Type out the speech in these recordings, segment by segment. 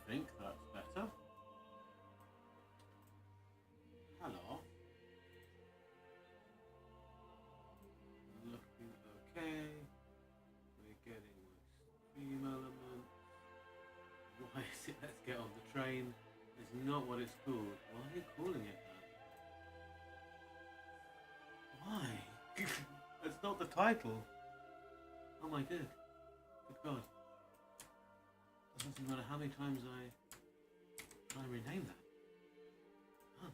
think that's better. Hello. Looking okay. We're getting my stream element. Why is it let's get on the train? It's not what it's called. Why are you calling it that? Why? That's not the title. Oh my god. Good god. It doesn't matter how many times I rename that. Oh,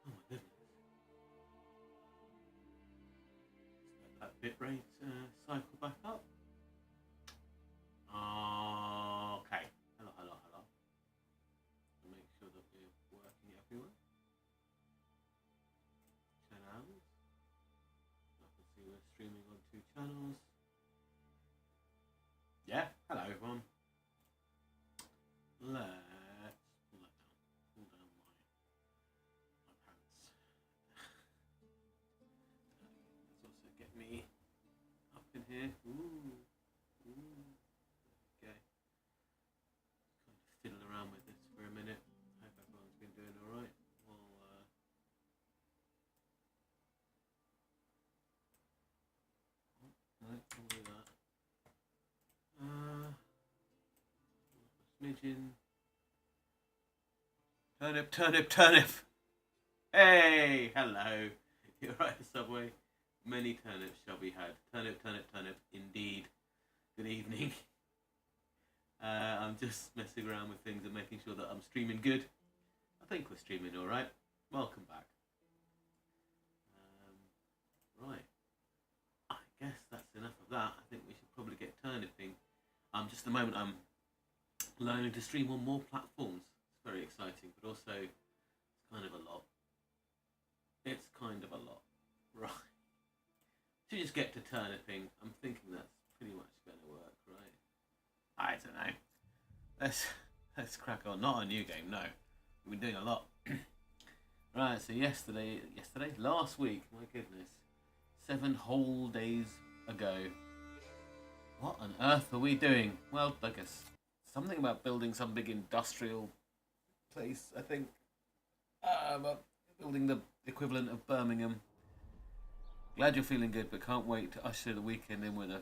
oh my goodness. Let that bitrate cycle back up. Okay. Hello. Make sure that we're working everywhere. 10 hours. I can see we're streaming on 2 channels. Yeah, hello everyone. Let's pull that down. Pull down my pants. Let's also get me up in here. Ooh. Okay. Kind of fiddle around with this for a minute. Hope everyone's been doing alright. I'll do that. Smidgen. Turnip. Hey, hello. You're right, Subway. Many turnips shall be had. Turnip. Indeed. Good evening. I'm just messing around with things and making sure that I'm streaming good. I think we're streaming all right. Welcome back. Right. I guess that's enough of that. I think we should probably get turniping. Just at the moment I'm learning to stream on more platforms. It's very exciting, but also it's kind of a lot. Right. To just get to turniping, I'm thinking that's pretty much going to work, right? I don't know. Let's crack on. Not a new game, no. We've been doing a lot. Right, so last week, my goodness, 7 whole days ago. What on earth are we doing? Well, I guess something about building some big industrial place, I think. Building the equivalent of Birmingham. Glad you're feeling good, but can't wait to usher the weekend in with a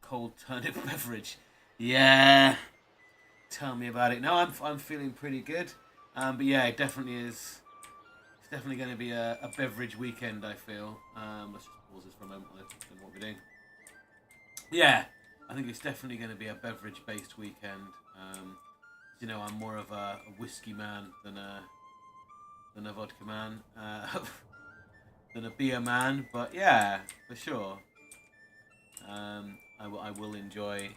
cold turnip beverage. Yeah, tell me about it. No, I'm feeling pretty good. But yeah, it definitely is. It's definitely going to be a beverage weekend, I feel. Let's just pause this for a moment. I don't know what we're doing. Yeah, I think it's definitely going to be a beverage-based weekend. You know, I'm more of a whiskey man than a vodka man, than a beer man. But yeah, for sure. I will enjoy.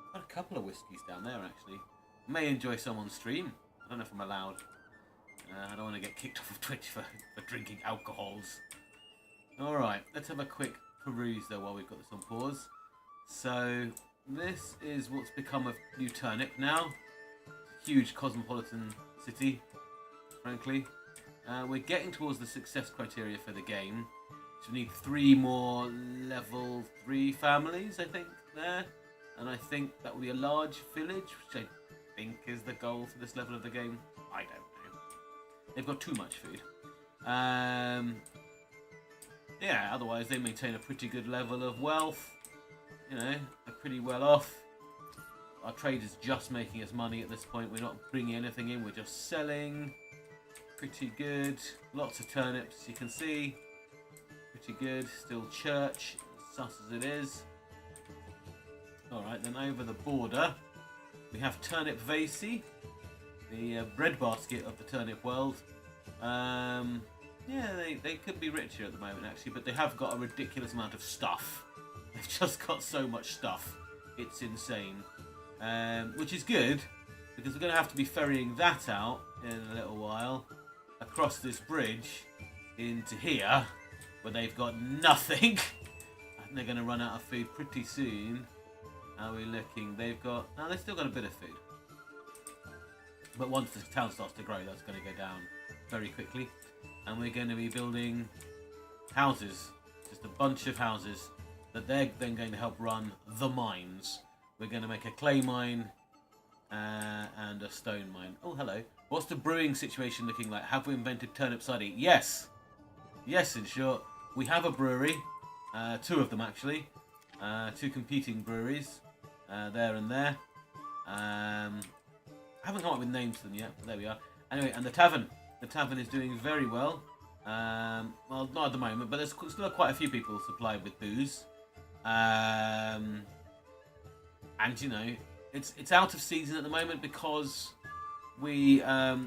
I've got a couple of whiskies down there actually. May enjoy some on stream. I don't know if I'm allowed. I don't want to get kicked off of Twitch for drinking alcohols. Alright, let's have a quick peruse though while we've got this on pause. So, this is what's become of New Turnip now. Huge cosmopolitan city, frankly. We're getting towards the success criteria for the game. So we need 3 more level 3 families, I think, there. And I think that will be a large village, which I think is the goal for this level of the game. I don't know. They've got too much food. Yeah, otherwise they maintain a pretty good level of wealth. You know, they're pretty well off. Our trade is just making us money at this point. We're not bringing anything in, we're just selling. Pretty good. Lots of turnips, you can see. Pretty good. Still church, sus as it is. Alright, then over the border, we have Turnip Vasey, the breadbasket of the turnip world. Yeah, they could be richer at the moment, actually, but they have got a ridiculous amount of stuff. They've just got so much stuff. It's insane. Which is good, because we're going to have to be ferrying that out in a little while, across this bridge, into here, where they've got nothing. And they're going to run out of food pretty soon. How are we looking? They've still got a bit of food. But once the town starts to grow, that's going to go down very quickly. And we're going to be building houses. Just a bunch of houses that they're then going to help run the mines. We're going to make a clay mine, and a stone mine. Oh, hello. What's the brewing situation looking like? Have we invented turnip cider? Yes. Yes, in short. We have a brewery. 2 of them, actually. 2 competing breweries. There and there. I haven't come up with names for them yet, but there we are. Anyway, and the tavern. The tavern is doing very well. Well, not at the moment, but there's still quite a few people supplied with booze. And, you know, it's out of season at the moment because we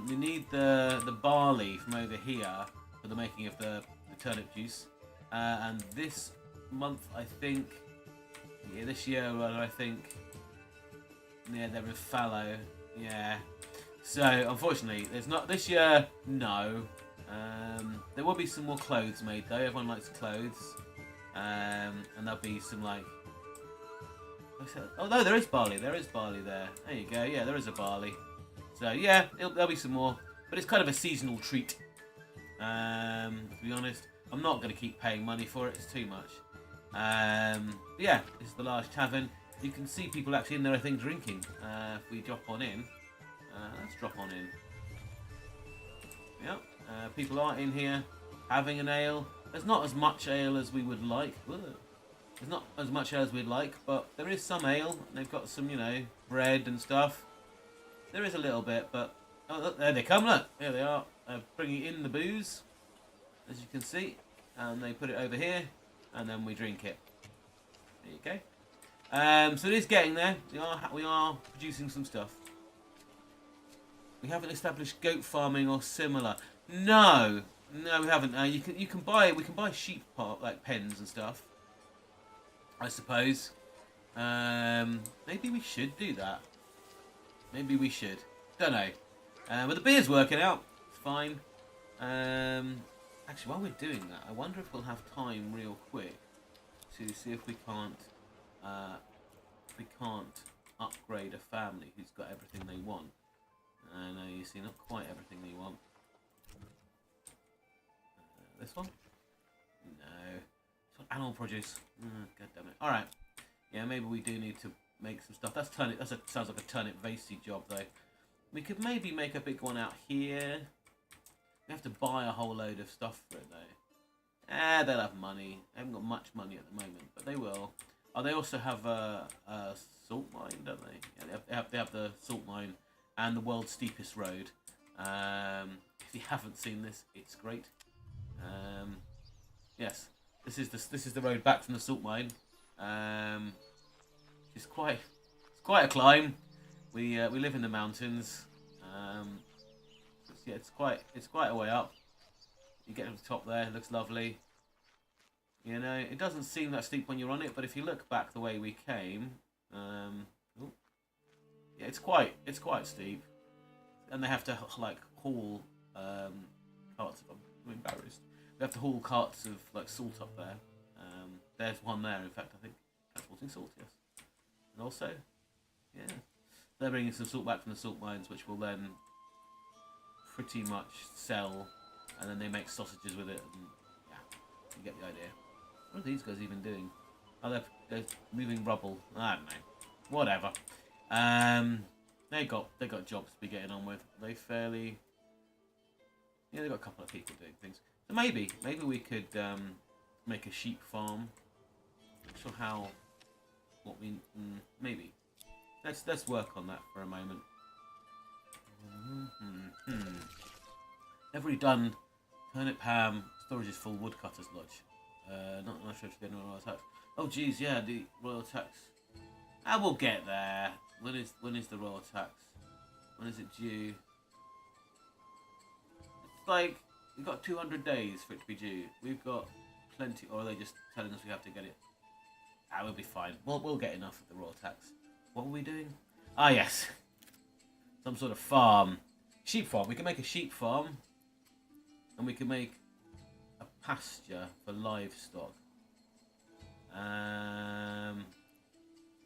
need the barley from over here for the making of the turnip juice. And this month, I think, yeah, this year, I think, yeah, they're in fallow. Yeah. So, unfortunately, there's not this year. No. There will be some more clothes made though. Everyone likes clothes. And there'll be some like. Oh no, there is barley. There is barley there. There you go. Yeah, there is a barley. So yeah, there'll be some more. But it's kind of a seasonal treat. To be honest, I'm not going to keep paying money for it. It's too much. Yeah, this is the large tavern. You can see people actually in there, I think, drinking. If we drop on in. Let's drop on in. Yep. People are in here having an ale. There's not as much ale as we would like. Ugh. There's not as much ale as we'd like, but there is some ale. They've got some, you know, bread and stuff. There is a little bit, but... Oh, look, there they come, look. There they are. Bringing in the booze, as you can see. And they put it over here, and then we drink it. There you go. So it is getting there. We are producing some stuff. We haven't established goat farming or similar. No, we haven't. We can buy sheep like pens and stuff. I suppose. Maybe we should do that. Maybe we should. Don't know. But the beer's working out. It's fine. Actually, while we're doing that, I wonder if we'll have time real quick to see if we can't upgrade a family who's got everything they want. I know, you see, not quite everything they want. This one? No. This one, animal produce. God damn it. Alright. Yeah, maybe we do need to make some stuff. That's turnip. Sounds like a turnip vasey job, though. We could maybe make a big one out here. We have to buy a whole load of stuff for it, though. They'll have money. They haven't got much money at the moment, but they will. Oh, they also have a salt mine, don't they? Yeah, they have the salt mine. And the world's steepest road. If you haven't seen this, it's great. Yes, this is the road back from the salt mine. It's quite a climb. We live in the mountains. Yeah, it's quite a way up. You get to the top there. It looks lovely. You know, it doesn't seem that steep when you're on it, but if you look back the way we came, yeah, it's quite steep, and they have to like haul carts of. I'm embarrassed. We have to haul carts of like salt up there. There's one there. In fact, I think transporting salt. Yes, and also, yeah, they're bringing some salt back from the salt mines, which will then pretty much sell, and then they make sausages with it. And yeah, you get the idea. What are these guys even doing? Oh, they're moving rubble. I don't know. Whatever. They got jobs to be getting on with. They fairly, yeah, they got a couple of people doing things. So maybe we could make a sheep farm. Not sure how. What we maybe. Let's work on that for a moment. Never really done turnip ham. Storage is full. Woodcutter's lodge. Not sure if you're getting royal tax. Oh geez, yeah, the royal tax. I will get there. When is the royal tax? When is it due? It's like we've got 200 days for it to be due. We've got plenty, or are they just telling us we have to get it? We'll be fine. We'll get enough of the royal tax. What were we doing? Ah yes, some sort of farm, sheep farm. We can make a sheep farm, and we can make a pasture for livestock.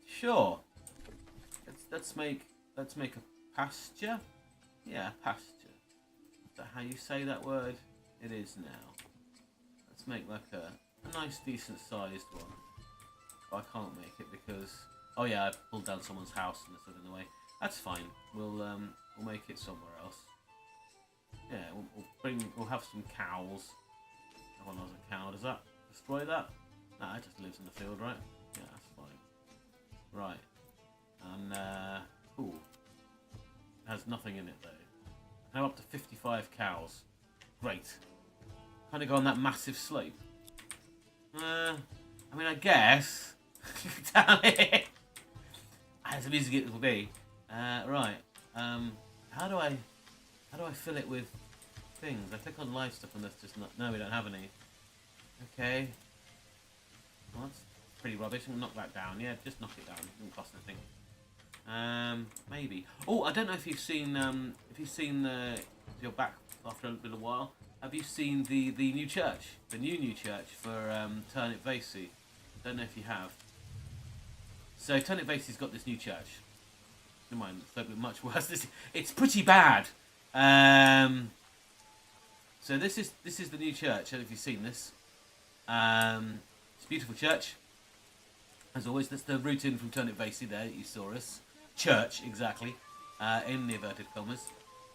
Sure. Let's make a pasture. Yeah, pasture. Is that how you say that word? It is now. Let's make like a nice, decent sized one. But I can't make it because, oh yeah, I pulled down someone's house and it's in the way. That's fine. We'll make it somewhere else. Yeah, we'll have some cows. That one has a cow. Does that destroy that? No, it just lives in the field, right? Yeah, that's fine. Right. And ooh, it has nothing in it though. Now up to 55 cows. Great. Kind of go on that massive slope. I mean, I guess. Damn it! As easy as it will be. Right. How do I fill it with things? I click on live stuff and that's just not. No, we don't have any. Okay. Well, that's pretty rubbish. I'm gonna knock that down. Yeah, just knock it down. It doesn't cost anything. Maybe. Oh, I don't know if you've seen. If you're back after a little while. Have you seen the new church? The new church for Turnip Vasey. Don't know if you have. So Turnip Vasey's got this new church. Never mind, it's a bit much worse. It's pretty bad. So this is the new church. I don't know if you've seen this. It's a beautiful church. As always, that's the route in from Turnip Vasey there. You saw us. Church, exactly. In the inverted commas.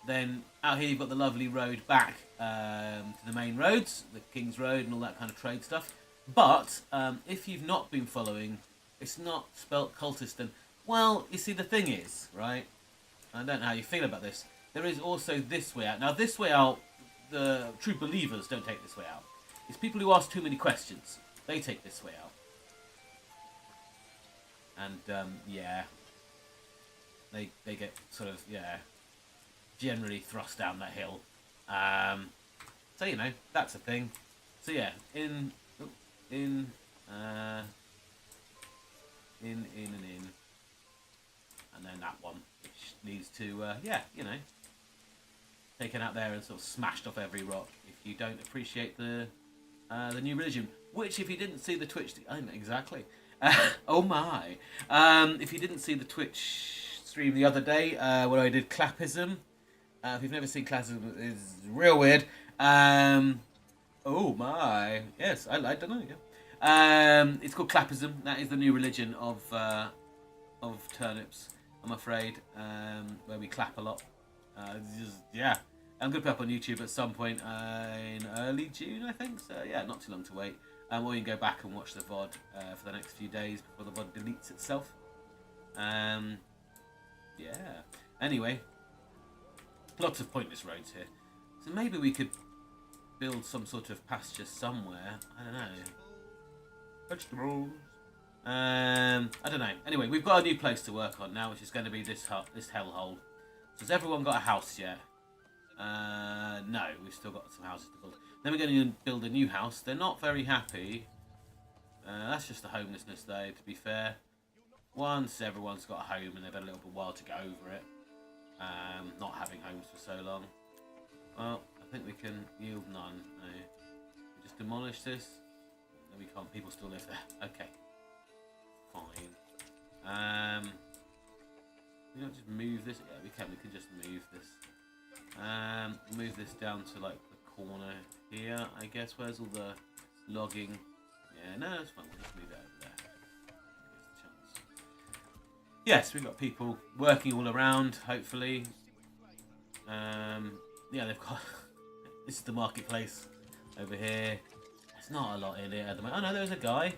Then out here you've got the lovely road back to the main roads, the King's Road and all that kind of trade stuff. But if you've not been following, it's not spelt cultist. And well, you see, the thing is, right? I don't know how you feel about this. There is also this way out. Now, this way out, the true believers don't take this way out. It's people who ask too many questions. They take this way out. And yeah, they get sort of generally thrust down that hill. So you know, that's a thing. So yeah, in, and then that one, which leads to taken out there and sort of smashed off every rock. If you don't appreciate the new religion, which if you didn't see the Twitch, exactly. Oh my! If you didn't see the Twitch stream the other day where I did clapism. If you've never seen classicism, it's real weird. Oh my, yes, I don't know. Yeah. It's called clapism. That is the new religion of turnips. I'm afraid, where we clap a lot. Yeah, I'm gonna put up on YouTube at some point in early June, I think. So yeah, not too long to wait. Or you can go back and watch the VOD for the next few days before the VOD deletes itself. Yeah. Anyway. Lots of pointless roads here. So maybe we could build some sort of pasture somewhere. I don't know. Vegetables. I don't know. Anyway, we've got a new place to work on now, which is going to be this hellhole. So has everyone got a house yet? No, we've still got some houses to build. Then we're going to build a new house. They're not very happy. That's just the homelessness though, to be fair. Once everyone's got a home and they've had a little bit while to get over it. Not having homes for so long. Well, I think we can yield none. No. We just demolish this. No, we can't. People still live there. Okay. Fine. We don't just move this. Yeah, we can. We can just move this. Move this down to like the corner here, I guess. Where's all the logging? Yeah, no, it's fine. We'll just move it over there. Yes, we've got people working all around, hopefully. Yeah, they've got... This is the marketplace over here. There's not a lot in it at the moment. Oh no, there's a guy.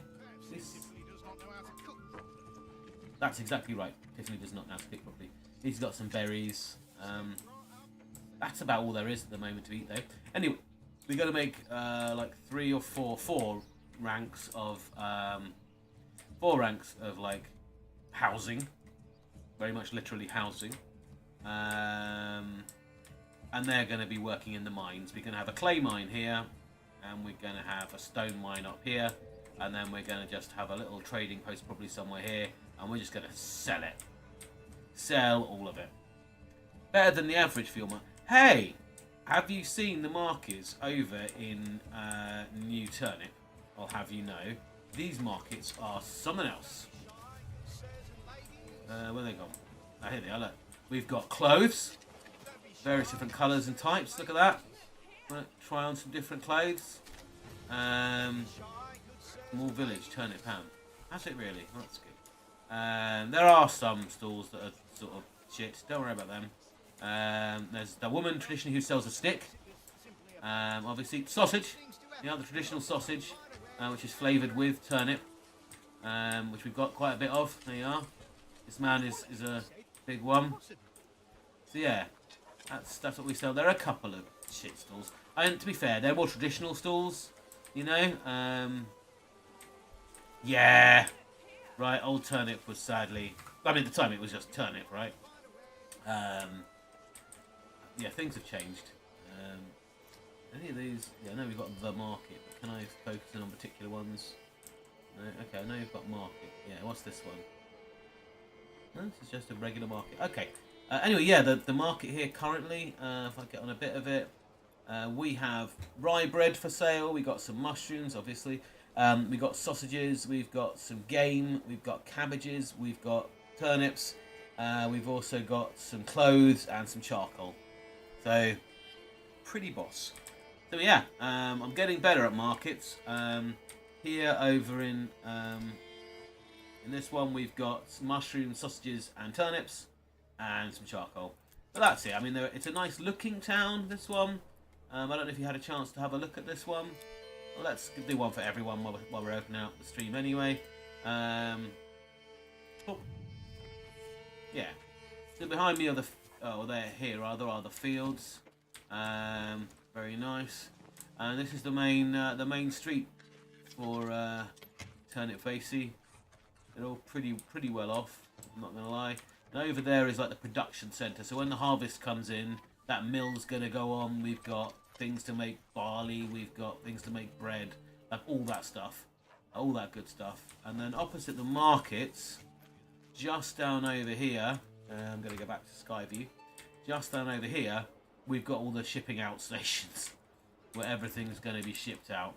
That's exactly right. Tiffany does not know how to cook properly. He's got some berries. That's about all there is at the moment to eat though. Anyway, we're going to make like four ranks of like housing, very much literally housing, and they're going to be working in the mines. We're going to have a clay mine here, and we're going to have a stone mine up here, and then we're going to just have a little trading post probably somewhere here, and we're just going to sell it. Sell all of it. Better than the average fuel market. Hey, have you seen the markets over in New Turnip? I'll have you know, these markets are something else. Where are they gone? Oh, here they are, look. We've got clothes. Various different colours and types. Look at that. Right, try on some different clothes. More village, turnip ham. Has it really? That's good. There are some stalls that are sort of shit. Don't worry about them. There's the woman traditionally who sells a stick. Obviously, sausage. The traditional sausage, which is flavoured with turnip, which we've got quite a bit of. There you are. This man is a big one. So yeah, that's what we sell. There are a couple of shit stalls. And to be fair, they're more traditional stalls, you know. Yeah, right. Old turnip was sadly. I mean, at the time it was just turnip, right? Yeah, things have changed. Any of these? Yeah, I know we've got the market. But can I focus in on particular ones? No. Okay, I know you've got market. Yeah, what's this one? No, this is just a regular market. Okay. Anyway, yeah, the market here currently. If I get on a bit of it, we have rye bread for sale. We got some mushrooms, obviously. We've got sausages. We've got some game. We've got cabbages. We've got turnips. We've also got some clothes and some charcoal. So, pretty boss. So yeah, I'm getting better at markets. Here over in this one we've got mushrooms, sausages and turnips and some charcoal. But that's it. I mean, it's a nice looking town, this one. I don't know if you had a chance to have a look at this one. Well, let's do one for everyone while we're opening out the stream anyway. Oh. Yeah. So behind me are here are the fields. Very nice. And this is the main street for Turnip Facey. They're all pretty well off, I'm not gonna lie. And over there is like the production centre. So when the harvest comes in, that mill's gonna go on. We've got things to make barley, we've got things to make bread, like all that stuff. All that good stuff. And then opposite the markets, just down over here, I'm gonna go back to Skyview. Just down over here, we've got all the shipping out stations where everything's going to be shipped out.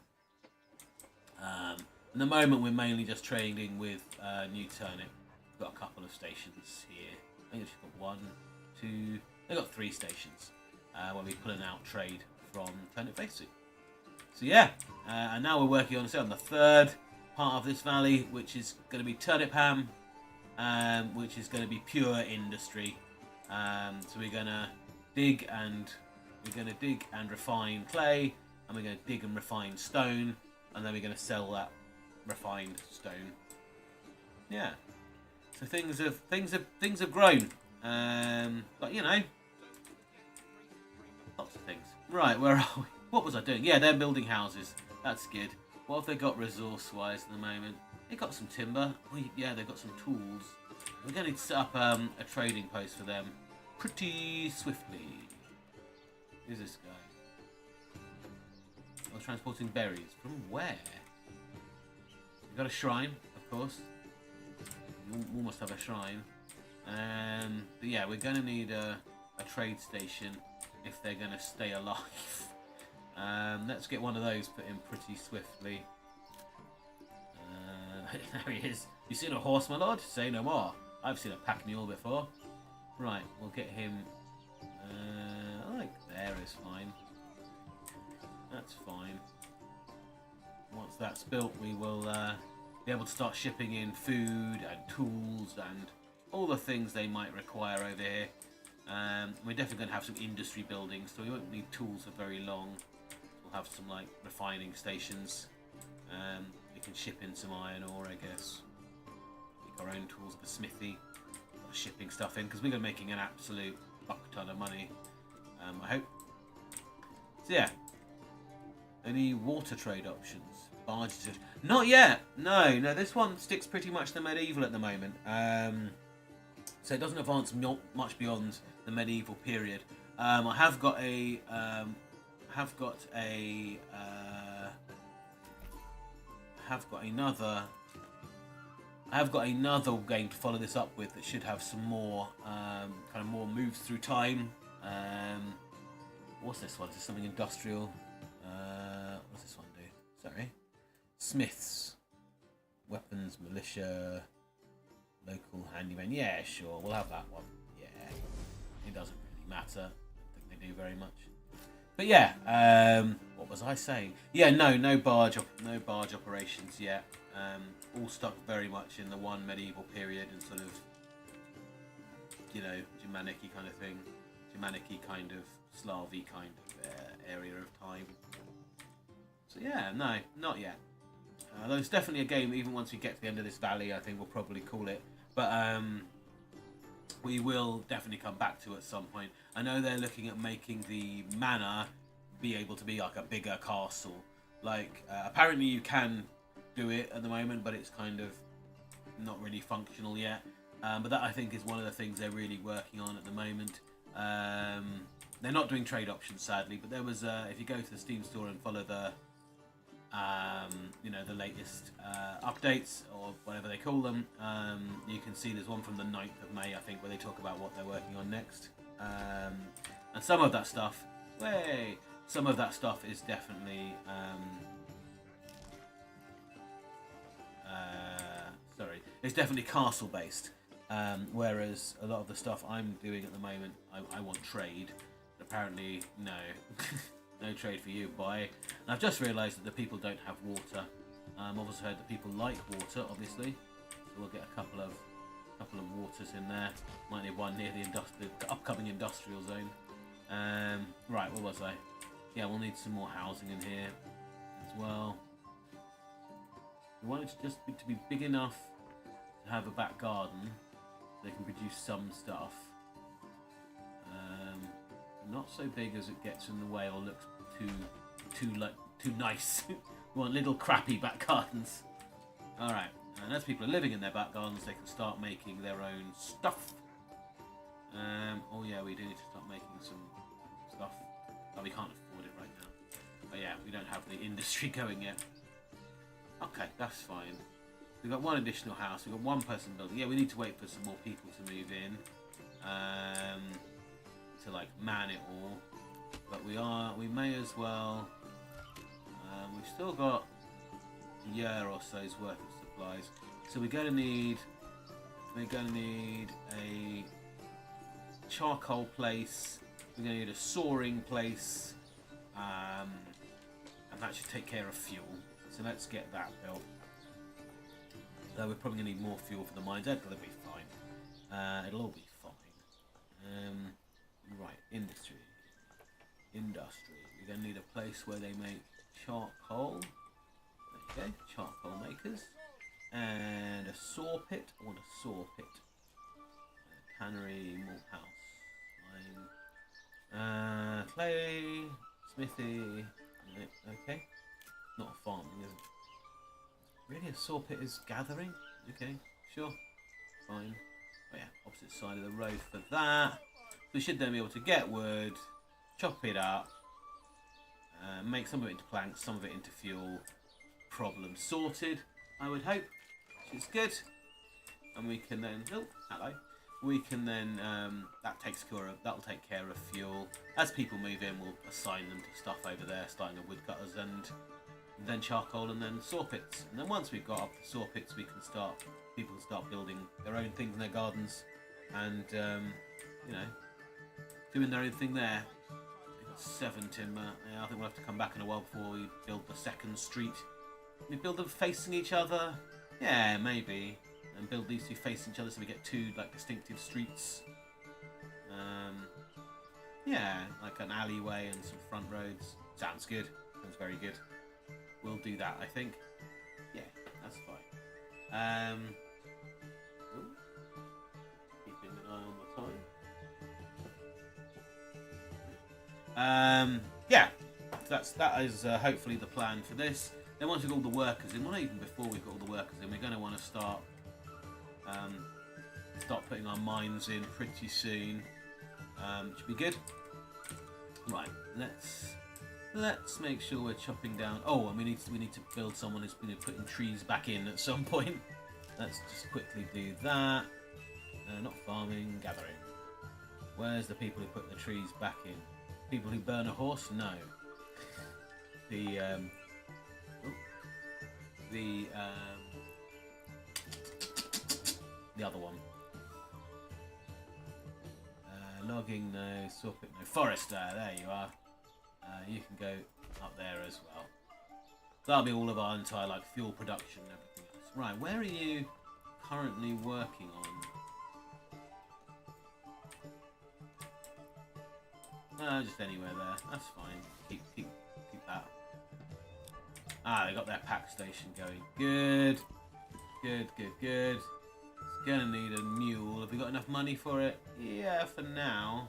At the moment, we're mainly just trading with New Turnip. We've got a couple of stations here. I think we've got 1, 2... They've got 3 stations where we're pulling out trade from Turnip Facey. So yeah, and now we're working on the third part of this valley, which is going to be Turnip Ham, which is going to be pure industry. So we're going to dig and refine clay, and we're going to dig and refine stone, and then we're going to sell that refined stone. Yeah. So things have grown. But you know, lots of things. Right, where are we? What was I doing? Yeah, they're building houses. That's good. What have they got resource-wise at the moment? They got some timber. Yeah, they've got some tools. We're going to set up a trading post for them pretty swiftly. Who's this guy? Oh, transporting berries. From where? We've got a shrine, of course. We almost have a shrine. But yeah, we're going to need a trade station if they're going to stay alive. Let's get one of those put in pretty swiftly. There he is. You seen a horse, my lord? Say no more. I've seen a pack mule before. Right, we'll get him. I like there is fine. That's fine. Once that's built, we will be able to start shipping in food and tools and all the things they might require over here. We're definitely going to have some industry buildings, so we won't need tools for very long. We'll have some like refining stations. We can ship in some iron ore, I guess. Make our own tools for smithy. Shipping stuff in because we're making an absolute buck ton of money. I hope. So yeah. Any water trade options? Barges? Not yet. No. This one sticks pretty much to medieval at the moment. So it doesn't advance much beyond the medieval period. I have got another game to follow this up with that should have some more kind of more moves through time. What's this one? Is this something industrial? What's this one do? Sorry. Smiths, weapons, militia, local handyman. Yeah, sure, we'll have that one. Yeah, it doesn't really matter. I don't think they do very much. But yeah, what was I saying? Yeah, no barge operations yet. All stuck very much in the one medieval period and sort of, you know, Germanic-y kind of thing. Germanic-y kind of Slav-y kind of area of time. So yeah, no, not yet. Though it's definitely a game, even once we get to the end of this valley, I think we'll probably call it. But we will definitely come back to it at some point. I know they're looking at making the manor be able to be like a bigger castle. Like, apparently you can do it at the moment, but it's kind of not really functional yet. But that, I think, is one of the things they're really working on at the moment. They're not doing trade options, sadly, but there was, if you go to the Steam store and follow the, you know, the latest updates, or whatever they call them, you can see there's one from the 9th of May, I think, where they talk about what they're working on next. And some of that stuff, some of that stuff is definitely, it's definitely castle based. Whereas a lot of the stuff I'm doing at the moment, I want trade. But apparently, no. No trade for you, boy. And I've just realised that the people don't have water. I've also heard that people like water, obviously. So we'll get a couple of waters in there. Might need one near the upcoming industrial zone. Right, what was I? Yeah, we'll need some more housing in here as well. We want it to just to be big enough to have a back garden, so they can produce some stuff. Not so big as it gets in the way or looks too nice. We want little crappy back gardens. All right, and as people are living in their back gardens, they can start making their own stuff. Oh yeah, we do need to start making some stuff. But we can't afford it right now. But yeah, we don't have the industry going yet. Okay, that's fine. We've got one additional house. We've got one person building. Yeah, we need to wait for some more people to move in. To like man it all, but we may as well. We've still got a year or so's worth of supplies, so we're going to need a charcoal place. We're going to need a soaring place, and that should take care of fuel. So let's get that built. Though we're probably going to need more fuel for the mines. That'll be fine. It'll all be fine. Right, industry. We're going to need a place where they make charcoal. There you go, charcoal makers. And a saw pit. I want a saw pit. Tannery, malt house. Clay, smithy. Okay. Not a farming, is it? Really, a saw pit is gathering? Okay, sure. Fine. Oh yeah, opposite side of the road for that. We should then be able to get wood, chop it up, make some of it into planks, some of it into fuel. Problem sorted, I would hope, which is good. And we can then, oh, hello. We can then, that'll take care of fuel. As people move in, we'll assign them to stuff over there, starting with woodcutters and then charcoal and then saw pits. And then once we've got up the saw pits, people can start building their own things in their gardens and, you know, doing their own thing there. We've got 7 timber. Yeah, I think we'll have to come back in a while before we build the second street. We build them facing each other. Yeah, maybe. And build these two facing each other so we get 2 like distinctive streets. Yeah, like an alleyway and some front roads. Sounds good. Sounds very good. We'll do that, I think. Yeah, that's fine. Keeping an eye on the time. Yeah, that is hopefully the plan for this. Then once we've got all the workers in, well, even before we've got all the workers in, we're going to want to start putting our mines in pretty soon. Should be good. Right, let's make sure we're chopping down. Oh, and we need to build someone who's been putting trees back in at some point. Let's just quickly do that. Not farming, gathering. Where's the people who put the trees back in? People who burn a horse? No. The other one. Logging, no. Sawpit, no. Forester, there you are. You can go up there as well. That'll be all of our entire like fuel production and everything else. Right, where are you currently working on? Just anywhere there. That's fine. Keep that. They got their pack station going. Good. It's gonna need a mule. Have we got enough money for it? Yeah, for now.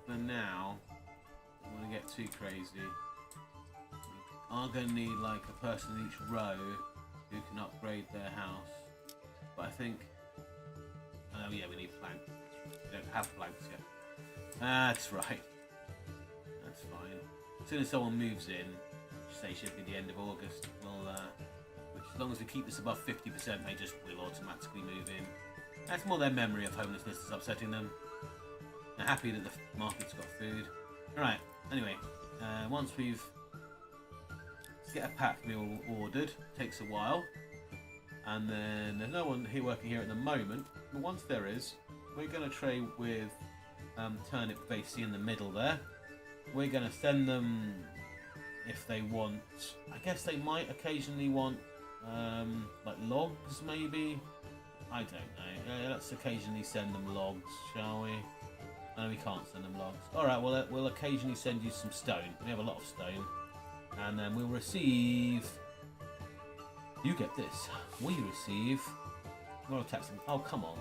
I don't want to get too crazy. We are gonna need like a person in each row who can upgrade their house. But I think... Oh yeah, we need planks. We don't have planks yet. That's right. That's fine. As soon as someone moves in, say should be the end of August, we'll, which as long as we keep this above 50%, they just will automatically move in. That's more their memory of homelessness that's upsetting them. They're happy that the market's got food. Alright, anyway, once we've... Let's get a pack meal ordered. Takes a while. And then there's no one here working here at the moment. But once there is, we're going to trade with Turnip Basie in the middle there. We're going to send them if they want... I guess they might occasionally want like logs maybe? I don't know. Let's occasionally send them logs, shall we? No, we can't send them logs. Alright, well we'll occasionally send you some stone. We have a lot of stone. And then we'll receive... You get this. We receive... Royal tax. Oh, come on.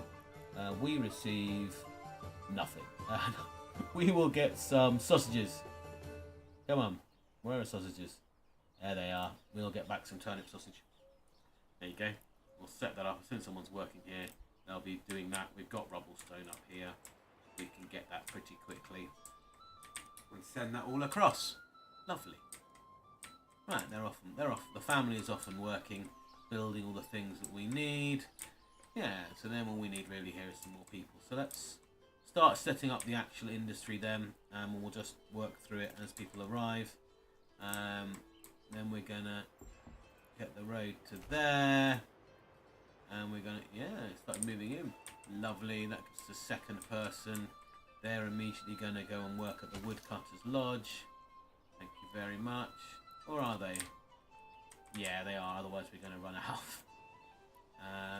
We receive nothing. We will get some sausages. Come on. Where are sausages? There they are. We'll get back some turnip sausage. There you go. We'll set that up. As soon as someone's working here, they'll be doing that. We've got rubble stone up here. We can get that pretty quickly. And send that all across. Lovely. Right, they're off. The family is often working, building all the things that we need. Yeah, so then all we need really here is some more people. So let's start setting up the actual industry then, and we'll just work through it as people arrive. Then we're gonna get the road to there, and we're gonna start moving in. Lovely. That gives us a second person. They're immediately gonna go and work at the woodcutter's lodge. Thank you very much. Or are they? Yeah, they are. Otherwise, we're gonna run out.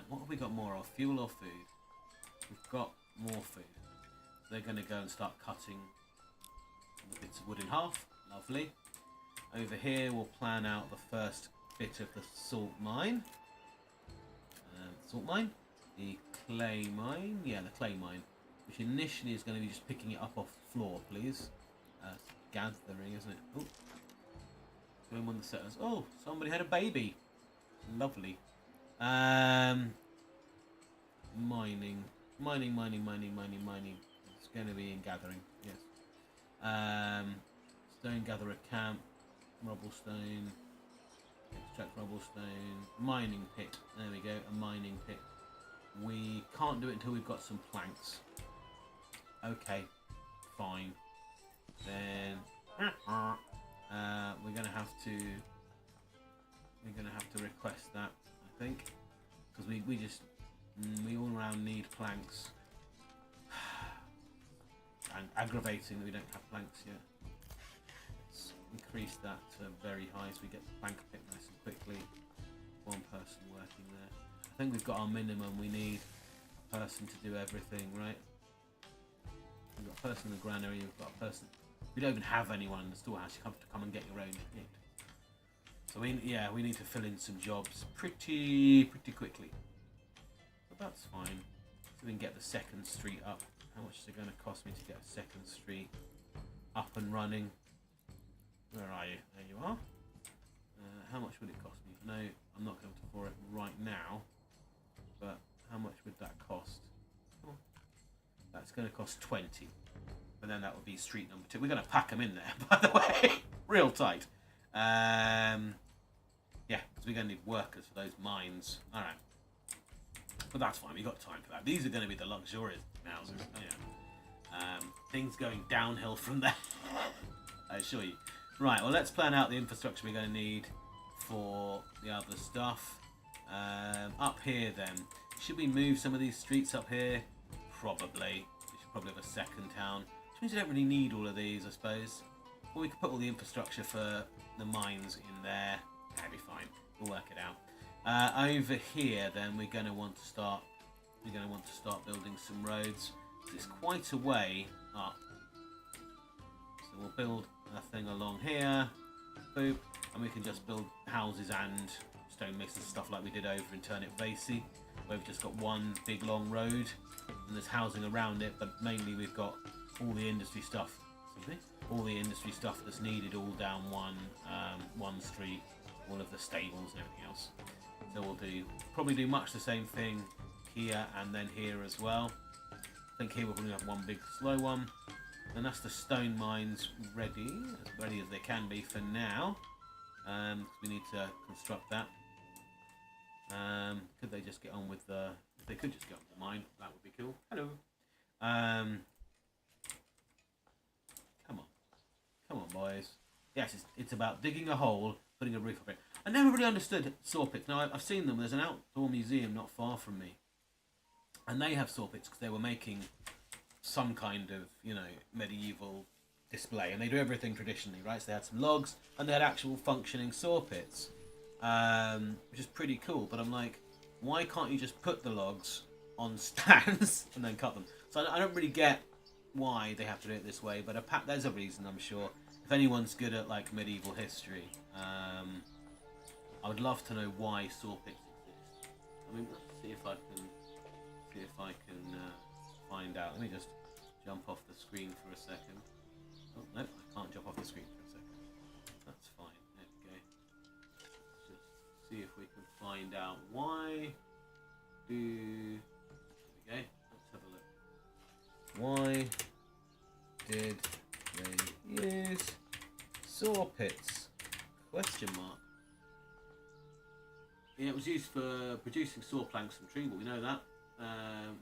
What have we got more of? Fuel or food? We've got more food. So they're gonna go and start cutting the bits of wood in half. Lovely. Over here, we'll plan out the first bit of the salt mine. The clay mine. Yeah, the clay mine. Which initially is going to be just picking it up off the floor, please. Gathering, isn't it? Oh. Doing one of the settlers. Oh, somebody had a baby. Lovely. Mining. It's going to be in gathering, yes. Stone gatherer camp. Rubble stone. Extract rubble stone. Mining pit. There we go, a mining pit. We can't do it until we've got some planks. Okay, fine. Then we're gonna have to request that, I think, because we all around need planks. And aggravating that we don't have planks yet. Let's increase that to very high so we get the plank pit nice and quickly. One person working there. I think we've got our minimum. We need a person to do everything, right? We've got a person in the granary. We've got a person. We don't even have anyone in the storehouse. You have to come and get your own kit. So we need to fill in some jobs pretty quickly. But that's fine. So we can get the second street up. How much is it going to cost me to get a second street up and running? Where are you? There you are. How much would it cost me? No, I'm not going to for it right now. But how much would that cost? Oh, that's going to cost 20. But then that would be street number 2. We're going to pack them in there, by the way. Real tight. Yeah, because we're going to need workers for those mines. All right. But that's fine. We've got time for that. These are going to be the luxurious houses. Oh, yeah. Things going downhill from there. I assure you. Right, well, let's plan out the infrastructure we're going to need for the other stuff. Up here, then. Should we move some of these streets up here? Probably. We should probably have a second town. Which means we don't really need all of these, I suppose. Or we could put all the infrastructure for the mines in there. That'd be fine. We'll work it out. Over here, then, we're going to want to start. We're going to want to start building some roads. It's quite a way up. we'll build a thing along here. Boop. And we can just build houses and stonemasons and stuff like we did over in Turnip Vasey, where we've just got one big long road and there's housing around it, but mainly we've got all the industry stuff. All the industry stuff that's needed all down one street, all of the stables and everything else. So we'll probably do much the same thing here and then here as well. I think here we'll probably have one big slow one. And that's the stone mines ready as they can be for now. We need to construct that. Could they just get on with the... If they could just get on with the mine, that would be cool. Hello. Come on, boys. Yes, it's about digging a hole, putting a roof over it. I never really understood saw pits. Now, I've seen them. There's an outdoor museum not far from me. And they have saw pits because they were making some kind of, medieval display. And they do everything traditionally, right? So they had some logs and they had actual functioning saw pits. Which is pretty cool. But I'm like, why can't you just put the logs on stands and then cut them? So I don't really get why they have to do it this way, but there's a reason, I'm sure. If anyone's good at like medieval history, I would love to know why saw pits exist. I mean, let's see if I can find out. Let me just jump off the screen for a second. Oh no, I can't jump off the screen for a second. That's fine. There we go. Let's just see if we can find out why do. There we go. Let's have a look. Why did they use saw pits? Question mark. Yeah, it was used for producing saw planks from tree wood. We know that,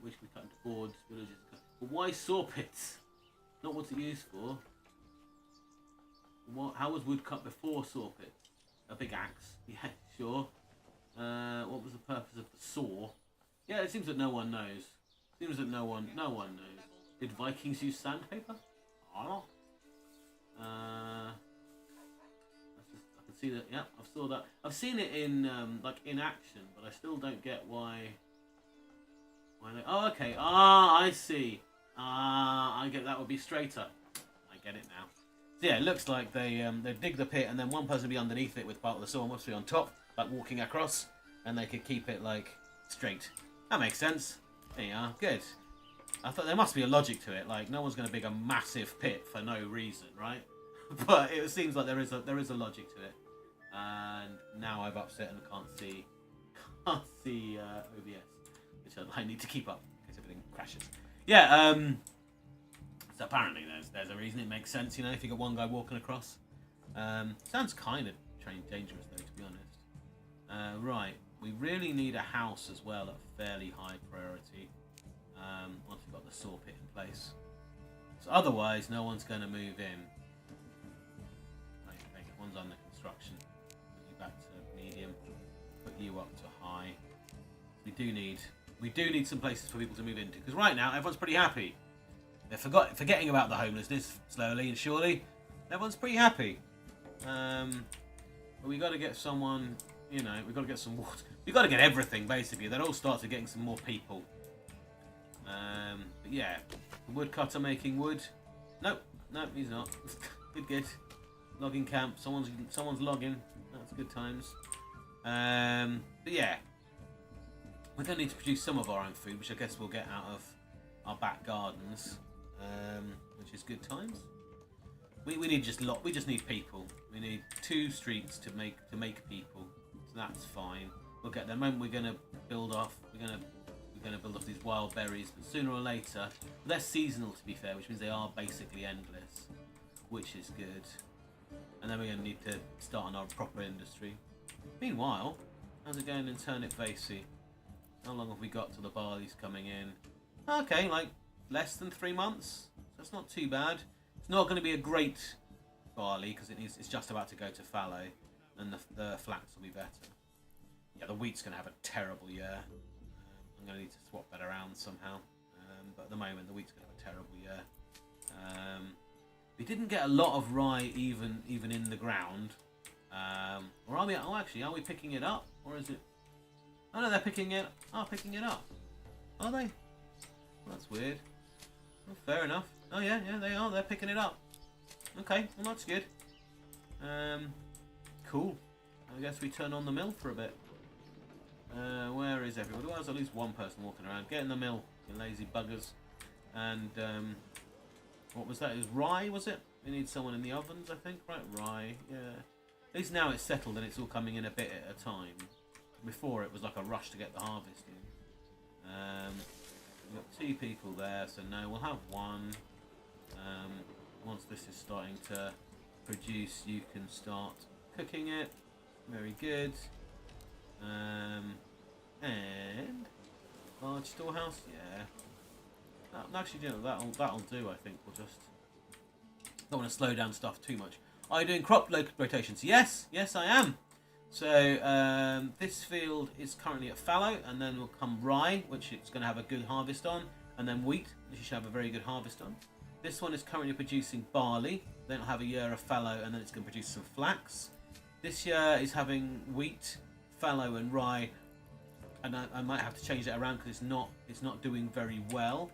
which we cut into boards. Villages. But why saw pits? Not what's it used for. How was wood cut before saw pits? A big axe. Yeah, sure. What was the purpose of the saw? Yeah, it seems that no one knows. Seems that no one knows. Did Vikings use sandpaper? I don't know. I can see that. Yeah, I saw that. I've seen it in in action, but I still don't get why. Oh, okay. I see. I get that would be straighter. I get it now. So yeah, it looks like they dig the pit, and then one person will be underneath it with part of the saw, and must be on top, like walking across, and they could keep it like straight. That makes sense. There you are. Good. I thought there must be a logic to it. Like no one's going to dig a massive pit for no reason, right? But it seems like there is a logic to it. And now I've upset and can't see OBS, which I need to keep up in case everything crashes. Yeah. So apparently there's a reason. It makes sense, if you got one guy walking across. Sounds kind of dangerous though, to be honest. Right. We really need a house as well at fairly high priority. Once we've got the saw pit in place. So otherwise, no one's going to move in. Okay, one's under construction. Put you back to medium. Put you up to high. We do need some places for people to move into, because right now everyone's pretty happy. They're forgetting about the homelessness slowly and surely. Everyone's pretty happy. But we got to get someone. We've got to get some water. We've got to get everything basically. That all starts with getting some more people. But yeah, the woodcutter making wood. Nope, he's not. good. Logging camp. Someone's logging. That's good times. But yeah, we're going to need to produce some of our own food, which I guess we'll get out of our back gardens, which is good times. We just need people. We need 2 streets to make people. So that's fine. We'll get there. The moment we're going to build off. We're going to build off these wild berries, but sooner or later, they're seasonal to be fair, which means they are basically endless, which is good. And then we're going to need to start on our proper industry. Meanwhile, how's it going in Turnip Vasey? How long have we got till the barley's coming in? Okay, like less than 3 months. So that's not too bad. It's not going to be a great barley because it's just about to go to fallow, and the flax will be better. Yeah, the wheat's going to have a terrible year. I'm going to need to swap that around somehow. But at the moment, the wheat's going to have a terrible year. We didn't get a lot of rye even in the ground. Or are we? Oh, actually, are we picking it up, or is it? Oh no, they're picking it up. Are they? Well, that's weird. Well, fair enough. Oh yeah, they are. They're picking it up. Okay, well that's good. Cool. I guess we turn on the mill for a bit. Where is everybody? Well, there's at least one person walking around. Get in the mill, you lazy buggers. And what was that? It was rye, was it? We need someone in the ovens, I think. Right, rye. Yeah. At least now it's settled and it's all coming in a bit at a time. Before it was like a rush to get the harvest in. We've got 2 people there, so no, we'll have 1. Once this is starting to produce, you can start cooking it. Very good. And large storehouse, yeah. Actually, you know, that'll do. I think we'll just don't want to slow down stuff too much. Are you doing crop rotations? Yes, I am. So this field is currently at fallow, and then will come rye, which it's going to have a good harvest on, and then wheat, which you should have a very good harvest on. This one is currently producing barley. Then it'll have a year of fallow, and then it's going to produce some flax. This year is having wheat, fallow, and rye, and I might have to change that around because it's not doing very well.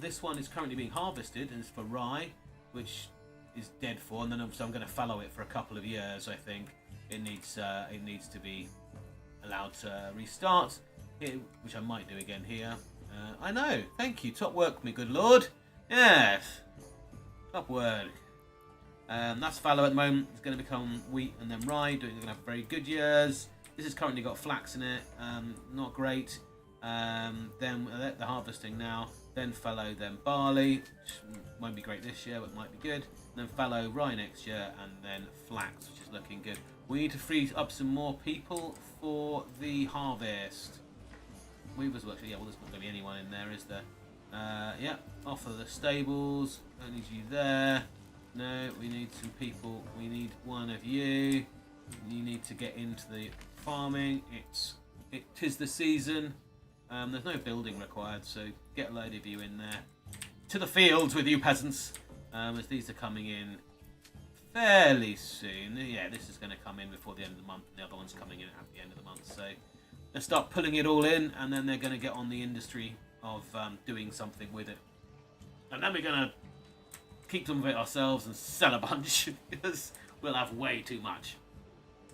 This one is currently being harvested, and it's for rye, which is dead for, and then obviously I'm going to fallow it for a couple of years. I think it needs to be allowed to restart, which I might do again here. I know. Thank you. Top work, my good lord. Yes. Top work. That's fallow at the moment. It's going to become wheat and then rye. Going to have very good years. This has currently got flax in it. Not great. Then the harvesting now. Then fallow, then barley, which won't be great this year, but might be good. Then fallow, rye next year, and then flax, which is looking good. We need to free up some more people for the harvest. Weavers will actually, yeah, well, there's not going to be anyone in there, is there? Yeah, off of the stables. I need you there. No, we need some people. We need one of you. You need to get into the farming. It is the season. There's no building required, so get a load of you in there. To the fields with you peasants, as these are coming in fairly soon. Yeah, this is going to come in before the end of the month, and the other one's coming in at the end of the month. So let's start pulling it all in, and then they're going to get on the industry of doing something with it. And then we're going to keep some of it ourselves and sell a bunch, because we'll have way too much,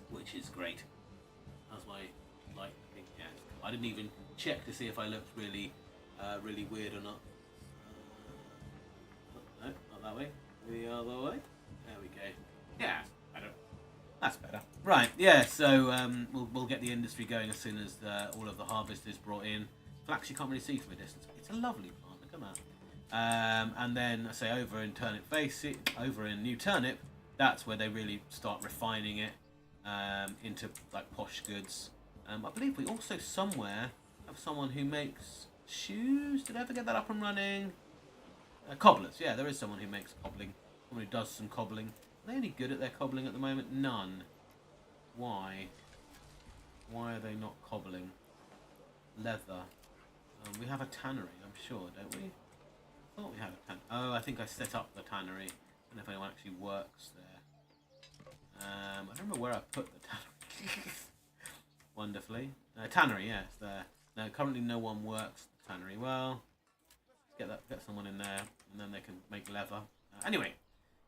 which is great. That's my thing. Yeah, I didn't even check to see if I looked really weird or not. No, not that way. The other way. There we go. Yeah, better. That's better. Right. Yeah. So we'll get the industry going as soon as all of the harvest is brought in. Flax you can't really see from a distance. It's a lovely plant. Look at that. And then I say over in over in New Turnip, that's where they really start refining it into like posh goods. I believe we also somewhere have someone who makes shoes. Did I ever get that up and running? Cobblers. Yeah, there is someone who makes cobbling. Someone who does some cobbling. Are they any good at their cobbling at the moment? None. Why? Why are they not cobbling? Leather. We have a tannery, I'm sure, don't we? I thought we had a tannery. Oh, I think I set up the tannery. I don't know if anyone actually works there. I don't remember where I put the tannery. Wonderfully. Tannery, yes, there. No, currently no one works the tannery. Well, get someone in there, and then they can make leather. Anyway,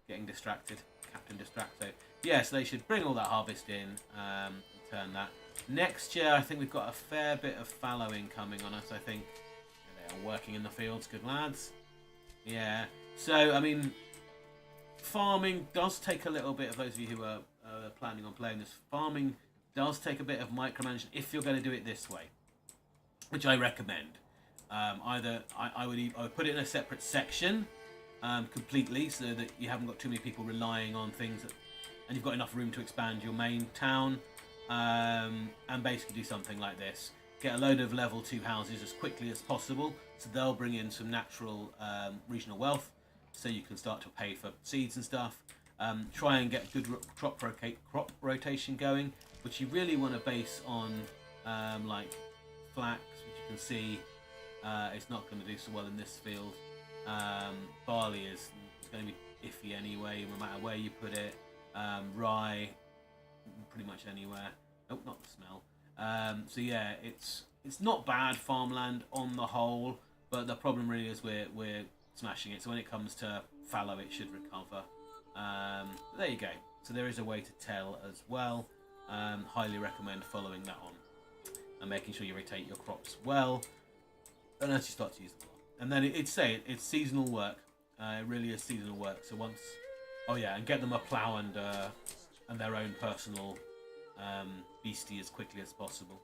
getting distracted. Captain Distracto. Yes, they should bring all that harvest in, turn that. Next year, I think we've got a fair bit of fallowing coming on us, I think. They are working in the fields, good lads. Yeah, so, I mean, farming does take a little bit, of those of you who are planning on playing this, farming does take a bit of micromanagement if you're going to do it this way, which I recommend. I would put it in a separate section completely, so that you haven't got too many people relying on things, and you've got enough room to expand your main town, and basically do something like this. Get a load of level 2 houses as quickly as possible, so they'll bring in some natural regional wealth, so you can start to pay for seeds and stuff. Try and get good crop rotation going, which you really want to base on like flax, which you can see it's not going to do so well in this field. Barley is going to be iffy anyway, no matter where you put it. Rye, pretty much anywhere. Oh, not the smell. So yeah, it's not bad farmland on the whole, but the problem really is we're smashing it. So when it comes to fallow, it should recover. There you go. So there is a way to tell as well. Highly recommend following that on and making sure you rotate your crops well, and as you start to use them. And then it's seasonal work. It really is seasonal work. So once, oh yeah, and get them a plough and their own personal beastie as quickly as possible,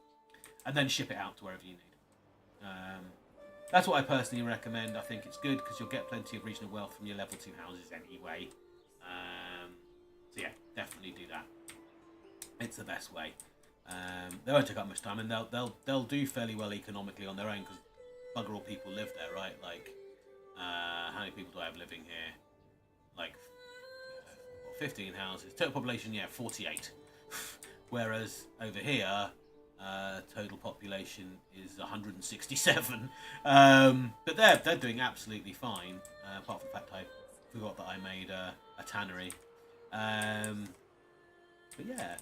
and then ship it out to wherever you need. That's what I personally recommend. I think it's good because you'll get plenty of regional wealth from your level 2 houses anyway. So yeah, definitely do that. It's the best way. They won't take up much time, and they'll do fairly well economically on their own because bugger all people live there, right? Like, how many people do I have living here? Like 15 houses. Total population, yeah, 48. Whereas over here, total population is 167. But they're doing absolutely fine. Apart from the fact I forgot that I made a tannery. But yeah,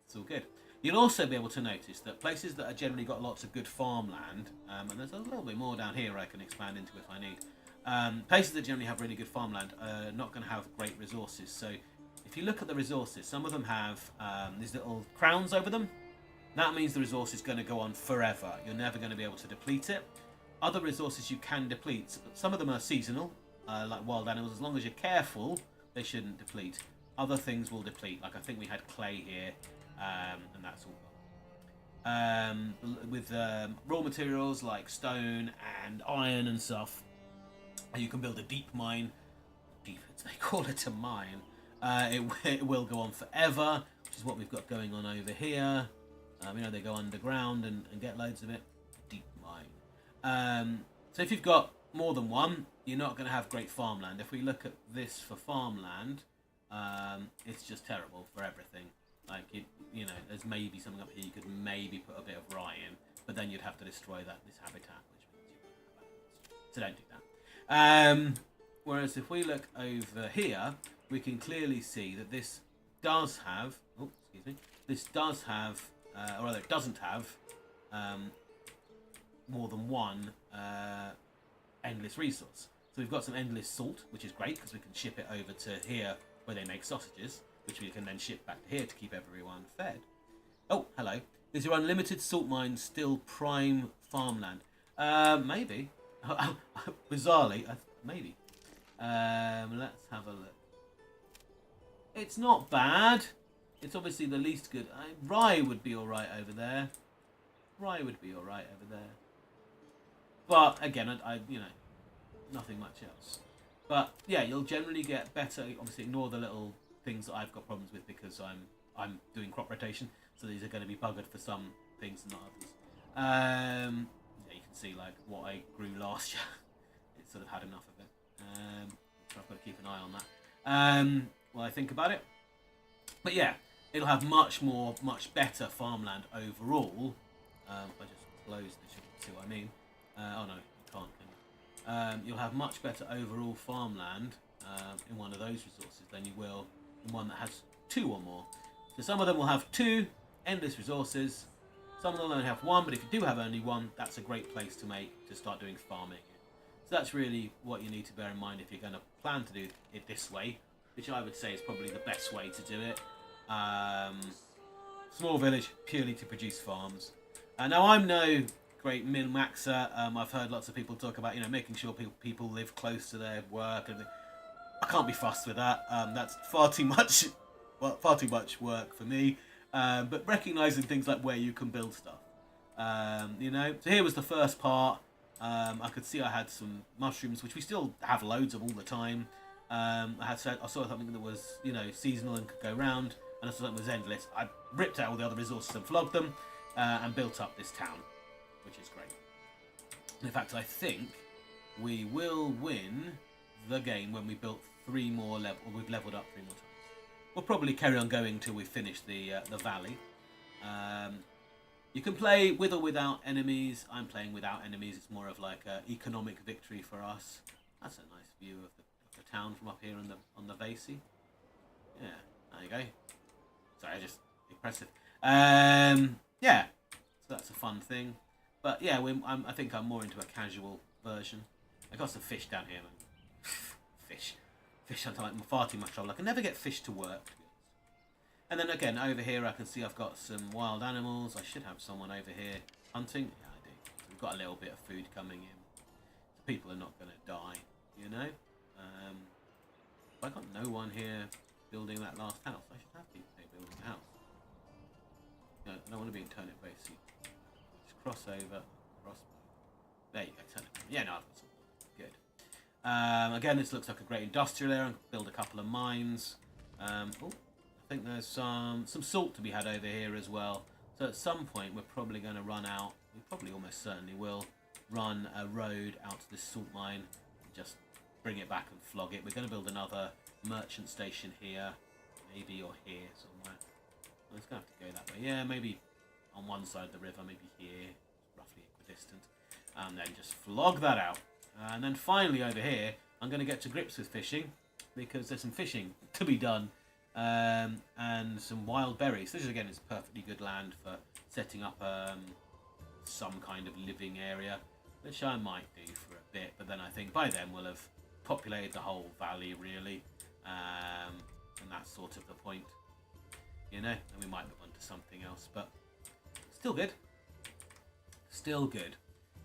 it's all good. You'll also be able to notice that places that are generally got lots of good farmland, and there's a little bit more down here I can expand into if I need. Places that generally have really good farmland are not going to have great resources. So if you look at the resources, some of them have these little crowns over them. That means the resource is going to go on forever. You're never going to be able to deplete it. Other resources you can deplete. Some of them are seasonal, like wild animals. As long as you're careful, they shouldn't deplete. Other things will deplete. Like I think we had clay here, and that's all gone. With raw materials like stone and iron and stuff, you can build a deep mine. Deep, they call it a mine. It will go on forever, which is what we've got going on over here. They go underground and get loads of it. Deep mine. So if you've got more than one, you're not going to have great farmland. If we look at this for farmland, it's just terrible for everything. Like, there's maybe something up here you could maybe put a bit of rye in, but then you'd have to destroy this habitat, which means you wouldn't have animals. So don't do that. Whereas if we look over here, we can clearly see that this does have, this does have, or rather it doesn't have more than one endless resource. So we've got some endless salt, which is great because we can ship it over to here where they make sausages, which we can then ship back to here to keep everyone fed. Oh, hello. Is your unlimited salt mine still prime farmland? Maybe. Bizarrely, maybe. Let's have a look. It's not bad. It's obviously the least good. Rye would be alright over there. Rye would be alright over there. But again, I nothing much else. But yeah, you'll generally get better. Obviously, ignore the little things that I've got problems with because I'm doing crop rotation. So these are going to be buggered for some things and not others. Yeah, you can see like what I grew last year. It sort of had enough of it. So I've got to keep an eye on that. While I think about it. But yeah, it'll have much better farmland overall. If I just close this, you can see what I mean. Oh no, you can't, can you? You'll have much better overall farmland in one of those resources than you will in one that has 2 or more. So some of them will have 2 endless resources. Some of them only have 1, but if you do have only 1, that's a great place to start doing farming. So that's really what you need to bear in mind if you're going to plan to do it this way, which I would say is probably the best way to do it. Small village, purely to produce farms. Now I'm no great min-maxer. I've heard lots of people talk about making sure people live close to their work, and I can't be fussed with that. That's far too much work for me. But recognising things like where you can build stuff. So here was the first part. I could see I had some mushrooms, which we still have loads of all the time. I saw something that was seasonal and could go round, and I saw something that was endless. I ripped out all the other resources and flogged them, and built up this town, which is great. In fact, I think we will win the game when we built 3 more we've leveled up 3 more times. We'll probably carry on going till we finish the valley. You can play with or without enemies. I'm playing without enemies. It's more of like an economic victory for us. That's a nice view of the town from up here on the Vasey. Yeah, there you go. Sorry, just impressive. Yeah, so that's a fun thing. But yeah, I think I'm more into a casual version. I got some fish down here, man. Fish. fish until like far too much trouble. I can never get fish to work, to be honest. And then again, over here I can see I've got some wild animals. I should have someone over here hunting. Yeah, I do. So we've got a little bit of food coming in. So people are not going to die, you know. I got no one here building that last house. I should have people here building the house. No, I don't want to be in turnip base. Just cross over, cross. There you go, turnip. Yeah, no, I've got some. Good. Again, this looks like a great industrial area. Build a couple of mines. I think there's some salt to be had over here as well. So at some point, we're probably going to run out. We probably almost certainly will run a road out to this salt mine. Just bring it back and flog it. We're going to build another merchant station here, maybe, or here somewhere. Well, it's going to have to go that way. Yeah, maybe on one side of the river, maybe here, roughly equidistant, and then just flog that out. And then finally over here, I'm going to get to grips with fishing because there's some fishing to be done, and some wild berries. This again is perfectly good land for setting up some kind of living area, which I might do for a bit. But then I think by then we'll have populated the whole valley really, and that's sort of the point, you know. And we might move on to something else, but still good. Still good.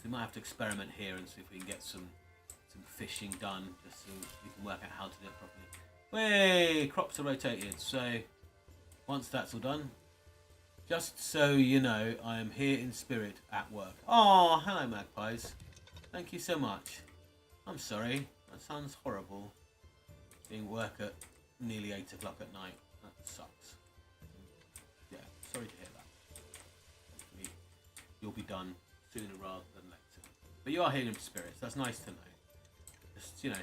We might have to experiment here and see if we can get some fishing done, just so we can work out how to do it properly. Way, crops are rotated. So once that's all done, just so you know, I am here in spirit at work. Oh, hello magpies. Thank you so much. I'm sorry. That sounds horrible. Being at work at nearly 8 o'clock at night. That sucks. Yeah, sorry to hear that. Hopefully you'll be done sooner rather than later. But you are here in spirits. That's nice to know. Just, you know,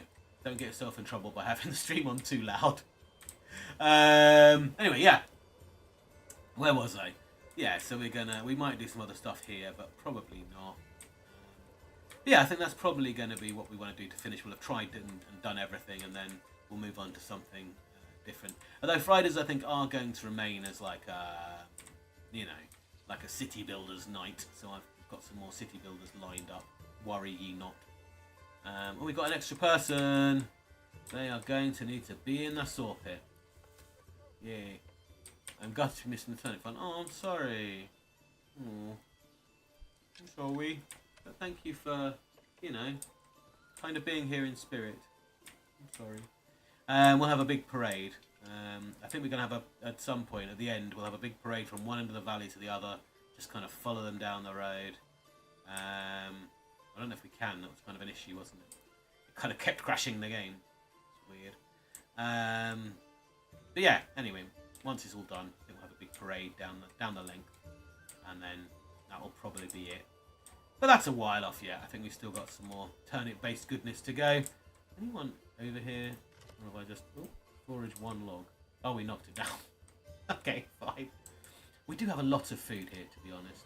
don't get yourself in trouble by having the stream on too loud. Anyway, yeah. Where was I? Yeah, so we might do some other stuff here, but probably not. Yeah, I think that's probably going to be what we want to do to finish. We'll have tried and done everything, and then we'll move on to something different. Although Fridays, I think, are going to remain as like a, you know, like a city builders night. So I've got some more city builders lined up. Worry ye not. Oh, we've got an extra person. They are going to need to be in the saw pit. Yeah. I'm gutted to be missing the turnip fun. Oh, I'm sorry. Oh, I'm sorry. But thank you for, you know, kind of being here in spirit. I'm sorry. We'll have a big parade. I think we're going to have at some point at the end, we'll have a big parade from one end of the valley to the other. Just kind of follow them down the road. I don't know if we can. That was kind of an issue, wasn't it? It kind of kept crashing the game. It's weird. But yeah, anyway, once it's all done, we'll have a big parade down the length. And then that will probably be it. But that's a while off yet. I think we've still got some more turnip-based goodness to go. Anyone over here? Or have I just... Oh, forage one log. Oh, we knocked it down. Okay, fine. We do have a lot of food here, to be honest.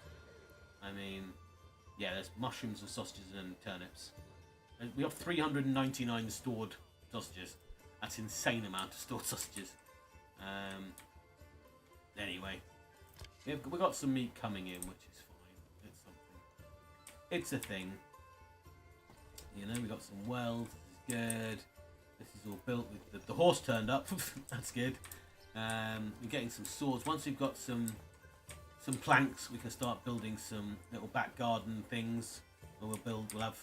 I mean, yeah, there's mushrooms and sausages and turnips. And we have 399 stored sausages. That's an insane amount of stored sausages. Anyway, we've got some meat coming in, which is fine. It's something. It's a thing. You know, we got some wells. This is good. This is all built with the horse turned up. That's good. We're getting some swords. Once we've got some planks, we can start building some little back garden things. We'll have,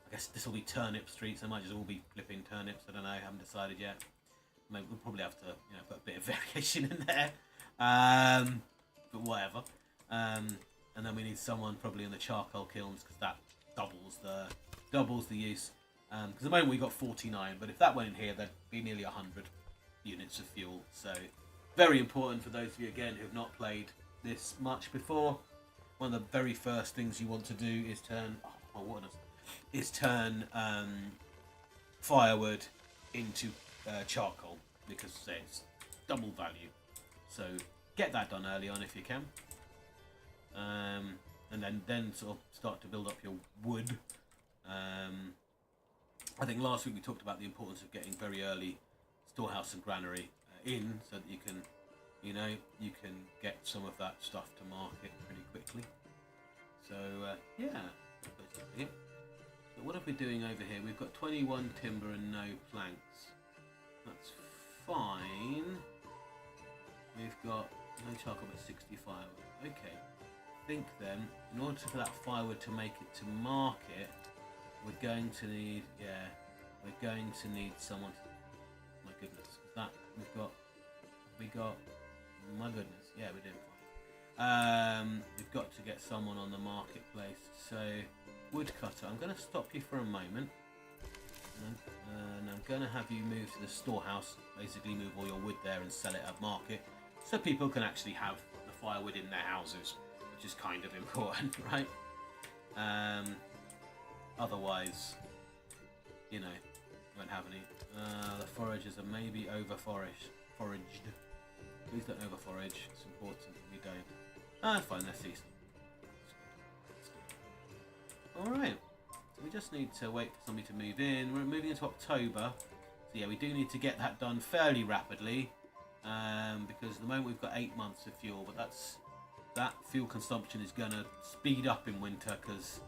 I guess this will be turnip streets. They might just all be flipping turnips. I don't know. I haven't decided yet. Maybe we'll probably have to, you know, put a bit of variation in there. But whatever. And then we need someone probably in the charcoal kilns because that doubles the use. Because at the moment we've got 49, but if that went in here, there'd be nearly 100 units of fuel. So very important for those of you again who have not played this much before. One of the very first things you want to do is turn firewood into charcoal, because it's double value. So get that done early on if you can, and then sort of start to build up your wood. I think last week we talked about the importance of getting very early storehouse and granary in, so that you can get some of that stuff to market pretty quickly. So yeah. But what are we doing over here? We've got 21 timber and no planks. That's fine. We've got no charcoal but 60 firewood. Okay. I think then, in order for that firewood to make it to market, we're going to need, someone to, my goodness, is that, my goodness, yeah, we're doing fine. We've got to get someone on the marketplace, so, woodcutter, I'm going to stop you for a moment, and I'm going to have you move to the storehouse, basically move all your wood there and sell it at market, so people can actually have the firewood in their houses, which is kind of important, right? Otherwise, you know, you won't have any. The foragers are maybe foraged. Please don't over forage. It's important that we don't. That's fine. Let's see. All right. So we just need to wait for somebody to move in. We're moving into October, so yeah, we do need to get that done fairly rapidly, because at the moment we've got 8 months of fuel, but that fuel consumption is going to speed up in winter because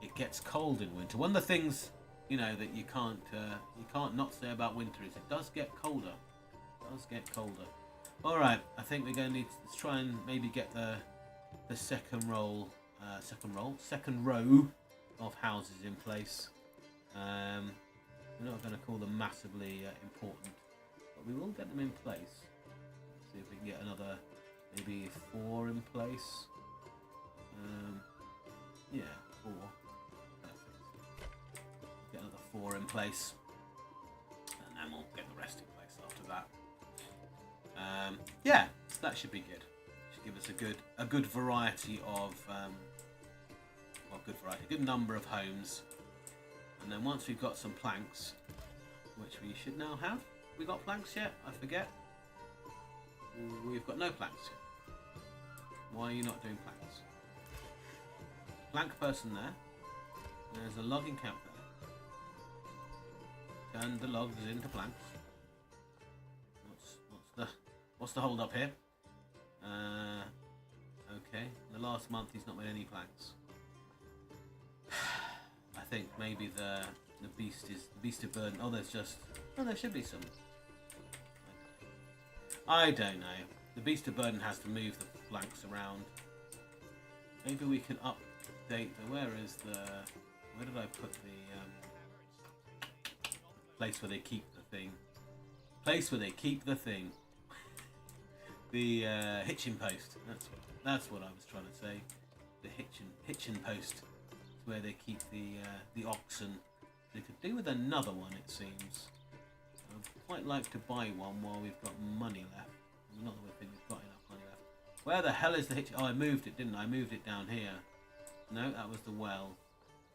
it gets cold in winter. One of the things, you know, that you can't not say about winter is it does get colder. It does get colder. All right, I think we're going to need to try and maybe get the second row of houses in place. We're not going to call them massively important, but we will get them in place. Let's see if we can get another maybe 4 in place. Yeah, 4. Perfect. Get another 4 in place, and then we'll get the rest in place after that. Yeah, that should be good. Should give us a good variety of good number of homes. And then once we've got some planks, which we should now have. We got planks yet? I forget. We've got no planks yet. Why are you not doing planks? Plank person there. There's a logging camp there. Turn the logs into planks. What's the hold up here? Okay. The last month he's not made any planks. I think maybe the beast of burden. Oh, there should be some. I don't know. The beast of burden has to move the planks around. Maybe we can update where did I put the place where they keep the thing? Place where they keep the thing. The hitching post. That's what I was trying to say. The hitching post is where they keep the oxen. They could do with another one, it seems. I'd quite like to buy one while we've got money left. Not that we think we've got enough money left. Where the hell is the hitching? Oh, I moved it, didn't I? I moved it down here. No, that was the well.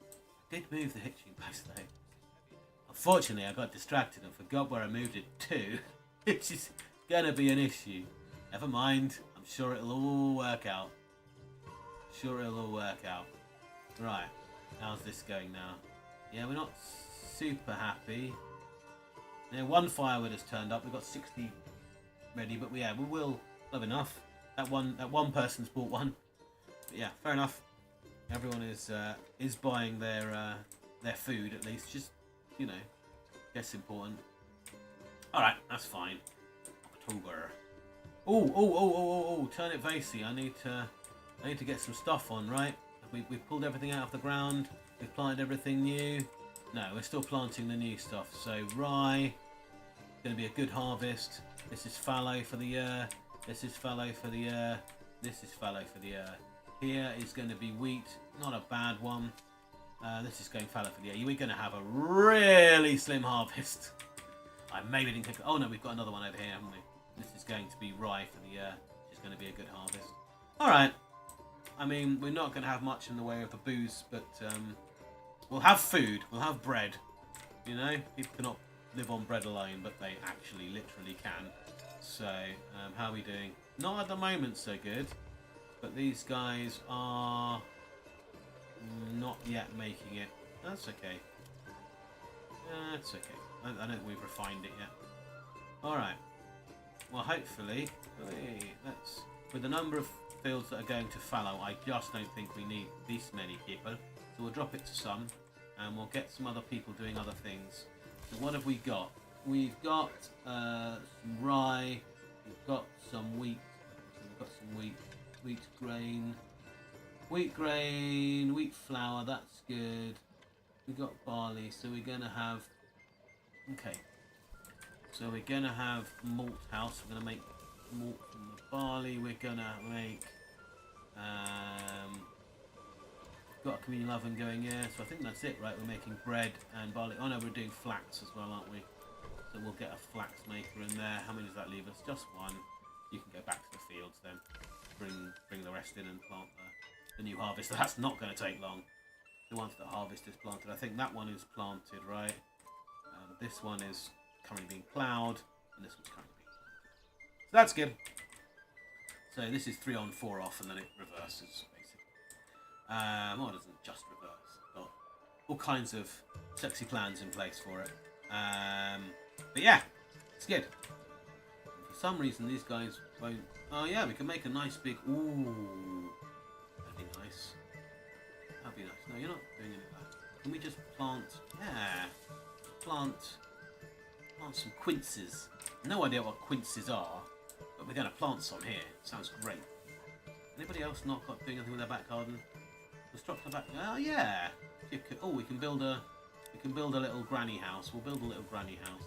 I did move the hitching post though. Unfortunately, I got distracted and forgot where I moved it to, which is gonna be an issue. Never mind. I'm sure it'll all work out. Right. How's this going now? Yeah, we're not super happy. Yeah, 1 firewood has turned up. We've got 60 ready, but we will have enough. That one person's bought one. But yeah, fair enough. Everyone is buying their food at least. Just, you know, guess important. All right, that's fine. October. Oh! Turnip Vasey. I need to get some stuff on, right? We've pulled everything out of the ground. We've planted everything new. No, we're still planting the new stuff. So rye, going to be a good harvest. This is fallow for the year. This is fallow for the year. This is fallow for the year. Here is going to be wheat. Not a bad one. This is going fallow for the year. We're going to have a really slim harvest. I maybe didn't think. Oh no, we've got another one over here, haven't we? This is going to be rye for the year, which is going to be a good harvest. Alright. I mean, we're not going to have much in the way of the booze, but we'll have food. We'll have bread. You know, people cannot live on bread alone, but they actually literally can. So, how are we doing? Not at the moment so good, but these guys are not yet making it. That's okay. That's okay. I don't think we've refined it yet. Alright. Well, hopefully, with the number of fields that are going to fallow, I just don't think we need this many people. So we'll drop it to some, and we'll get some other people doing other things. So what have we got? we've got some rye, we've got some wheat, wheat grain, wheat flour, that's good. We've got barley, so we're going to have, okay, so we're going to have malt house, we're going to make malt from the barley, we're going to make, got a communal oven going, yeah, so I think that's it, right? We're making bread and barley. Oh no, we're doing flax as well, aren't we? So we'll get a flax maker in there. How many does that leave us? Just one. You can go back to the fields then. Bring the rest in and plant the new harvest. So that's not going to take long. The once the harvest is planted. I think that one is planted, right? This one is currently being ploughed, and this one's currently being planted. So that's good. So this is 3 on, 4 off, and then it reverses. Well, it doesn't just reverse. Got all kinds of sexy plans in place for it. But yeah, it's good. And for some reason, these guys won't. Oh yeah, we can make a nice big. Ooh, that'd be nice. That'd be nice. No, you're not doing any of that. Can we just plant? Yeah, plant some quinces. No idea what quinces are, but we're going to plant some here. Sounds great. Anybody else not got doing anything with their back garden? Construct the back. Oh yeah. Oh, we can build a little granny house. We'll build a little granny house.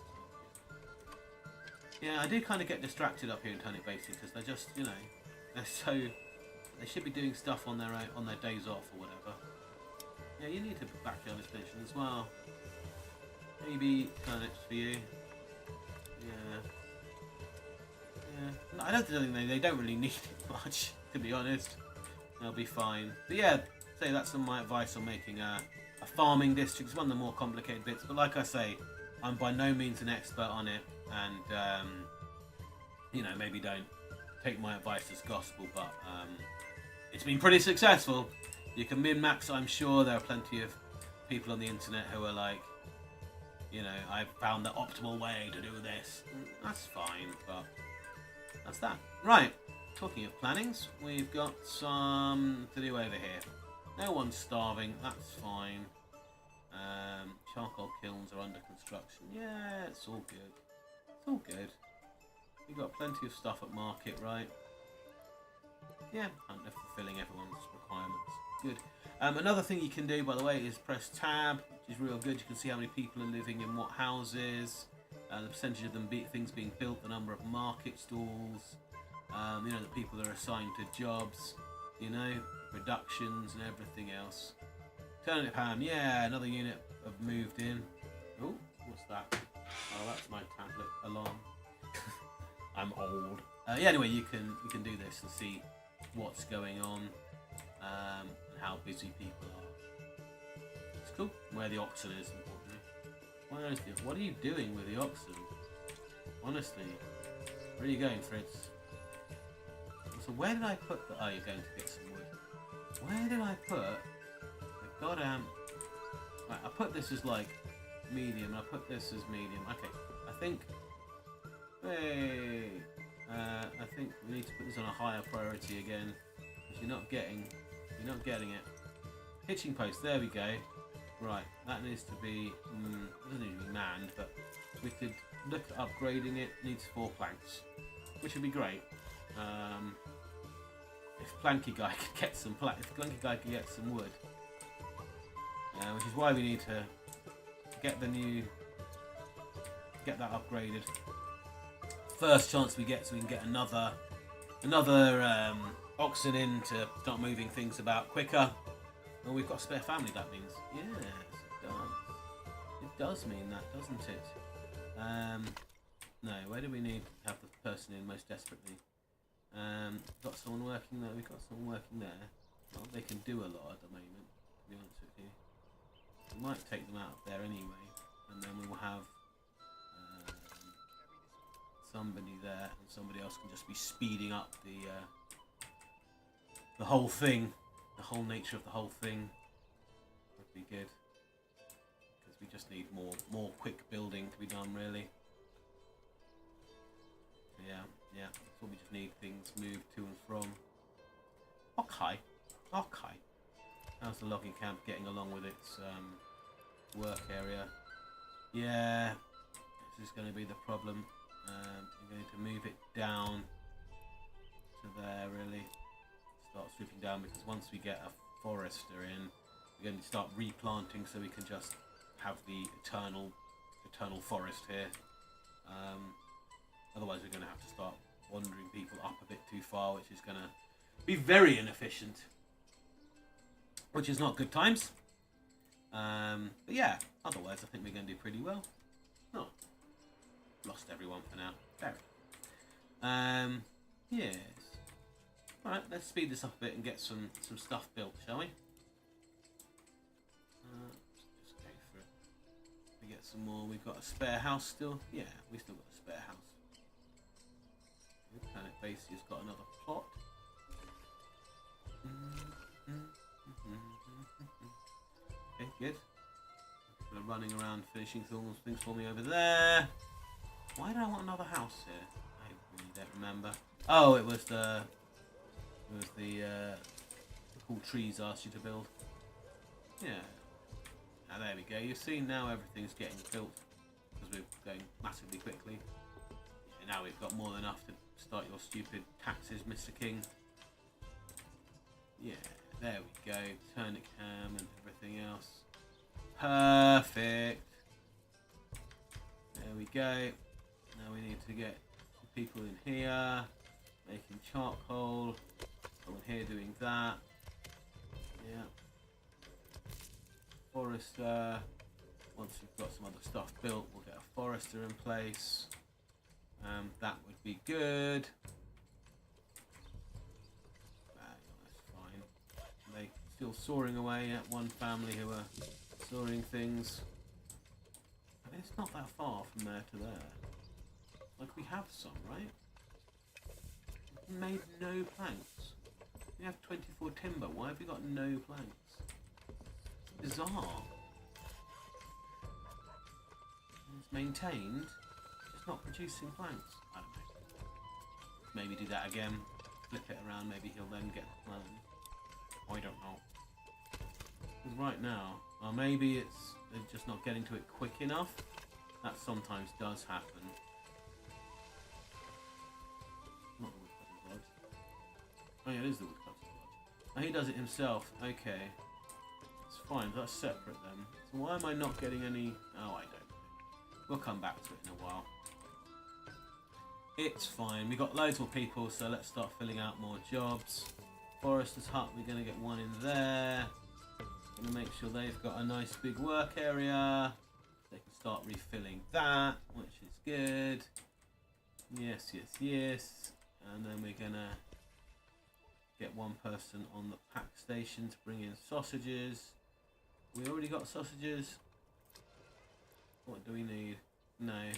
Yeah, I do kind of get distracted up here in Turnip Basin because they're just, you know, they should be doing stuff on their days off or whatever. Yeah, you need a backyard extension as well. Maybe turnips for you. Yeah. Yeah. I don't think they don't really need it much, to be honest. They'll be fine. But yeah. Say that's some of my advice on making a farming district. It's one of the more complicated bits, but like I say, I'm by no means an expert on it, and you know, maybe don't take my advice as gospel, but it's been pretty successful. You can min-max, I'm sure there are plenty of people on the internet who are like, you know, I found the optimal way to do this. That's fine, but that's that. Right, talking of plannings, we've got some to do over here. No one's starving, that's fine. Charcoal kilns are under construction. Yeah, it's all good. It's all good. We've got plenty of stuff at market, right? Yeah, and they're fulfilling everyone's requirements. Good. Another thing you can do, by the way, is press tab, which is real good. You can see how many people are living in what houses, the percentage of them things being built, the number of market stalls, you know, the people that are assigned to jobs, you know, reductions and everything else. Turnip ham, yeah, another unit have moved in. Oh, what's that? Oh, that's my tablet alarm. I'm old. Yeah, anyway, you can do this and see what's going on and how busy people are. It's cool. Where the oxen is, importantly. What are you doing with the oxen? Honestly, where are you going, Fritz? So where did I put the... Oh, you're going to get some wood. Where did I put the goddamn... Right, I put this as like medium, and I put this as medium. Okay, I think... Hey! I think we need to put this on a higher priority again, because you're not getting it. Hitching post, there we go. Right, that needs to be... it doesn't need to be manned, but we could look at upgrading it. It needs 4 planks, which would be great. If Planky Guy could get some wood, which is why we need to get that upgraded. First chance we get, so we can get another oxen in to start moving things about quicker. Well, we've got a spare family, that means. Yes, it does. It does mean that, doesn't it? No, where do we need to have the person in most desperately? Got someone working there. We've got someone working there. Well, they can do a lot at the moment, to be honest with you. We might take them out of there anyway, and then we will have somebody there, and somebody else can just be speeding up the whole thing, the whole nature of the whole thing. Would be good, because we just need more quick building to be done, really. Yeah, that's what we just need, things moved to and from. Okay. How's the logging camp getting along with its work area? Yeah, is going to be the problem. We're going to move it down to there, really. Start sweeping down, because once we get a forester in, we're going to start replanting so we can just have the eternal forest here. Otherwise we're going to have to start wandering people up a bit too far, which is going to be very inefficient, which is not good times. But yeah, otherwise I think we're going to do pretty well. Oh, lost everyone for now. Fair. Yes. Alright, let's speed this up a bit and get some stuff built, shall we? Just go for it. We get some more. We've got a spare house still. Yeah, we still got a spare house. Planet Base has got another plot. Okay, good. People are running around finishing things for me over there. Why do I want another house here? I really don't remember. Oh, it was the cool trees asked you to build. Yeah. Now there we go. You see, now everything's getting built because we're going massively quickly. Yeah, now we've got more than enough to start your stupid taxes, Mr. King. Yeah, there we go. Turnip ham and everything else. Perfect. There we go. Now we need to get some people in here making charcoal. Someone here doing that. Yeah. Forester. Once we've got some other stuff built, we'll get a forester in place. That would be good. That's fine. They still soaring away at one family who are storing things. And it's not that far from there to there. Like, we have some, right? We've made no planks. We have 24 timber. Why have we got no planks? It's bizarre. It's maintained, just not producing planks. I don't know. Maybe do that again. Flip it around. Maybe he'll then get the plan. I don't know. Because right now, well, maybe they're just not getting to it quick enough. That sometimes does happen. Not the woodcutter's lodge. Oh yeah, it is the woodcutter's lodge. Oh, he does it himself. Okay. It's fine. That's separate then. So why am I not getting any... Oh, I don't know. We'll come back to it in a while. It's fine. We've got loads more people, so let's start filling out more jobs. Forester's hut, we're going to get one in there. Going to make sure they've got a nice big work area. They can start refilling that, which is good. Yes, yes, yes. And then we're going to get one person on the pack station to bring in sausages. We already got sausages. What do we need? No.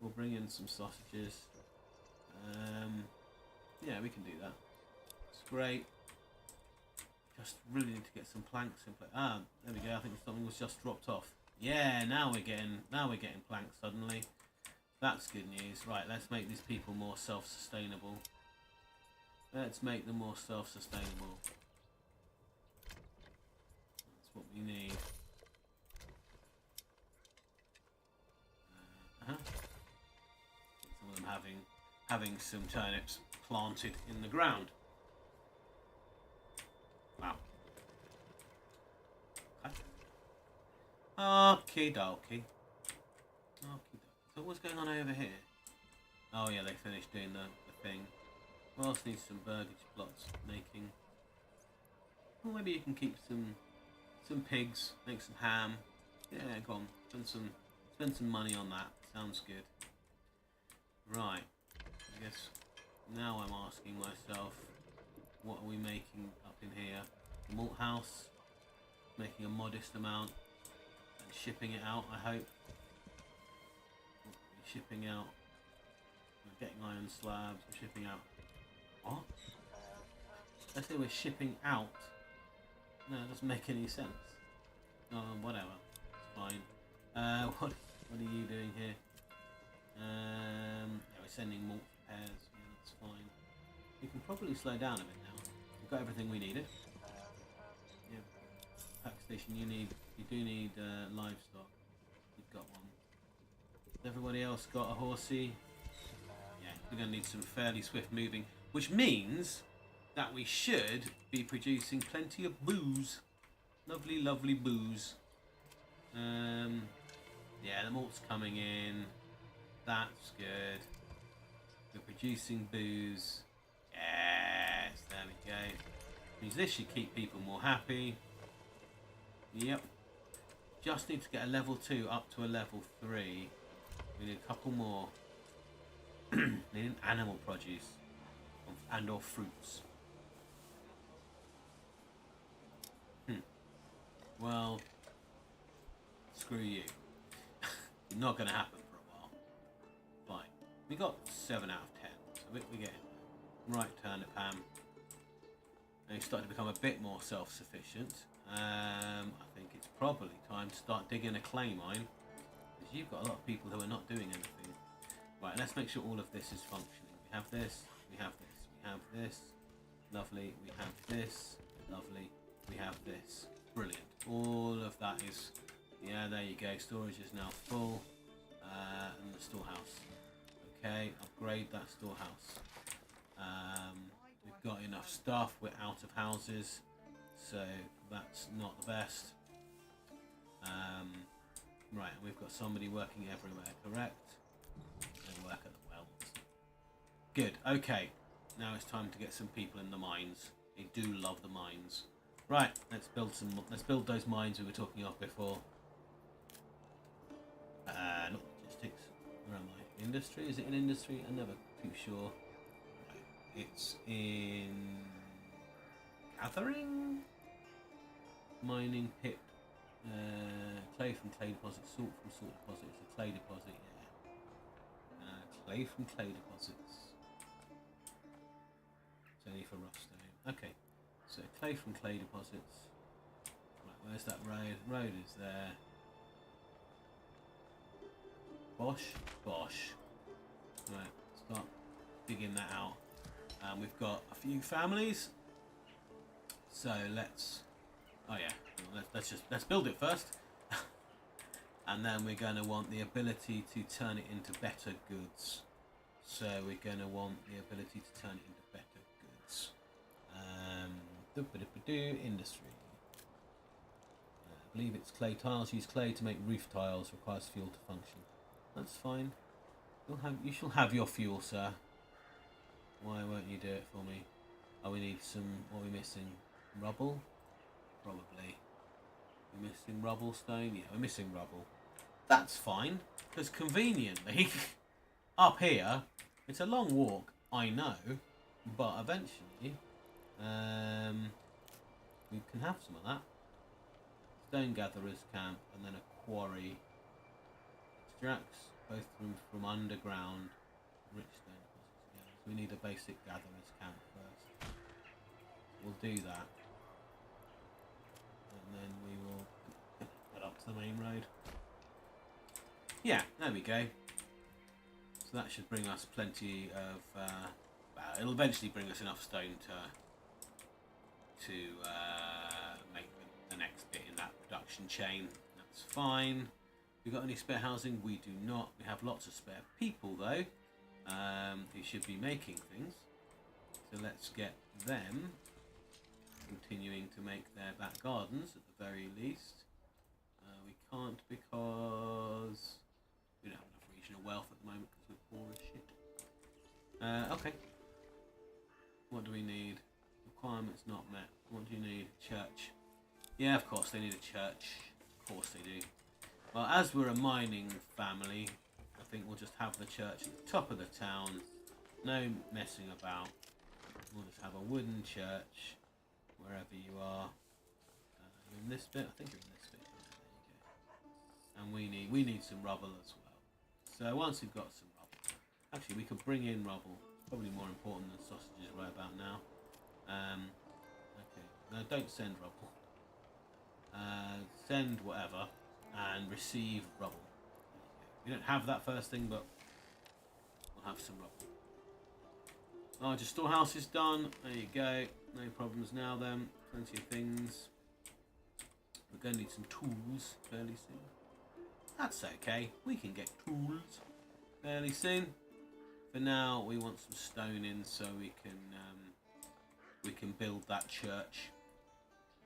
We'll bring in some sausages. Yeah, we can do that. It's great. Just really need to get some planks in place. Ah, there we go. I think something was just dropped off. Yeah, now we're getting planks suddenly. That's good news. Right, let's make these people more self-sustainable. Let's make them more self-sustainable. That's what we need. Some of them having some turnips planted in the ground. Wow. Okay. Okie dokie. So what's going on over here? Oh yeah, they finished doing the thing. Who else needs some burgage plots making? Well, maybe you can keep some pigs, make some ham. Yeah, go on, spend some money on that. Sounds good. Right. I guess now I'm asking myself, what are we making up in here? The malt house, making a modest amount and shipping it out, I hope. Shipping out. We're getting iron slabs, we're shipping out. What? Let's say we're shipping out. No, it doesn't make any sense. Oh, whatever. It's fine. What are you doing here? Yeah, we're sending malt pairs. Yeah, that's fine. We can probably slow down a bit now. We've got everything we needed. Yeah. Pack station. You do need livestock. You've got one. Everybody else got a horsey? Yeah, we're going to need some fairly swift moving, which means that we should be producing plenty of booze. Lovely, lovely booze. Yeah, the malt's coming in. That's good. We're producing booze. Yes, there we go. Means this should keep people more happy. Yep. Just need to get a level 2 up to a level 3. We need a couple more. Need an animal produce and or fruits. Well, screw you. Not going to happen for a while. Fine. We got 7 out of 10. So we're getting right. Turnip ham. And he's starting to become a bit more self-sufficient. I think it's probably time to start digging a clay mine. Because you've got a lot of people who are not doing anything. Right, let's make sure all of this is functioning. We have this, we have this, we have this. Lovely, we have this. Lovely, we have this. Brilliant. All of that is... Yeah, there you go. Storage is now full. And the storehouse. Okay, upgrade that storehouse. We've got enough stuff. We're out of houses. So that's not the best. Right, and we've got somebody working everywhere, correct? They work at the wells. Good, okay. Now it's time to get some people in the mines. They do love the mines. Right, let's build those mines we were talking of before. Not logistics. Where am I? Industry? Is it in industry? I'm never too sure. Right. It's in gathering? Mining pit. Clay from clay deposit, salt from salt deposit. It's a clay deposit, yeah. Clay from clay deposits. It's only for rough stone. Okay, so clay from clay deposits. Right, where's that road? Road is there. Bosh, bosh. Right, start digging that out. We've got a few families. So let's. Oh yeah, let's build it first. And then we're going to want the ability to turn it into better goods. So we're going to want the ability to turn it into better goods. Industry. I believe it's clay tiles. Use clay to make roof tiles. Requires fuel to function. That's fine. You shall have your fuel, sir. Why won't you do it for me? Oh, we need some. What are we missing? Rubble? Probably. We're missing rubble stone? Yeah, we're missing rubble. That's fine, because conveniently, up here, it's a long walk, I know, but eventually, we can have some of that. Stone gatherer's camp, and then a quarry. Extracts both from underground, rich stone deposits. Yeah, so we need a basic gatherer's camp first. We'll do that. And then we will head up to the main road. Yeah, there we go. So that should bring us plenty of... well, it'll eventually bring us enough stone to make the next bit in that production chain. That's fine. We got any spare housing? We do not. We have lots of spare people though, who should be making things. So let's get them continuing to make their back gardens at the very least. We can't because we don't have enough regional wealth at the moment because we're poor as shit. Okay. What do we need? Requirements not met. What do you need? Church. Yeah, of course they need a church. Of course they do. Well, as we're a mining family, I think we'll just have the church at the top of the town. No messing about. We'll just have a wooden church wherever you are. You're in this bit? I think you're in this bit. There you go. And we need some rubble as well. So once we've got some rubble, actually we could bring in rubble. Probably more important than sausages right about now. Okay, no, don't send rubble. Send whatever. And receive rubble. We don't have that first thing, but we'll have some rubble. Larger storehouse is done. There you go. No problems now then. Plenty of things. We're going to need some tools fairly soon. That's okay. We can get tools fairly soon. For now, we want some stone in so we can build that church,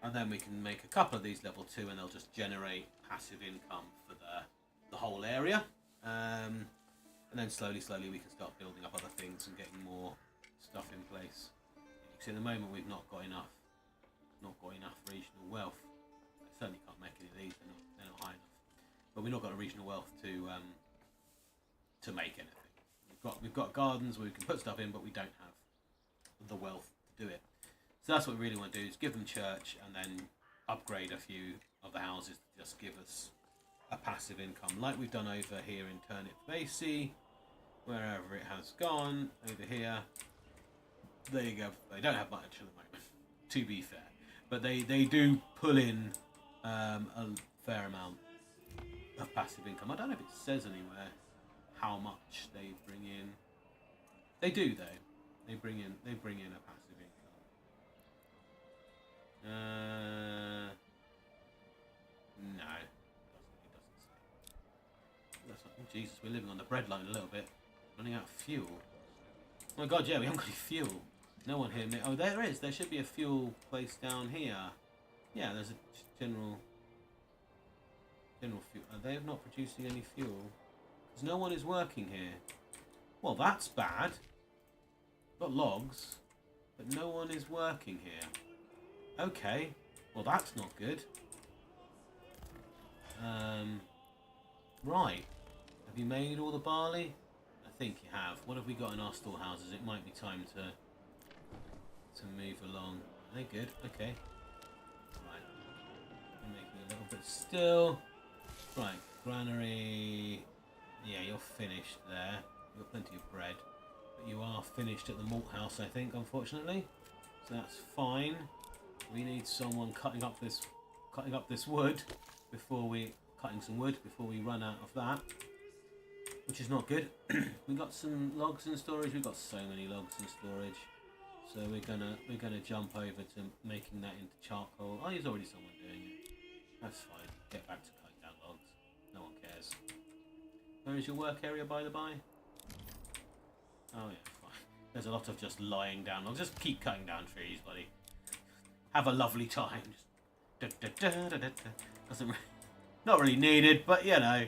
and then we can make a couple of these level 2, and they'll just generate passive income for the whole area. And then slowly we can start building up other things and getting more stuff in place. Because at the moment we've not got enough regional wealth. I certainly can't make any of these. They're not high enough. But we've not got a regional wealth to make anything. We've got gardens where we can put stuff in, but we don't have the wealth to do it. So that's what we really want to do, is give them church and then upgrade a few of the houses to just give us a passive income, like we've done over here in Turnip Basie, wherever it has gone. Over here, there you go. They don't have much at the moment, to be fair, but they do pull in a fair amount of passive income. I don't know if it says anywhere how much they bring in. They do though. They bring in a passive income. No, it doesn't say. Oh, Jesus, we're living on the breadline a little bit. Running out of fuel. Oh my God, yeah, we haven't got any fuel. No one here. Oh, there is. There should be a fuel place down here. Yeah, there's a general fuel. Are they not producing any fuel? Because no one is working here. Well, that's bad. Got logs, but no one is working here. Okay. Well, that's not good. Right. Have you made all the barley? I think you have. What have we got in our storehouses? It might be time to move along. Are they good? Okay. Right. I'm making a little bit still. Right. Granary. Yeah, you're finished there. You've got plenty of bread. But you are finished at the malt house, I think, unfortunately. So that's fine. We need someone cutting up this wood before we run out of that, which is not good. We got some logs in storage. We've got so many logs in storage, so we're gonna jump over to making that into charcoal. Oh, there's already someone doing it. That's fine. Get back to cutting down logs. No one cares. Where is your work area, by the by? Oh yeah, fine. There's a lot of just lying down logs. Just keep cutting down trees, buddy. Have a lovely time. Just doesn't really, not really needed, but you know,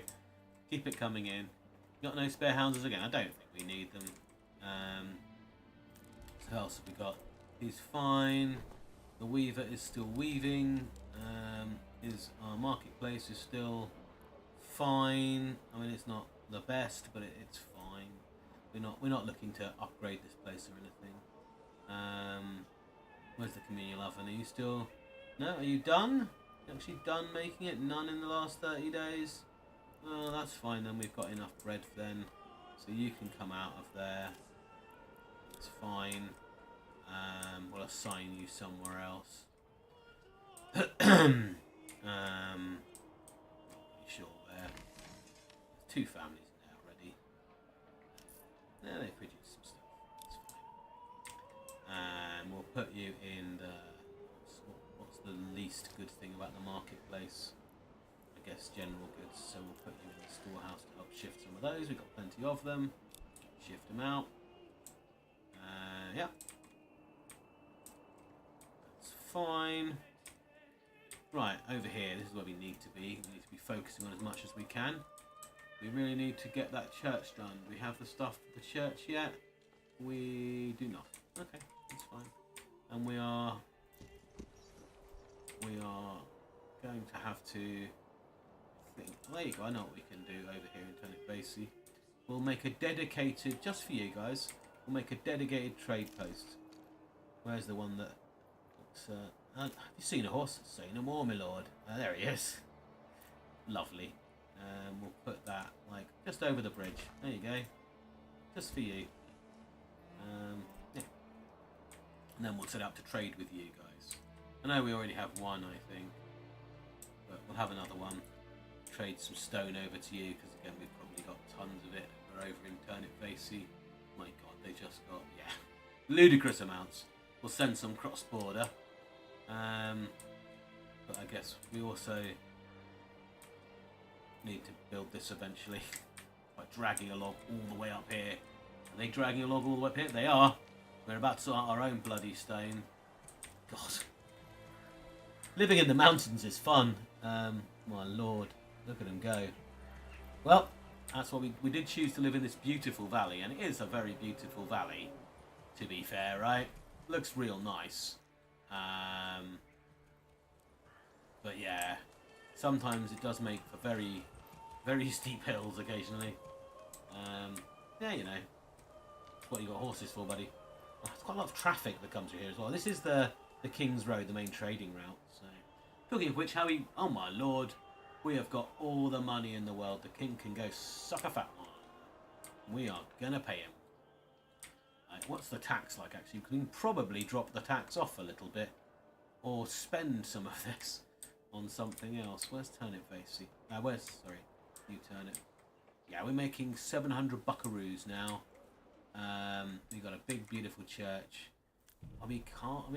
keep it coming in. Got no spare houses again? I don't think we need them. So what else have we got? He's fine. The weaver is still weaving. Our marketplace is still fine. I mean, it's not the best, but it's fine. We're not looking to upgrade this place or anything. Where's the communal oven? Are you still? No, are you done? You actually done making it? None in the last 30 days? Oh, that's fine then. We've got enough bread then. So you can come out of there. It's fine. We'll assign you somewhere else. Sure where. There's 2 families in there already. Yeah, they produce some stuff. That's fine. And we'll put you in the... What's the least good thing about the marketplace? I guess general goods. So we'll put you in the storehouse to help shift some of those. We've got plenty of them. Shift them out. Yeah. That's fine. Right, over here, this is where we need to be. We need to be focusing on as much as we can. We really need to get that church done. Do we have the stuff for the church yet? We do not. Okay, that's fine. And we are going to have to think. There you go, I know what we can do over here in Turnip Basie. We'll make a dedicated, just for you guys, we'll make a dedicated trade post. Where's the one that... have you seen a horse? Say no more, my lord. There he is. Lovely. We'll put that like just over the bridge. There you go. Just for you. Yeah. And then we'll set out to trade with you guys. I know we already have one, I think, but we'll have another one. Trade some stone over to you because again we've probably got tons of it. We're over in Turnip Basie. My God, they just got ludicrous amounts. We'll send some cross border. But I guess we also need to build this eventually. By dragging a log all the way up here. Are they dragging a log all the way up here? They are. We're about to start our own bloody stone. God. Living in the mountains is fun. My lord. Look at them go. Well, that's what we did choose to live in this beautiful valley. And it is a very beautiful valley. To be fair, right? Looks real nice. But yeah. Sometimes it does make for very, very steep hills occasionally. Yeah, you know. That's what you got horses for, buddy. Oh, there's quite a lot of traffic that comes through here as well. This is the King's Road, the main trading route. So, talking of which, oh my lord, we have got all the money in the world. The king can go suck a fat one. We are gonna pay him. What's the tax like? Actually, we can probably drop the tax off a little bit, or spend some of this on something else. Where's turnip facey? Sorry, new turnip. Yeah, we're making 700 buckaroos now. We've got a big, beautiful church. Are we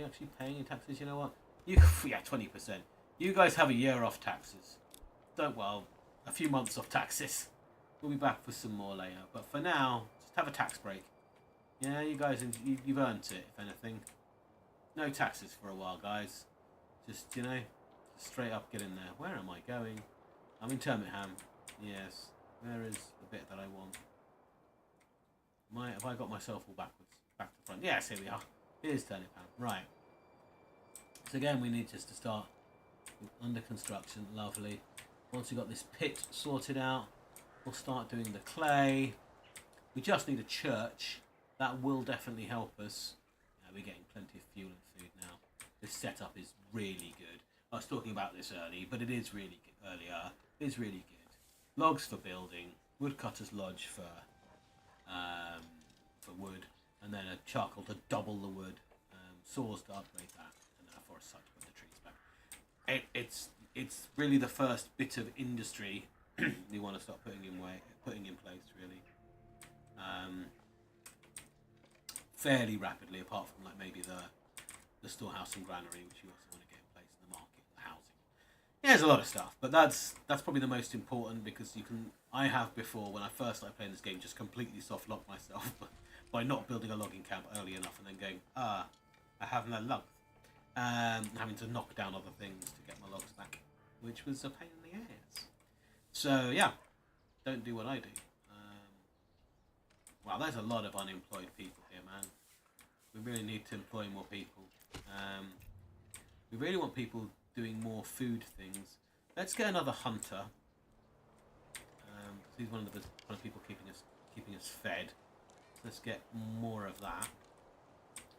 actually paying in taxes? You know what? Yeah, 20%. You guys have a year off taxes. A few months off taxes. We'll be back for some more later. But for now, just have a tax break. Yeah, you guys, you've earned it, if anything. No taxes for a while, guys. Just, you know, straight up get in there. Where am I going? I'm in Termitham. Yes. Where is the bit that I want? Have I got myself all backwards? Back to front. Yes, here we are. Here's Termitham. Right. So again, we need just to start under construction. Lovely. Once we've got this pit sorted out, we'll start doing the clay. We just need a church. That will definitely help us. We're getting plenty of fuel and food now. This setup is really good. I was talking about this early, but it is really good. It is really good. Logs for building, woodcutter's lodge for wood, and then a charcoal to double the wood, saws to upgrade that, and then a forest site to put the trees back. It's really the first bit of industry we want to start putting in place, really. Fairly rapidly, apart from like maybe the storehouse and granary, which you also want to get in place, in the market, the housing. Yeah, there's a lot of stuff, but that's probably the most important, because I have before, when I first started playing this game, just completely soft locked myself by not building a logging camp early enough, and then going, I have no logs, having to knock down other things to get my logs back, which was a pain in the ass. So yeah, don't do what I do. Wow, there's a lot of unemployed people here, man. We really need to employ more people. We really want people doing more food things. Let's get another hunter. He's one of the people keeping us fed. So let's get more of that.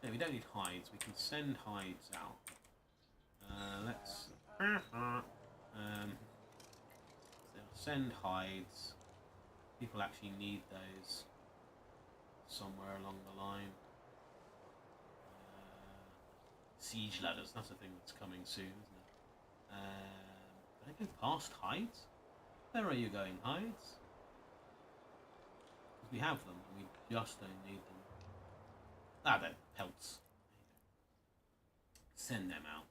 No, we don't need hides. We can send hides out. Let's send hides. People actually need those somewhere along the line. Siege ladders, that's a thing that's coming soon, isn't it? Did I go past hides? Where are you going, hides? Because we have them, and we just don't need them. That helps. Send them out.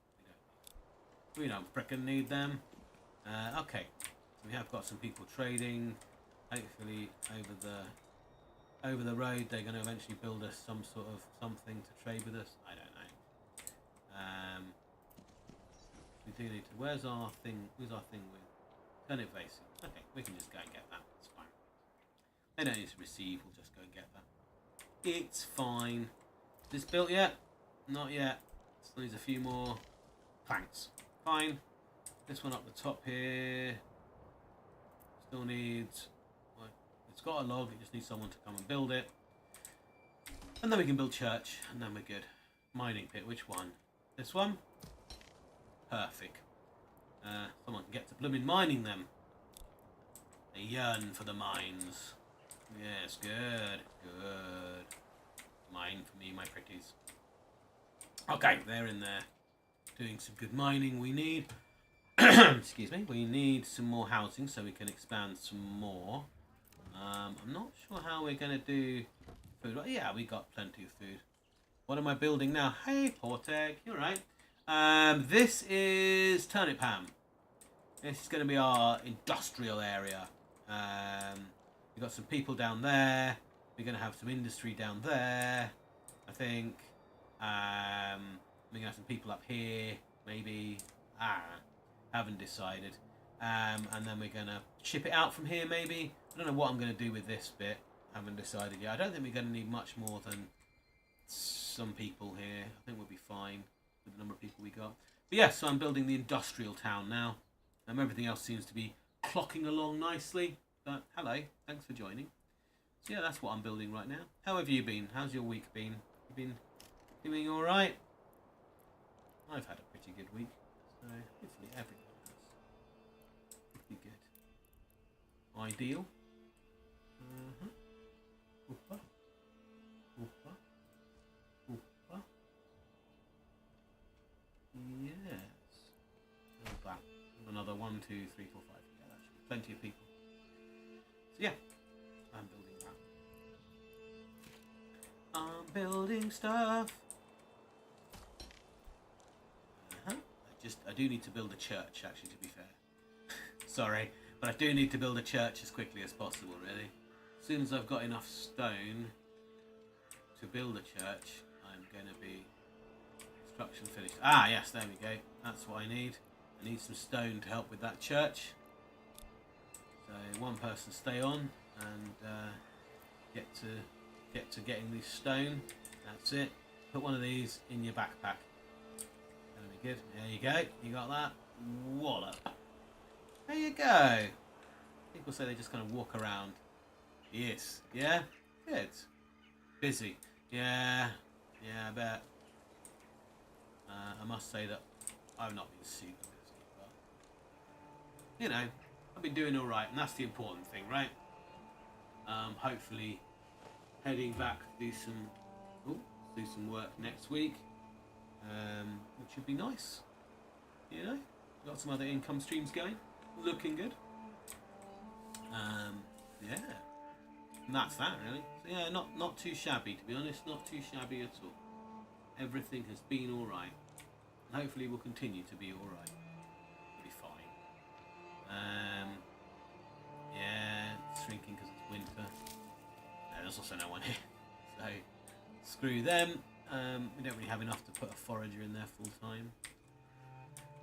We don't frickin' need them. Okay, so we have got some people trading. Hopefully over the road they're going to eventually build us some sort of something to trade with us. I don't know. We do need to. Where's our thing with turnip facing? Okay, we can just go and get that. It's fine. They don't need to receive. We'll just go and get that. It's fine. Is this built yet? Not yet. Still needs a few more planks. Fine. This one up the top here still needs. Well, it's got a log. It just needs someone to come and build it, and then we can build church, and then we're good. Mining pit. Which one? This one. Perfect. Someone can get to blooming mining them. They yearn for the mines. Yes, good. Good. Mine for me, my pretties. Okay, they're in there. Doing some good mining. We need... excuse me. We need some more housing so we can expand some more. I'm not sure how we're going to do food. Well, yeah, we got plenty of food. What am I building now? Hey, Porteg. You're right. This is turnip ham. This is going to be our industrial area. We've got some people down there. We're going to have some industry down there, I think. We're going to have some people up here, maybe. Haven't decided. And then we're going to ship it out from here, maybe. I don't know what I'm going to do with this bit. Haven't decided yet. I don't think we're going to need much more than some people here. I think we'll be fine with the number of people we got. But yeah, so I'm building the industrial town now. Everything else seems to be clocking along nicely. But hello, thanks for joining. So yeah, that's what I'm building right now. How have you been? How's your week been? You been doing all right? I've had a pretty good week. So hopefully everyone has. Pretty good. Ideal. Oopa. Oopa. Oopa. Yes. Build that. Another 1, 2, 3, 4, 5. Yeah, that should be plenty of people. So yeah, I'm building that. I'm building stuff. I do need to build a church, actually, to be fair. Sorry, but I do need to build a church as quickly as possible, really. As soon as I've got enough stone to build a church, I'm going to be construction finished. Ah, yes, there we go. That's what I need. I need some stone to help with that church. So one person stay on and get to getting this stone. That's it. Put one of these in your backpack. That'll be good. There you go. You got that. Wallop. There you go. People say they just kind of walk around. Yes. Yeah. Good. Busy. Yeah. Yeah. I bet. I must say that I've not been super busy, but you know, I've been doing all right, and that's the important thing, right? Hopefully, heading back to do some work next week, which should be nice. You know, got some other income streams going, looking good. Yeah, and that's that really. So yeah, not too shabby, to be honest. Not too shabby at all. Everything has been all right. Hopefully will continue to be alright. We'll be fine. Yeah, it's shrinking because it's winter. There's also no one here. So, screw them. We don't really have enough to put a forager in there full time.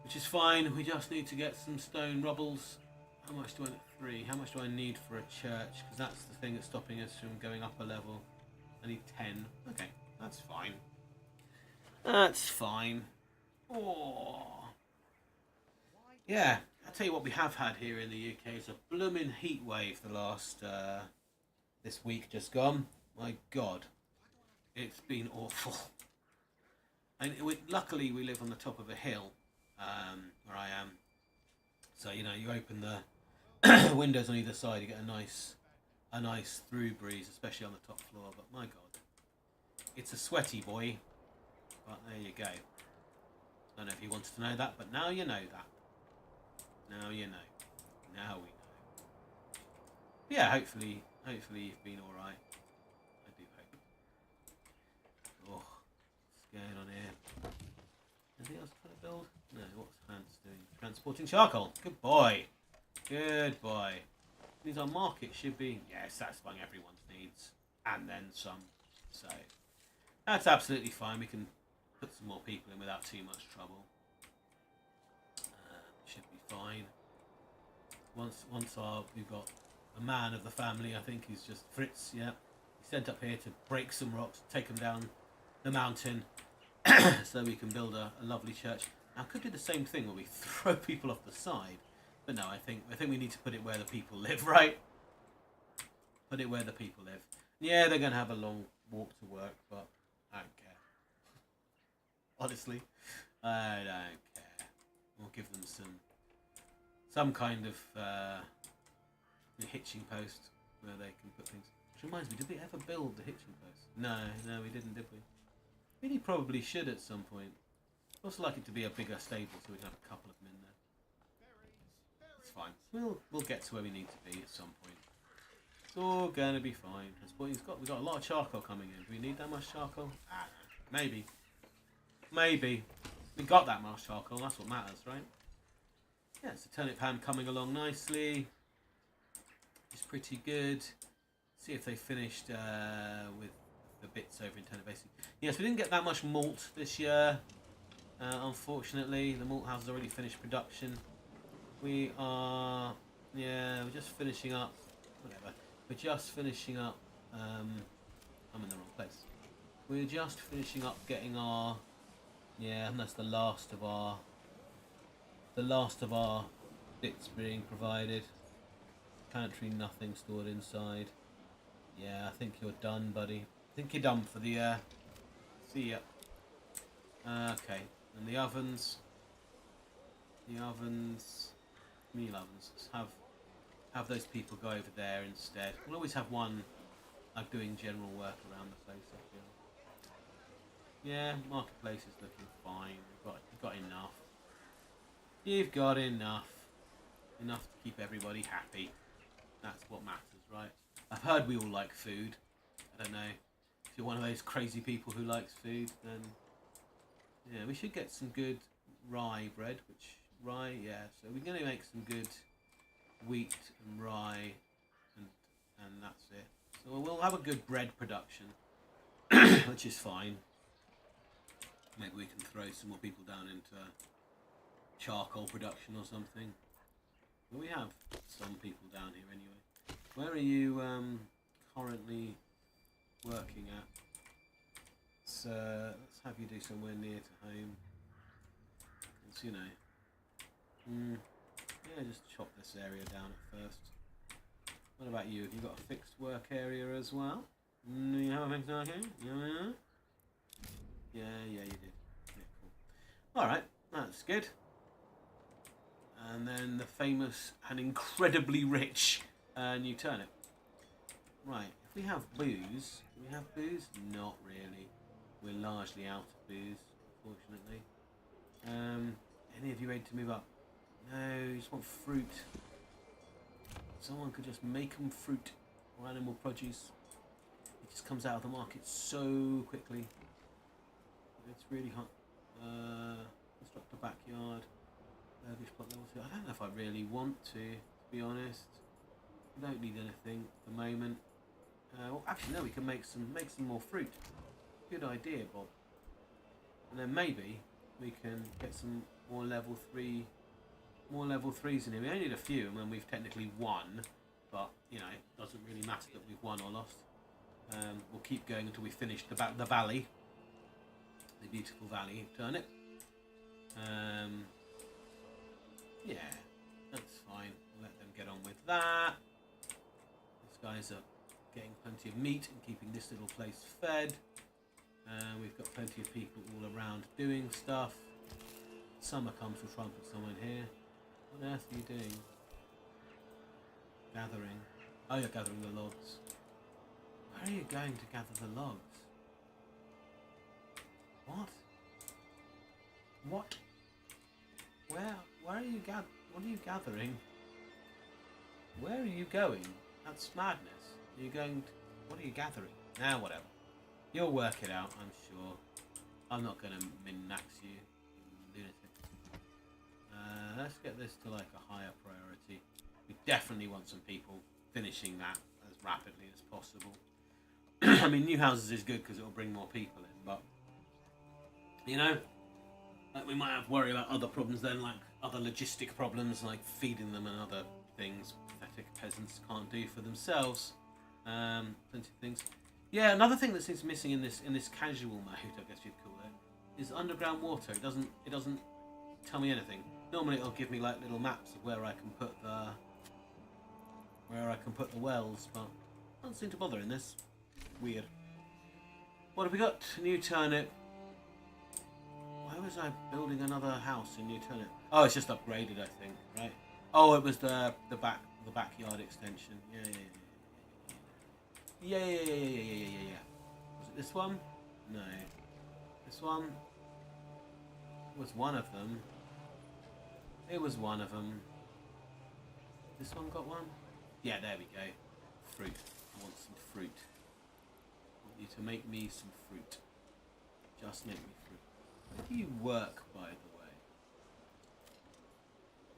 Which is fine. We just need to get some stone rubbles. How much do I need? 3. How much do I need for a church? Because that's the thing that's stopping us from going up a level. I need 10. Okay, that's fine. That's fine. Oh. Yeah, I'll tell you what we have had here in the UK is a blooming heat wave the last, this week just gone. My God, it's been awful. And luckily we live on the top of a hill, where I am. So, you know, you open the windows on either side, you get a nice through breeze, especially on the top floor. But my God, it's a sweaty boy. But there you go. I don't know if you wanted to know that, but now you know that. Now you know. Now we know. Yeah, hopefully you've been alright. I do hope. Oh, what's going on here? Anything else trying to build? No, what's Hans doing? Transporting charcoal. Good boy. Good boy. Means our market should be, satisfying everyone's needs. And then some. So, that's absolutely fine. We can put some more people in without too much trouble. Should be fine. Once we've got a man of the family, I think he's just Fritz, yeah. He's sent up here to break some rocks, take them down the mountain, so we can build a lovely church. Now, I could do the same thing where we throw people off the side, but no, I think we need to put it where the people live, right? Put it where the people live. Yeah, they're going to have a long walk to work, but I don't care. Honestly, I don't care. We'll give them some kind of hitching post where they can put things. Which reminds me, did we ever build the hitching post? No, we didn't, did we? Really probably should at some point. I'd also like it to be a bigger stable so we'd have a couple of them in there. It's fine. We'll get to where we need to be at some point. It's all gonna be fine. We've got a lot of charcoal coming in. Do we need that much charcoal? Maybe. We got that much charcoal, that's what matters, right? Yeah, it's the turnip ham coming along nicely. It's pretty good. See if they finished with the bits over in turnip basically. Yes, we didn't get that much malt this year. Unfortunately, the malt house has already finished production. We are, yeah, we're just finishing up. Whatever. We're just finishing up. I'm in the wrong place. We're just finishing up getting our, yeah, and that's the last of our bits being provided. Pantry, nothing stored inside. Yeah, I think you're done, buddy. I think you're done for the see ya. Okay, and the ovens, meal ovens. Let's have those people go over there instead. We'll always have one doing general work around the place, I feel. Yeah, marketplace is looking fine. You've got enough. You've got enough. Enough to keep everybody happy. That's what matters, right? I've heard we all like food. I don't know. If you're one of those crazy people who likes food, then yeah, we should get some good rye bread. Rye, yeah. So we're going to make some good wheat and rye, and that's it. So we'll have a good bread production, which is fine. Maybe we can throw some more people down into charcoal production or something. But we have some people down here anyway. Where are you currently working at? So let's have you do somewhere near to home. It's, you know, yeah, just chop this area down at first. What about you? Have you got a fixed work area as well? You have a fixed work area? Yeah, you did. Yeah, cool. Alright, that's good. And then the famous and incredibly rich new turnip. Right, if we have booze, do we have booze? Not really. We're largely out of booze, unfortunately. Any of you ready to move up? No, you just want fruit. Someone could just make them fruit or animal produce. It just comes out of the market so quickly. It's really hot. Construct a backyard. Plot level 2. I don't know if I really want to be honest. We don't need anything at the moment. Well, actually, no. We can make some more fruit. Good idea, Bob. And then maybe we can get some more level 3. More level 3s in here. We only need a few, and then we've technically won. But you know, it doesn't really matter that we've won or lost. We'll keep going until we finish the valley, the beautiful valley of turnip. Yeah, that's fine. We'll let them get on with that. These guys are getting plenty of meat and keeping this little place fed. We've got plenty of people all around doing stuff. Summer comes, we'll try and put someone here. What on earth are you doing? Gathering. Oh, you're gathering the logs. Where are you going to gather the logs? What? What? Where are you what are you gathering? Where are you going? That's madness. Are you going to, what are you gathering? Now whatever. You'll work it out, I'm sure. I'm not going to min-max you, lunatic. Let's get this to like a higher priority. We definitely want some people finishing that as rapidly as possible. I mean, new houses is good because it'll bring more people in, but you know, like we might have to worry about other problems then, like other logistic problems, like feeding them and other things pathetic peasants can't do for themselves. Plenty of things. Yeah, another thing that seems missing in this casual mode, I guess you'd call it, is underground water. It doesn't tell me anything. Normally it'll give me like little maps of where I can put the wells, but it doesn't seem to bother in this. Weird. What have we got? New turnip. Why was I building another house in New Turnip? Oh, it's just upgraded, I think, right? Oh, it was the backyard extension. Yeah. Was it this one? No. This one was one of them. It was one of them. This one got one? Yeah, there we go. Fruit. I want some fruit. I want you to make me some fruit. Just make me fruit. Where do you work, by the way?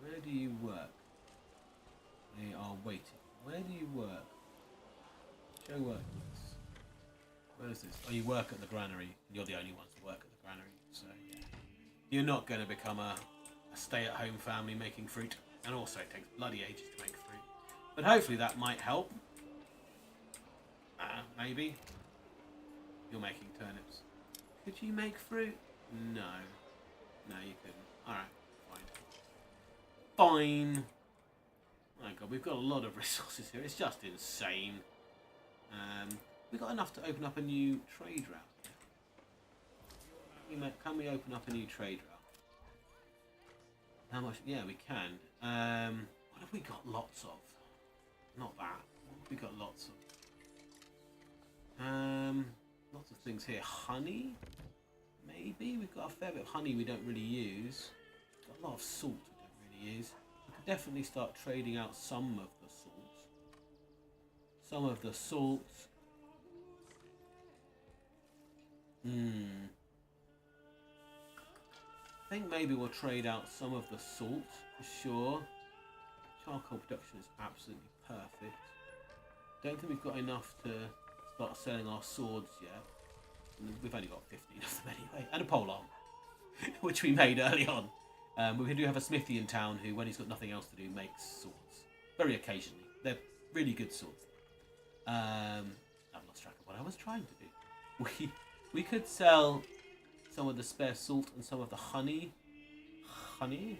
Where do you work? They are waiting. Where do you work? Show work. Where is this? Oh, you work at the granary. You're the only ones that work at the granary. So, yeah. You're not going to become a stay-at-home family making fruit. And also, it takes bloody ages to make fruit. But hopefully that might help. Maybe. You're making turnips. Could you make fruit? No. No, you couldn't. Alright, fine. Fine. Oh my god, we've got a lot of resources here. It's just insane. We've got enough to open up a new trade route. Can we open up a new trade route? How much? Yeah, we can. What have we got lots of? Not that. What have we got lots of? Lots of things here. Honey? Maybe? We've got a fair bit of honey we don't really use. We've got a lot of salt we don't really use. We could definitely start trading out some of the salt. Some of the salt. I think maybe we'll trade out some of the salt for sure. Charcoal production is absolutely perfect. Don't think we've got enough to start selling our swords yet. We've only got 15 of them anyway. And a polearm, which we made early on. We do have a smithy in town who, when he's got nothing else to do, makes swords. Very occasionally. They're really good swords. I've lost track of what I was trying to do. We could sell some of the spare salt and some of the honey. Honey?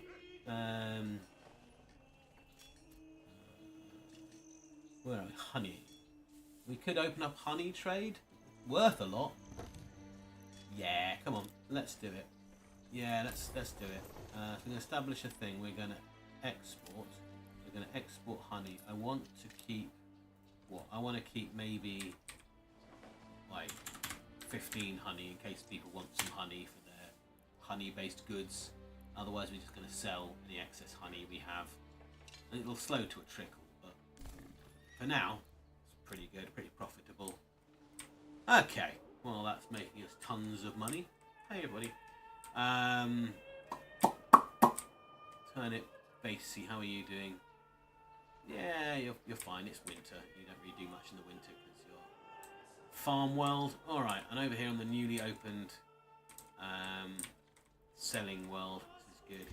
Where are we? Honey. We could open up honey trade. Worth a lot. Yeah, come on. Let's do it. Yeah, let's do it. We're going to establish a thing. We're going to export. We're going to export honey. I want to keep... What? I want to keep maybe... like... 15 honey in case people want some honey for their honey-based goods. Otherwise, we're just going to sell any excess honey we have. And it'll slow to a trickle, but for now, it's pretty good, pretty profitable. Okay, well, that's making us tons of money. Hey, everybody. Turnip, Basie, how are you doing? Yeah, you're fine. It's winter. You don't really do much in the winter because you're farm world. Alright, and over here on the newly opened selling world, this is good.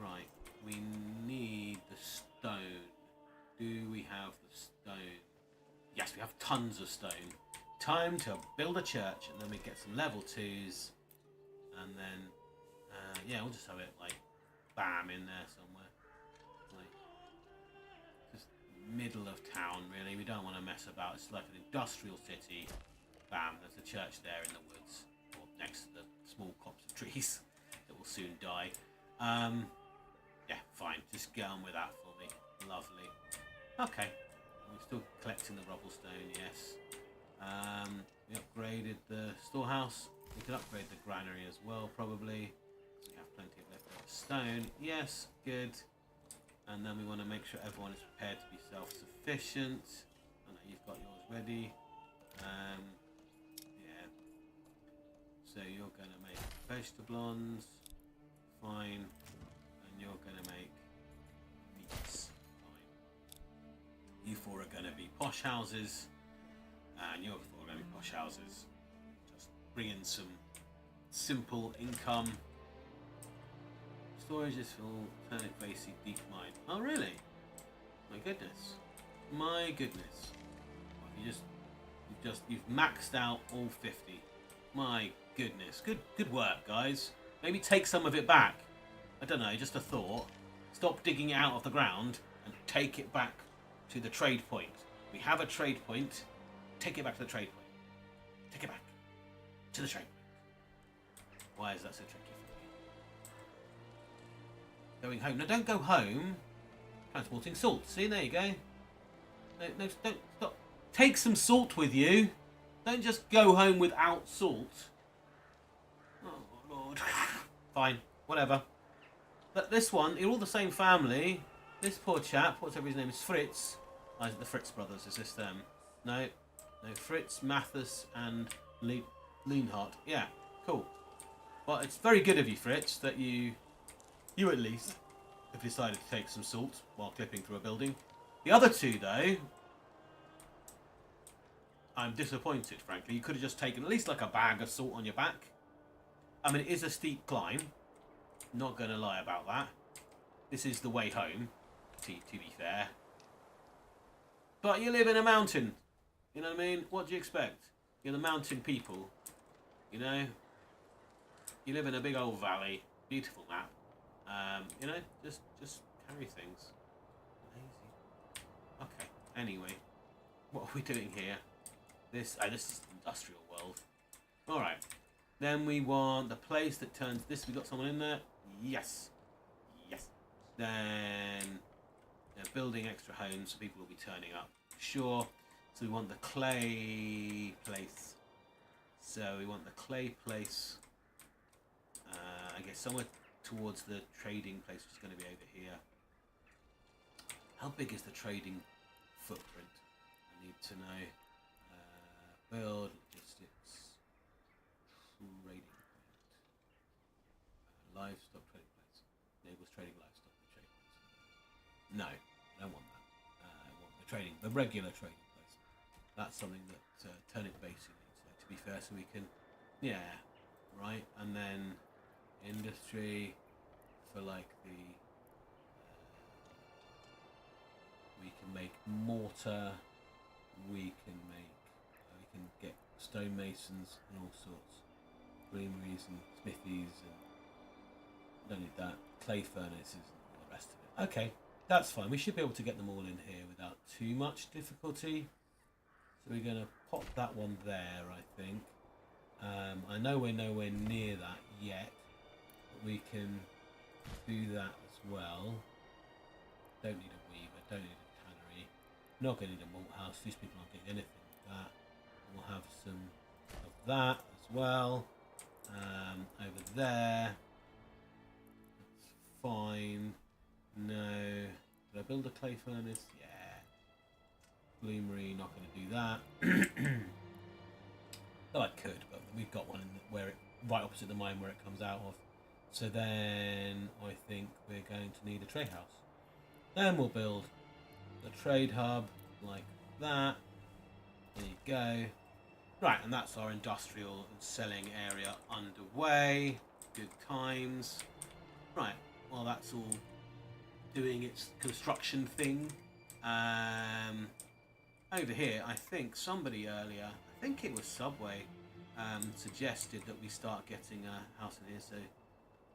Right, we need the stone. Do we have the stone? Yes, we have tons of stone. Time to build a church, and then we get some level 2s, and then yeah, we'll just have it like bam in there somewhere. Like just middle of town, really. We don't want to mess about. It's like an industrial city. Bam, there's a church there in the woods, or next to the small copse of trees that will soon die. Yeah, fine. Just get on with that for me. Lovely. Okay. We're still collecting the rubblestone, yes. We upgraded the storehouse. We could upgrade the granary as well, probably. So we have plenty of leftover stone. Yes, good. And then we want to make sure everyone is prepared to be self-sufficient. I know you've got yours ready. Yeah. So you're going to make vegetables. Fine. And you're going to make meats. Fine. You four are going to be posh houses. And you're four are going to be posh houses. Just bring in some simple income. Storage is full. Turnip Basie deep mine. Oh really? My goodness. My goodness. You've maxed out all 50. My goodness. Good work, guys. Maybe take some of it back. I don't know, just a thought. Stop digging it out of the ground and take it back to the trade point. We have a trade point. Take it back to the trade point. Take it back to the trade point. Why is that so tricky for me? Going home. No, don't go home. Transporting salt. See, there you go. No, don't stop. Take some salt with you. Don't just go home without salt. Oh, Lord. Fine. Whatever. But this one, you're all the same family. This poor chap, whatever his name is, Fritz. Oh, is it the Fritz brothers? Is this them? No. No, Fritz, Mathis, and Leonhardt. Yeah, cool. Well, it's very good of you, Fritz, that you at least have decided to take some salt while clipping through a building. The other two, though, I'm disappointed, frankly. You could have just taken at least like a bag of salt on your back. I mean, it is a steep climb. Not going to lie about that. This is the way home, to be fair. But you live in a mountain. You know what I mean? What do you expect? You're the mountain people. You know? You live in a big old valley. Beautiful map. You know, just carry things. Lazy. Okay. Anyway, what are we doing here? This is industrial world. All right. Then we want the place that turns this. We got someone in there. Yes. Yes. Then they're building extra homes, so people will be turning up. Sure. So we want the clay place. So we want the clay place. I guess somewhere towards the trading place, which is going to be over here. How big is the trading footprint? I need to know. Build logistics. Trading point. Livestock trading place. Enables trading livestock. No, I don't want that. I want the regular trading place. That's something that Turnip basically needs. So to be fair, so we can, yeah, right. And then industry for like the. We can make mortar. We can get stonemasons and all sorts, greeneries and smithies, and don't need that, clay furnaces and all the rest of it. Okay, that's fine. We should be able to get them all in here without too much difficulty. So we're going to pop that one there, I think. I know we're nowhere near that yet, but we can do that as well. Don't need a weaver, don't need a tannery, not going to need a malt house. These people aren't getting anything like that. We'll have some of that as well. Over there. That's fine. No. Did I build a clay furnace? Yeah. Bloomery, not going to do that. Well, I could, but we've got one right opposite the mine where it comes out of. So then I think we're going to need a trade house. Then we'll build the trade hub like that. There you go. Right, and that's our industrial and selling area underway. Good times. Right, well that's all doing its construction thing. Over here, I think somebody earlier, I think it was Subway, suggested that we start getting a house in here. So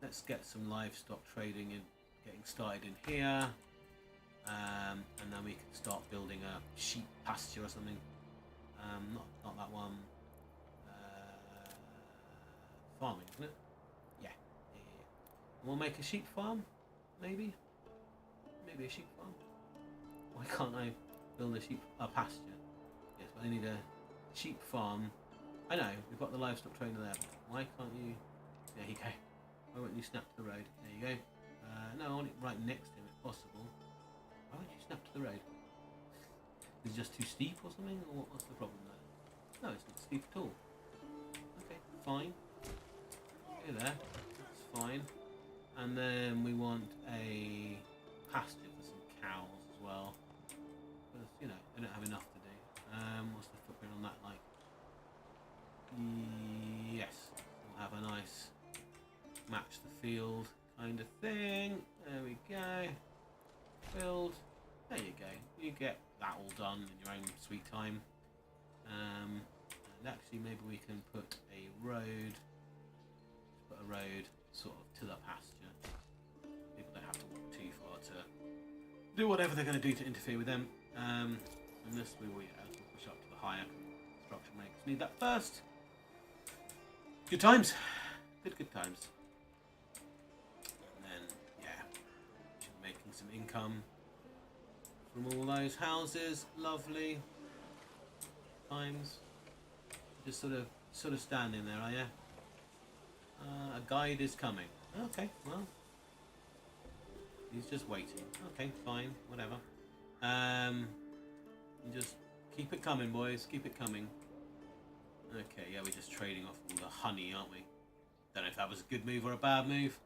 let's get some livestock trading and getting started in here. And then we can start building a sheep pasture or something. Not that one. Farming, isn't it? Yeah. We'll make a sheep farm, maybe. Maybe a sheep farm. Why can't I build a pasture? Yes, but I need a sheep farm. I know we've got the livestock trainer there. But why can't you? There you go. Why won't you snap to the road? There you go. No, I want it right next to him if possible. Why won't you snap to the road? Is it just too steep or something, or what's the problem there? No, it's not steep at all. Okay, fine. Go there. That's fine. And then we want a pasture for some cows as well. Because, you know, they don't have enough to do. What's the footprint on that like? Yes. We'll have a nice match the field kind of thing. There we go. Build. There you go. You get that all done in your own sweet time. And actually maybe we can put a road sort of to the pasture. People don't have to walk too far to do whatever they're going to do to interfere with them. And this we will push up to the higher construction makes. Need that first. Good times. Good times. And then yeah, should be making some income from all those houses. Lovely times. Just sort of standing there, are you? A guide is coming. Okay, well, he's just waiting. Okay, fine, whatever. Just keep it coming, boys. Keep it coming. Okay, yeah, we're just trading off all the honey, aren't we? Don't know if that was a good move or a bad move,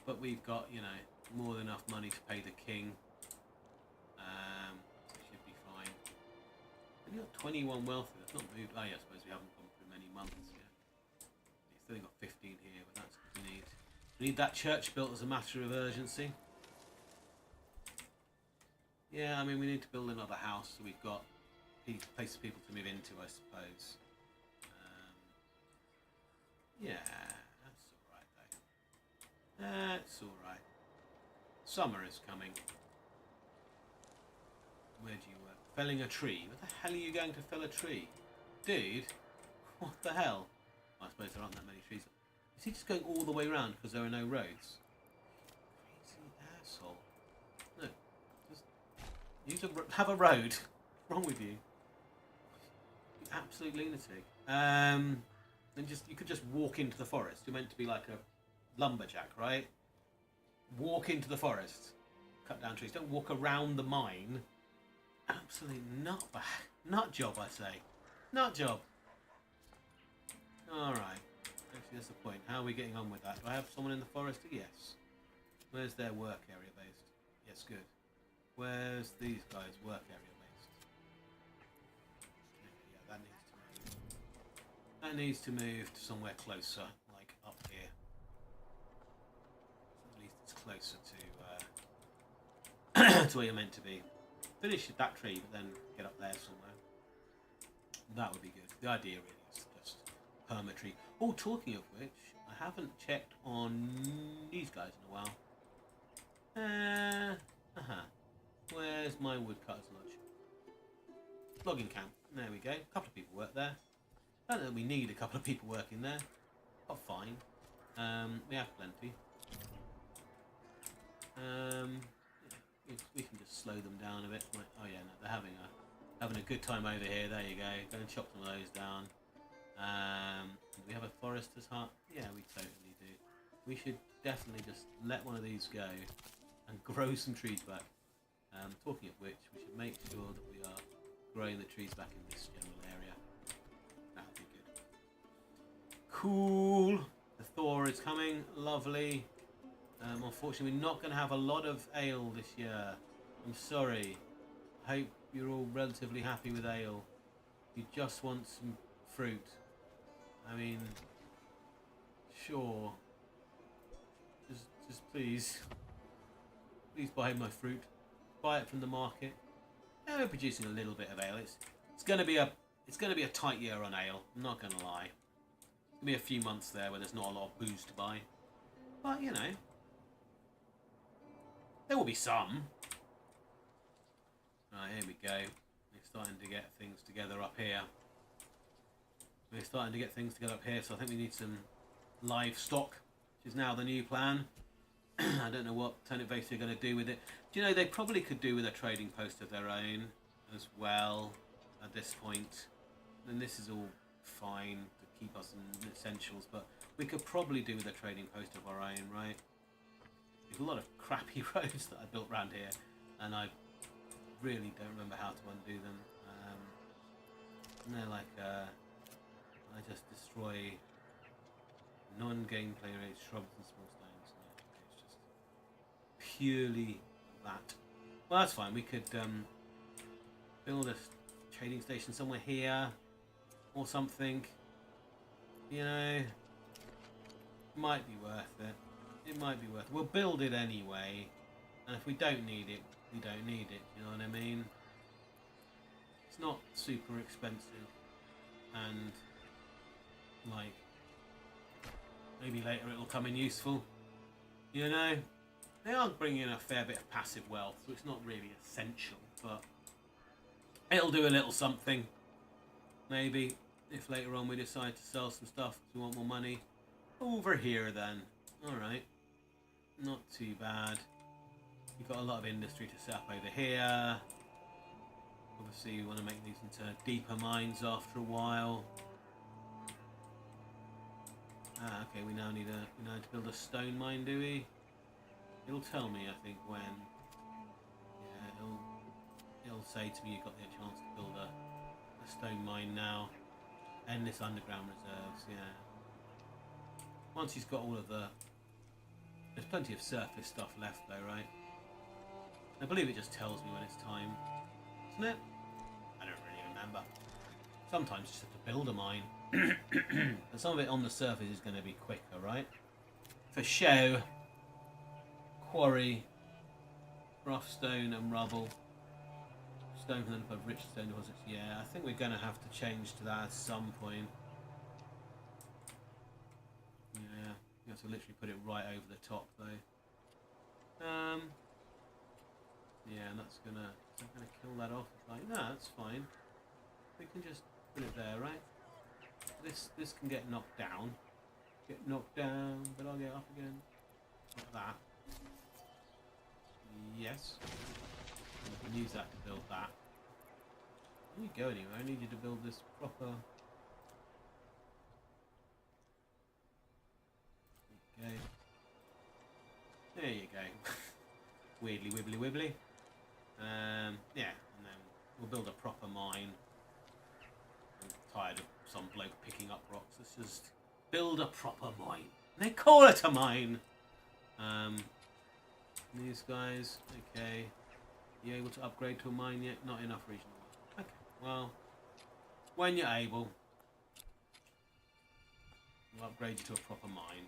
but we've got, you know, more than enough money to pay the king. Should be fine. And you got 21 wealthy. That's not moved. Oh yeah, I suppose we haven't gone through many months yet. You've still got 15 here, but that's what we need. We need that church built as a matter of urgency. Yeah, I mean, we need to build another house, so we've got places for people to move into, I suppose. Yeah, that's alright though. That's alright. Summer is coming. Where do you work? Felling a tree. Where the hell are you going to fell a tree? Dude, what the hell? Well, I suppose there aren't that many trees. Is he just going all the way around because there are no roads? Crazy asshole. No, just have a road. What's wrong with you? You absolute lunatic. And you could just walk into the forest. You're meant to be like a lumberjack, right? Walk into the forest. Cut down trees. Don't walk around the mine. Absolutely nut job, I say. Nut job. Alright. Actually, that's the point. How are we getting on with that? Do I have someone in the forest? Yes. Where's their work area based? Yes, good. Where's these guys' work area based? Yeah, that needs to move. That needs to move to somewhere closer, like up here. At least it's closer to to where you're meant to be. Finish that tree, but then get up there somewhere. That would be good. The idea really is just perma-tree. Oh, talking of which, I haven't checked on these guys in a while. Where's my woodcutter's lodge? Logging camp. There we go. A couple of people work there. I don't know that we need a couple of people working there. But fine. We have plenty. We can just slow them down a bit. Oh yeah, no, they're having a good time over here. There you go. Go and chop some of those down. Do we have a forester's hut? Yeah, we totally do. We should definitely just let one of these go and grow some trees back. Talking of which, we should make sure that we are growing the trees back in this general area. That'll be good. Cool. The Thor is coming. Lovely. Unfortunately, we're not going to have a lot of ale this year. I'm sorry. I hope you're all relatively happy with ale. You just want some fruit. I mean, sure. Just please buy my fruit. Buy it from the market. Yeah, we're producing a little bit of ale. It's going to be a tight year on ale. I'm not going to lie. There'll be a few months there where there's not a lot of booze to buy. But you know. There will be some. Right, here we go. We're starting to get things together up here. So I think we need some livestock, which is now the new plan. I don't know what Turnip Vase are going to do with it. Do you know, they probably could do with a trading post of their own as well at this point. And this is all fine to keep us in essentials, but we could probably do with a trading post of our own, right? There's a lot of crappy roads that I built around here, and I really don't remember how to undo them. And they're like, I just destroy non-gameplay related shrubs and small stones. No, it's just purely that. Well, that's fine. We could build a trading station somewhere here, or something. You know, might be worth it. It might be worth it. We'll build it anyway, and if we don't need it, we don't need it. You know what I mean? It's not super expensive, and like maybe later it'll come in useful. You know, they are bringing in a fair bit of passive wealth, so it's not really essential, but it'll do a little something. Maybe if later on we decide to sell some stuff because we want more money. Over here then. Alright. Not too bad. We've got a lot of industry to set up over here. Obviously we want to make these into deeper mines after a while. Okay, we now need to build a stone mine, do we? It'll tell me, I think, when. Yeah, it'll say to me you've got the chance to build a stone mine now. Endless underground reserves, yeah. Once he's got all of the There's plenty of surface stuff left though, right? I believe it just tells me when it's time, doesn't it? I don't really remember. Sometimes you just have to build a mine. And some of it on the surface is going to be quicker, right? For show, quarry, rough stone and rubble. Stone can then put rich stone deposits. Yeah, I think we're going to have to change to that at some point. Yeah, you have to literally put it right over the top though. Yeah, and that's gonna kill that off. It's like, no, that's fine. We can just put it there, right? This can get knocked down. Get knocked down, but I'll get up again. Like that. Yes. And we can use that to build that. Don't you go anywhere, I need you to build this proper. Okay. There you go. Weirdly wibbly wibbly. Yeah, and then we'll build a proper mine. I'm tired of some bloke picking up rocks. Let's just build a proper mine. And they call it a mine. These guys, okay. You able to upgrade to a mine yet? Not enough regional. Okay, well, when you're able, we'll upgrade you to a proper mine.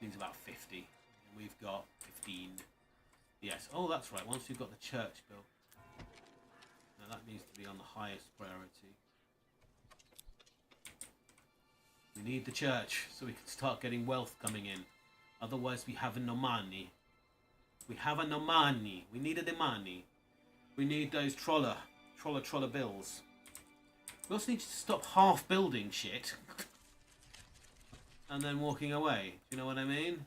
Needs about 50. And we've got 15. Yes. Oh, that's right. Once we've got the church built. Now that needs to be on the highest priority. We need the church so we can start getting wealth coming in. Otherwise we have no money. We have no money. We needed the money. We need those troller bills. We also need to stop half building shit. And then walking away. Do you know what I mean?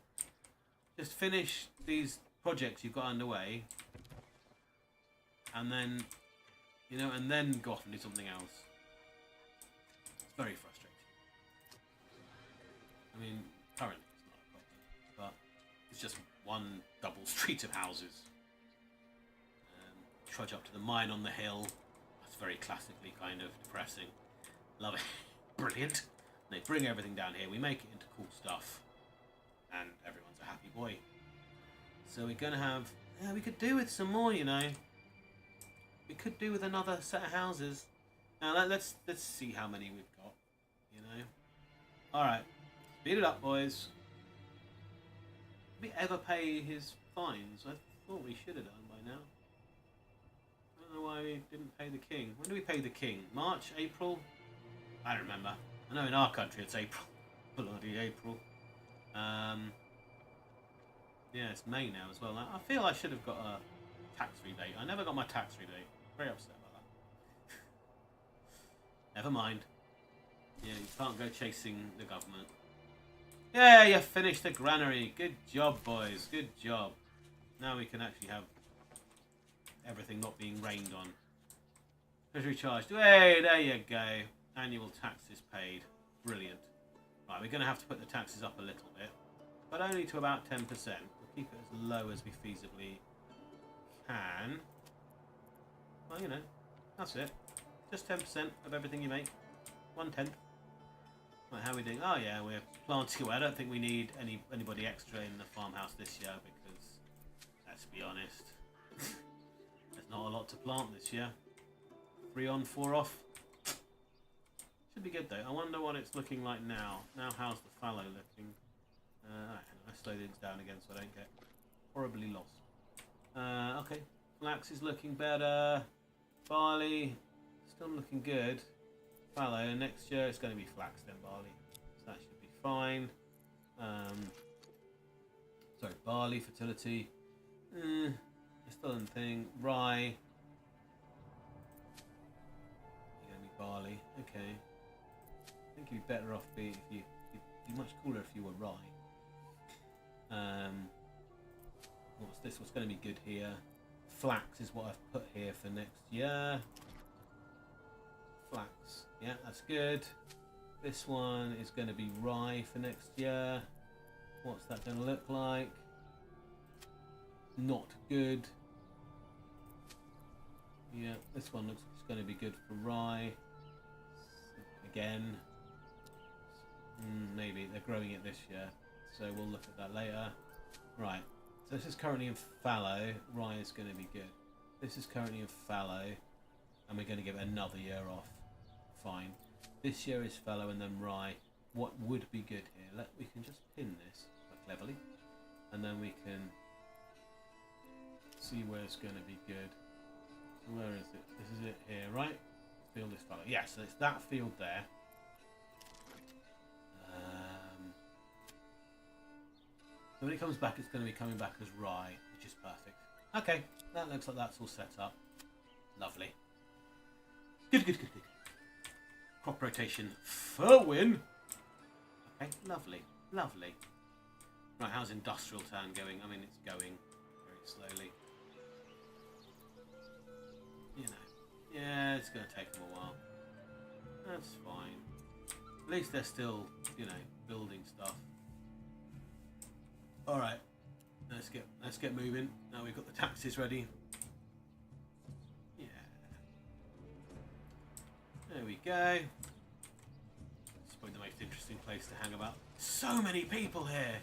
Just finish these projects you've got underway. And then, you know, and then go off and do something else. It's very frustrating. I mean, currently it's not a problem. But it's just one double street of houses. Trudge up to the mine on the hill. That's very classically kind of depressing. Love it. Brilliant. They bring everything down here, we make it into cool stuff, and everyone's a happy boy. So we're going to have, yeah, we could do with some more, you know. We could do with another set of houses. Now let's see how many we've got, you know. Alright, speed it up, boys. Did we ever pay his fines? I thought we should have done by now. I don't know why we didn't pay the king. When do we pay the king? March? April? I don't remember. I know in our country it's April. Bloody April. Yeah, it's May now as well. I feel I should have got a tax rebate. I never got my tax rebate. Very upset about that. Never mind. Yeah, you can't go chasing the government. Yeah, you finished the granary. Good job, boys. Good job. Now we can actually have everything not being rained on. Treasury charged. Hey, there you go. Annual taxes paid. Brilliant. Right, we're going to have to put the taxes up a little bit, but only to about 10%. We'll keep it as low as we feasibly can. Well, you know, that's it. Just 10% of everything you make. 1/10. Right, how are we doing? Oh yeah, we're planting away. I don't think we need anybody extra in the farmhouse this year because, let's be honest, there's not a lot to plant this year. 3 on, 4 off. Should be good though. I wonder what it's looking like now. Now how's the fallow looking? Alright, let's slow things down again so I don't get horribly lost. Okay, flax is looking better. Barley, still looking good. Fallow, next year it's going to be flax then barley. So that should be fine. Sorry, barley, fertility. It's still in thing. Rye. You're going to be barley. Okay. I think you'd be better off you'd be much cooler if you were rye. What's this? What's going to be good here? Flax is what I've put here for next year. Flax. Yeah, that's good. This one is going to be rye for next year. What's that going to look like? Not good. Yeah, this one looks like it's going to be good for rye. Again. Maybe they're growing it this year. so we'll look at that later. Right, so this is currently in fallow. Rye is going to be good. This is currently in fallow, and we're going to give it another year off. Fine. This year is fallow and then rye. What would be good here? We can just pin this quite cleverly, and then we can see where it's going to be good. So where is it? This is it here, right? Field is fallow. Yeah, so it's that field there. So when it comes back, it's going to be coming back as rye, which is perfect. Okay, that looks like that's all set up. Lovely. Good, good, good, good. Crop rotation for win. Okay, lovely, lovely. Right, how's Industrial Town going? I mean, it's going very slowly. You know, yeah, it's going to take them a while. That's fine. At least they're still, you know, building stuff. All right, let's get moving. Now we've got the taxis ready. Yeah. There we go. It's probably the most interesting place to hang about. So many people here.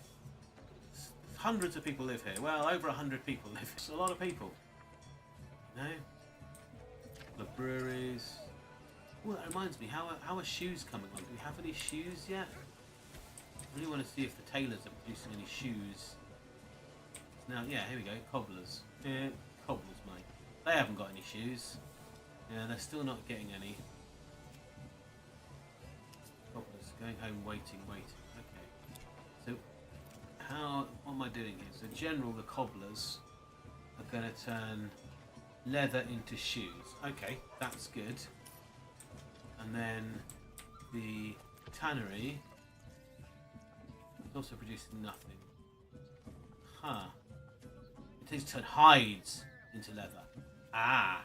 Hundreds of people live here. Well, over 100 people live here. It's a lot of people. You know? The breweries. Oh, that reminds me. How are shoes coming on? Do we have any shoes yet? I really want to see if the tailors are producing any shoes. Now, yeah, here we go. Cobblers. Yeah, cobblers, mate. They haven't got any shoes. Yeah, they're still not getting any. Cobblers. Going home, waiting. Okay. So, what am I doing here? So, general, the cobblers are going to turn leather into shoes. Okay, that's good. And then the tannery is also producing nothing. Huh. It takes to turn hides into leather. Ah.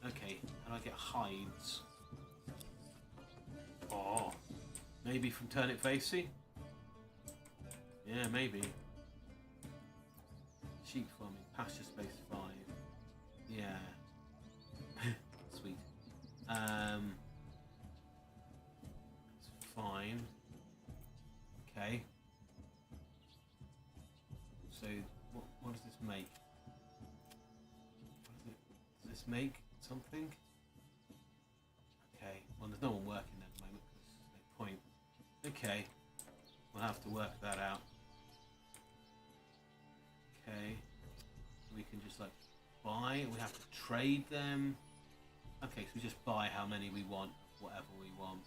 Okay, how do I get hides? Oh. Maybe from turnip facey? Yeah, maybe. Sheep farming, pasture space 5. Yeah. Sweet. It's fine. Okay. So, what does this make? Does this make something? Okay. Well, there's no one working at the moment because there's no point. Okay. We'll have to work that out. Okay. We can just like buy. We have to trade them. Okay, so we just buy how many we want, whatever we want.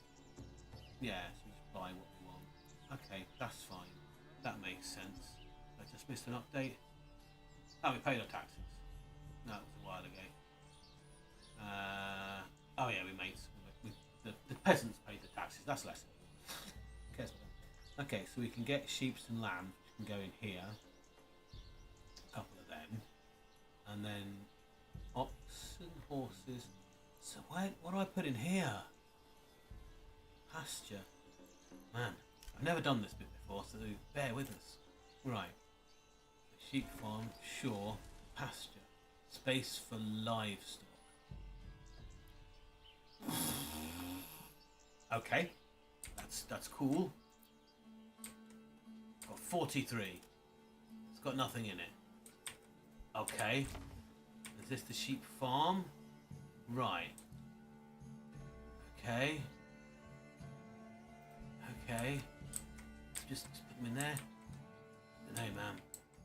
Yeah, so we just buy what we want. Okay, that's fine. That makes sense. I just missed an update. Oh, we paid our taxes. No, it was a while ago. Oh yeah, we made the peasants paid the taxes. That's less. Okay, so we can get sheep and lamb, which can go in here. A couple of them, and then oxen, horses. So what do I put in here? Pasture. Man, I've never done this bit before, so bear with us. Right. Sheep farm, sure. Pasture. Space for livestock. Okay. That's cool. Got 43. It's got nothing in it. Okay. Is this the sheep farm? Right. Okay. Okay. Just put them in there.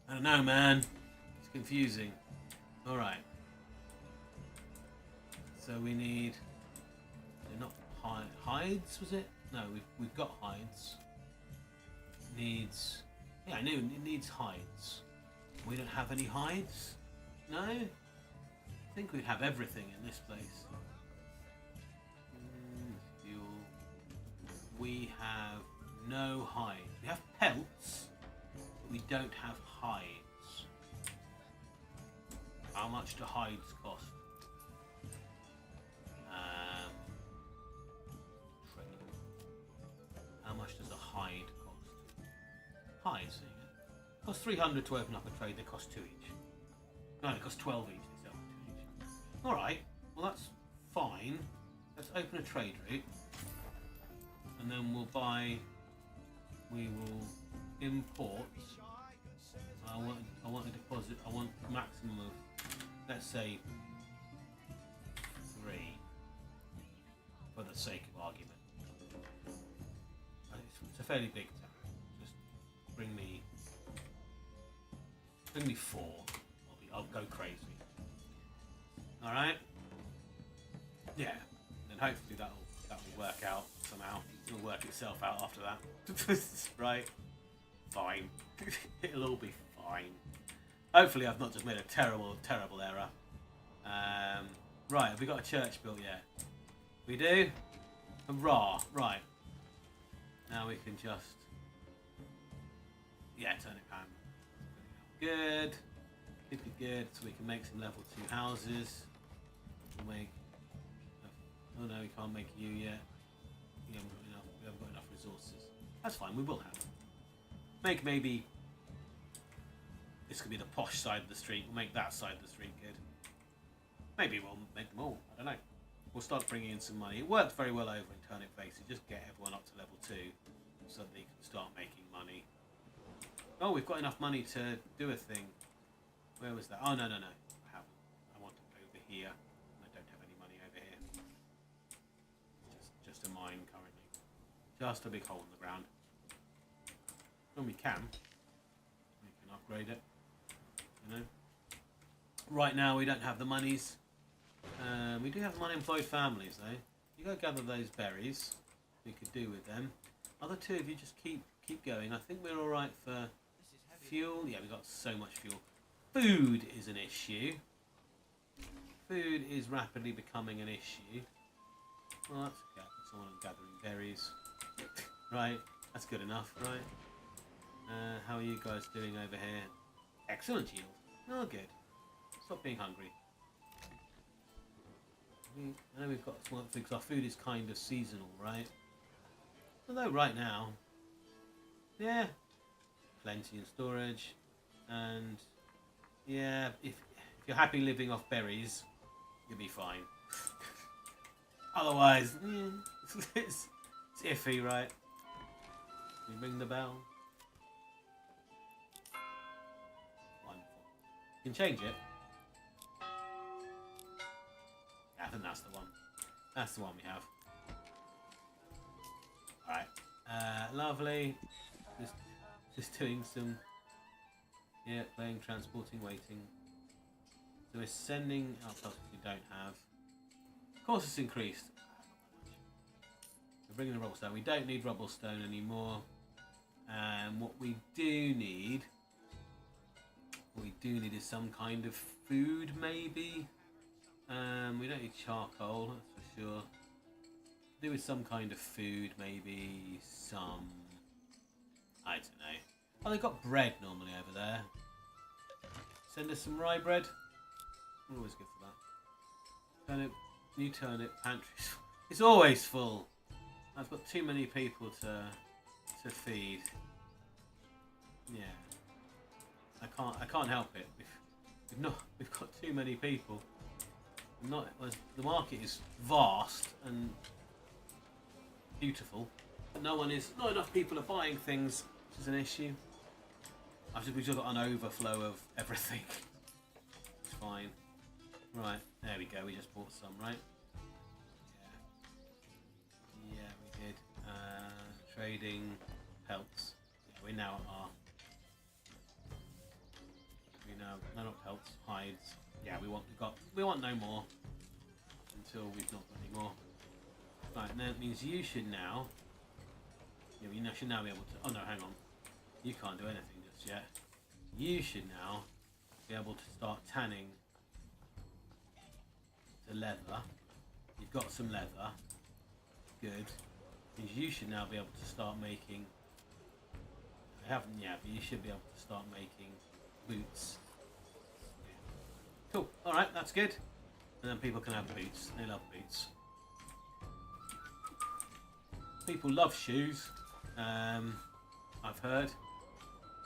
I don't know, man. It's confusing. Alright. So we need... Not hides, was it? No, we've got hides. Needs... Yeah, I knew it needs hides. We don't have any hides? No? I think we'd have everything in this place. Fuel. We have no hide. We have pelts, but we don't have hides. How much do hides cost? How much does a hide cost? Hides, there you go. Costs 300 to open up a trade, they cost 2 each. No, they cost 12 each, they sell 2 each. Alright, well that's fine. Let's open a trade route. And then we'll buy... We will import. I want a deposit. I want maximum of, let's say, 3 for the sake of argument. It's a fairly big town. Just bring me 4. I'll go crazy. All right. Yeah. And hopefully that'll work out somehow. It'll work itself out after that. Right. Fine. It'll all be fine. Hopefully I've not just made a terrible error. Right, have we got a church built yet? We do? Hurrah! Right. Now we can just... Yeah, turn it round. Good. Good. So we can make some level 2 houses. We'll make... Oh no, we can't make you yet. We haven't got enough resources. That's fine, we will have. Make maybe... This could be the posh side of the street. We'll make that side of the street good. Maybe we'll make them all. I don't know. We'll start bringing in some money. It worked very well over in Turnip Base. Just get everyone up to level 2 so that they can start making money. Oh, we've got enough money to do a thing. Where was that? Oh, no. I haven't. I want it over here. I don't have any money over here. Just a mine currently. Just a big hole in the ground. When we can upgrade it. You know. Right now we don't have the monies. We do have some unemployed families though. You go gather those berries. We could do with them. Other two of you just keep going. I think we're all right for fuel. Yeah, we've got so much fuel. Food is an issue. Food is rapidly becoming an issue. Well, that's okay. Someone gathering berries. Right, that's good enough, right? How are you guys doing over here? Excellent yield. Oh, good. Stop being hungry. I know we've got smart food because our food is kind of seasonal, right? Although right now, yeah, plenty in storage, and yeah, if you're happy living off berries, you'll be fine. Otherwise, it's iffy, right? Can you ring the bell? Wonderful. You can change it. I think that's the one. That's the one we have. Alright. Lovely. Just doing some... Yeah, playing, transporting, waiting. So we're sending outposts we don't have. Of course it's increased. We're bringing the rubblestone. We don't need rubblestone anymore. What we do need... is some kind of food, maybe. We don't need charcoal, that's for sure. Do with some kind of food, maybe some... I don't know. Oh, they've got bread normally over there. Send us some rye bread. I'm always good for that. Turnip, new turnip pantries. It's always full. I've got too many people to feed. Yeah. I can't help it. We've got too many people. The market is vast and beautiful, but not enough people are buying things, which is an issue. We've just got an overflow of everything. It's fine. Right, there we go. We just bought some, right? Yeah, we did. Trading pelts. Yeah, we're now at our. No, not pelts, hides. Yeah, we want no more until we've not got any more. Right, and that means you should now. Yeah, you should now be able to. Oh no, hang on. You can't do anything just yet. You should now be able to start tanning the leather. You've got some leather. Good. Means you should now be able to start making. I haven't yet, but you should be able to start making boots. Cool. Alright, that's good. And then people can have boots. They love boots. People love shoes. I've heard.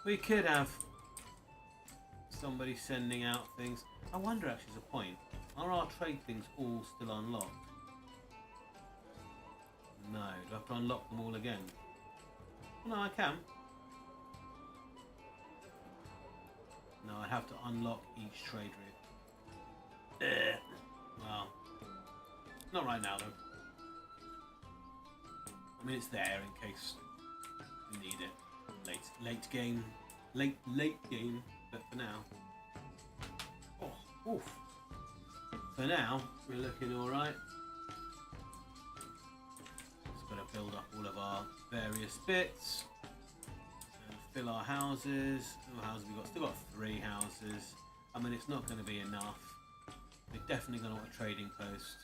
We could have somebody sending out things. I wonder actually there's a point. Are our trade things all still unlocked? No. Do I have to unlock them all again? No, I can. No, I'd have to unlock each trade route. Well, not right now though. I mean, it's there in case we need it late game, but for now. Oh, oof. For now, we're looking all right. Just got to build up all of our various bits and fill our houses. What houses we got? Still got 3 houses. I mean, it's not going to be enough. We're definitely going to want a trading post.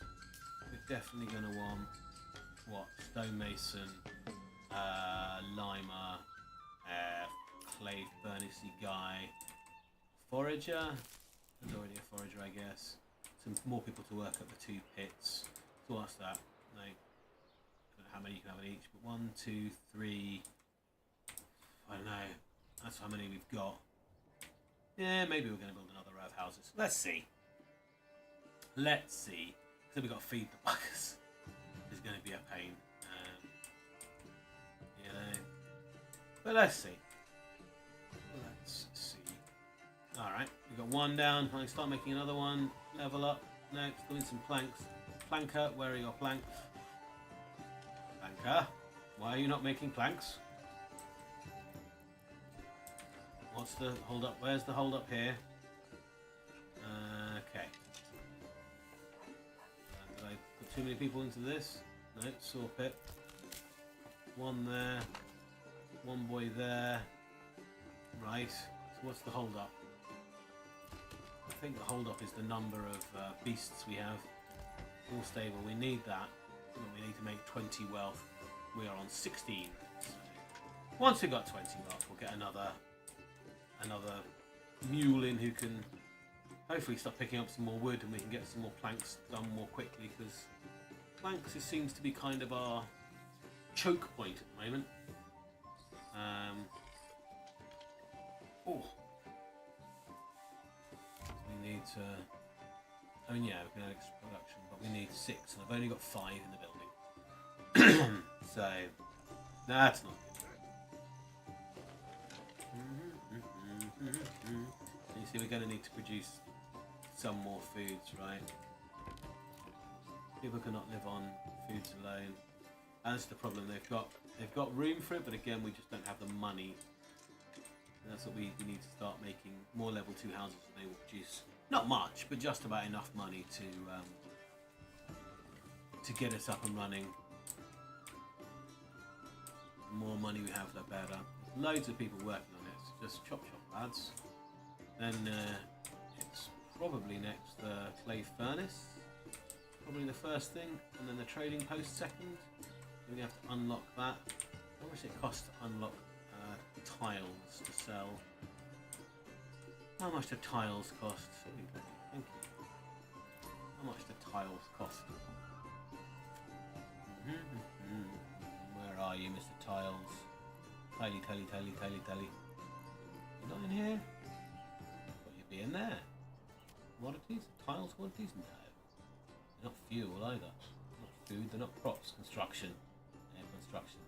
We're definitely going to want what? Stonemason, limer, clay furnacey guy, forager. There's already a forager, I guess. Some more people to work at the 2 pits. So what's that? Like, I don't know how many you can have in each, but 1, 2, 3. I don't know. That's how many we've got. Yeah, maybe we're going to build another row of houses. Let's see. Let's see. So we've got to feed the buggers. It's going to be a pain. You know. But let's see. Let's see. Alright, we've got 1 down. I can start making another one. Level up. Next, doing some planks. Planker, where are your planks? Planker, why are you not making planks? What's the hold up? Where's the hold up here? Okay. Did I put too many people into this? No, saw pit. 1 there. 1 boy there. Right. So what's the hold up? I think the hold up is the number of beasts we have. All stable. We need that. We need to make 20 wealth. We are on 16. So once we've got 20 wealth, we'll get another mule in who can hopefully start picking up some more wood, and we can get some more planks done more quickly, because planks seems to be kind of our choke point at the moment. Oh, we need to. I mean, yeah, we can add extra production, but we need 6, and I've only got 5 in the building. So that's not good. You see, we're going to need to produce some more foods, right? People cannot live on foods alone. And that's the problem. They've got room for it, but again, we just don't have the money. And that's what we need to start making more level 2 houses, and they will produce not much, but just about enough money to get us up and running. The more money we have, the better. There's loads of people working on it. So just chop, lads. Then it's probably next the clay furnace, probably the first thing, and then the trading post second. Then we have to unlock that. How much it costs to unlock tiles to sell? How much do tiles cost? Thank you. How much do tiles cost? Where are you, Mr. Tiles? Tally. You're not in here? Thought you'd be in there. Commodities? Tiles quantities? No. They're not fuel either. They're not food, they're not crops. Construction. Yeah, construction.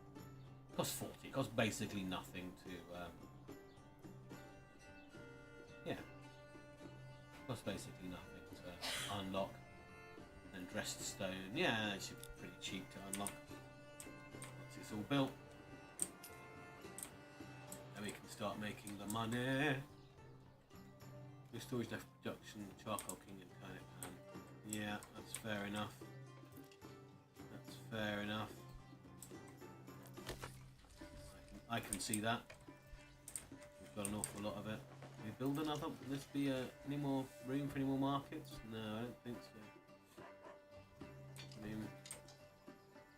It costs 40. It costs basically nothing to it costs basically nothing to unlock. And dressed stone. Yeah, it should be pretty cheap to unlock. Once it's all built. Then we can start making the money. With storage left production, charcoal king and turnip pan. Yeah, that's fair enough. That's fair enough. I can see that. We've got an awful lot of it. Can we build another? Will this be any more room for any more markets? No, I don't think so. I mean,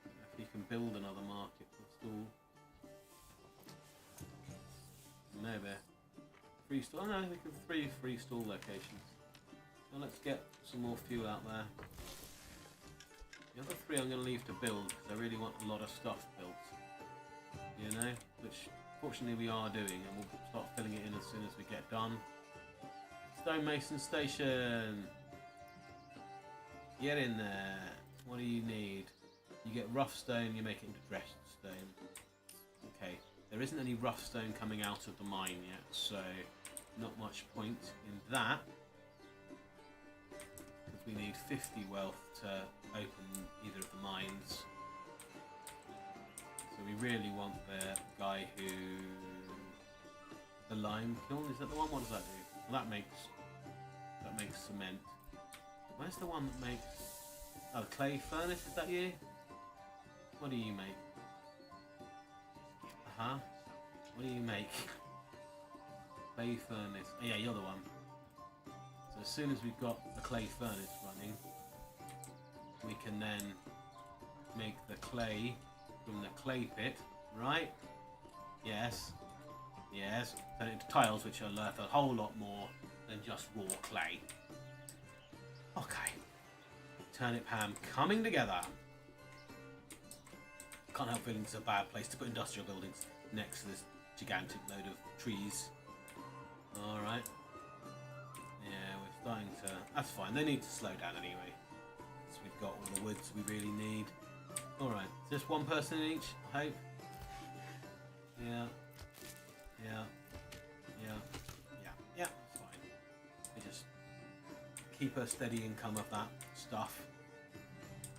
if you can build another market for stall. Maybe. 3 stall. Oh no, we can 3 free stall locations. Now let's get some more fuel out there. The other 3 I'm going to leave to build, because I really want a lot of stuff built. You know, which fortunately we are doing, and we'll start filling it in as soon as we get done. Stonemason station. Get in there. What do you need? You get rough stone, you make it into dressed stone. Okay, there isn't any rough stone coming out of the mine yet, so not much point in that. Because we need 50 wealth to open either of the mines. So we really want the guy who... The lime kiln, is that the one? What does that do? Well, that makes cement. Where's the one that makes... Oh, clay furnace, is that you? What do you make? Uh-huh. What do you make? Clay furnace. Oh, yeah, you're the one. So as soon as we've got the clay furnace running, we can then make the clay from the clay pit, right? Yes. Yes. Turn it into tiles, which are worth a whole lot more than just raw clay. Okay. Turnip ham coming together. Can't help feeling it's a bad place to put industrial buildings next to this gigantic load of trees. Alright. Yeah, we're starting to... That's fine. They need to slow down anyway. So we've got all the woods we really need. Alright. Just one person in each, I hope. Yeah. Yeah. Yeah. Yeah. Yeah, that's fine. We just keep a steady income of that stuff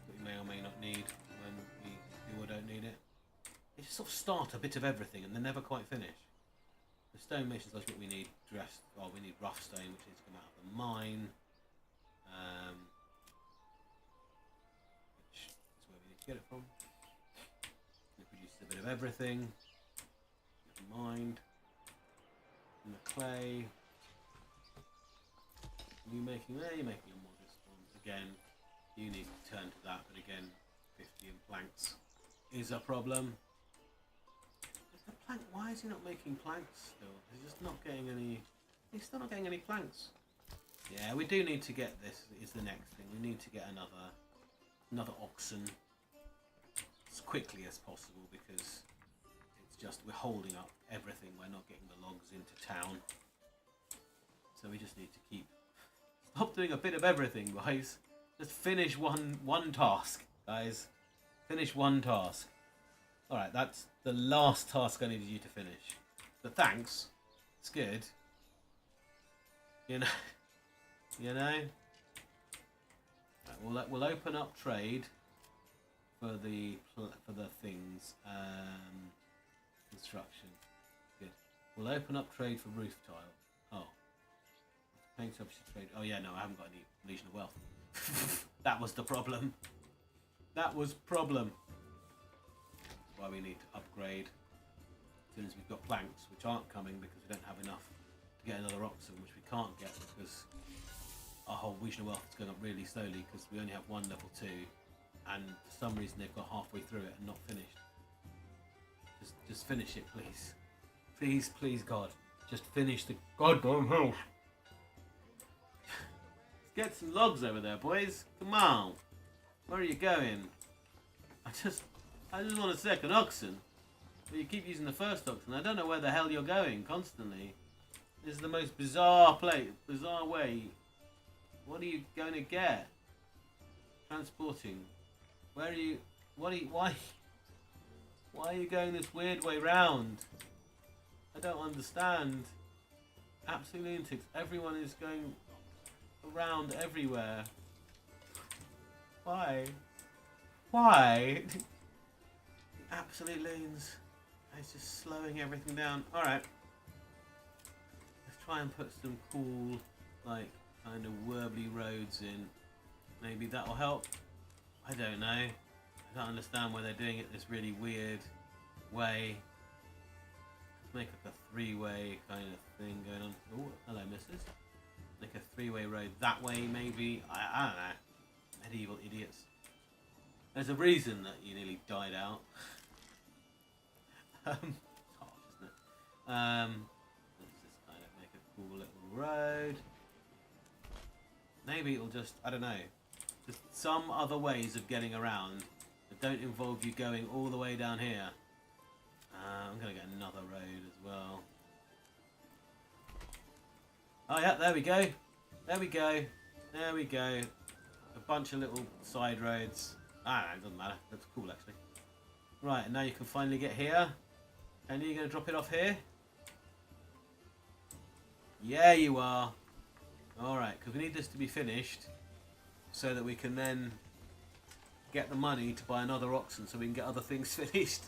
that we may or may not need when we do or don't need it. They just sort of start a bit of everything and they never quite finish. The stone masons, that's what we need. Well, we need rough stone, which needs to come out of the mine. Which is where we need to get it from. It produces a bit of everything. Never mind. And the clay. You're making a modest one. Again, you need to turn to that, but again, 50 in planks is a problem. The plank, why is he not making planks still? He's just not getting any. He's still not getting any planks. Yeah, we do need to get this. Is the next thing. We need to get another oxen as quickly as possible because it's just we're holding up everything. We're not getting the logs into town, so we just need to keep. Stop doing a bit of everything, guys. Just finish one task, guys. Finish one task. Alright, that's the last task I needed you to finish. But thanks. It's good. You know. You know. Right, we'll open up trade for the things. Construction. Good. We'll open up trade for roof tile. Oh. Paying subsidy trade. Oh yeah, no, I haven't got any Legion of Wealth. That was the problem. That was problem. That's why we need to upgrade as soon as we've got planks, which aren't coming because we don't have enough to get another oxen, which we can't get because our whole Legion of Wealth is going up really slowly because we only have one level 2, and for some reason they've got halfway through it and not finished. Just finish it, please. Please, please, God. Just finish the goddamn house. Get some logs over there, boys. Come on. Where are you going? I just want a second oxen. But you keep using the first oxen. I don't know where the hell you're going constantly. This is the most bizarre way. What are you going to get? Transporting. Where are you? Why are you going this weird way round? I don't understand. Absolute lunatics. Everyone is going around everywhere. Why? Why? Absolute loons. It's just slowing everything down. Alright. Let's try and put some cool, like, kind of warbly roads in. Maybe that'll help. I don't know. I don't understand why they're doing it this really weird way. Let's make like a 3-way kind of thing going on. Oh, hello, missus. Like a 3-way road that way, maybe. I don't know. Medieval idiots. There's a reason that you nearly died out. It's harsh, isn't it? Let's just kind of make a cool little road. Maybe it'll just, I don't know, just some other ways of getting around that don't involve you going all the way down here. I'm going to get another road as well. Oh yeah, there we go. There we go. There we go. A bunch of little side roads. I don't know, it doesn't matter. That's cool actually. Right, and now you can finally get here. And you're going to drop it off here? Yeah, you are. Alright, because we need this to be finished so that we can then get the money to buy another oxen so we can get other things finished.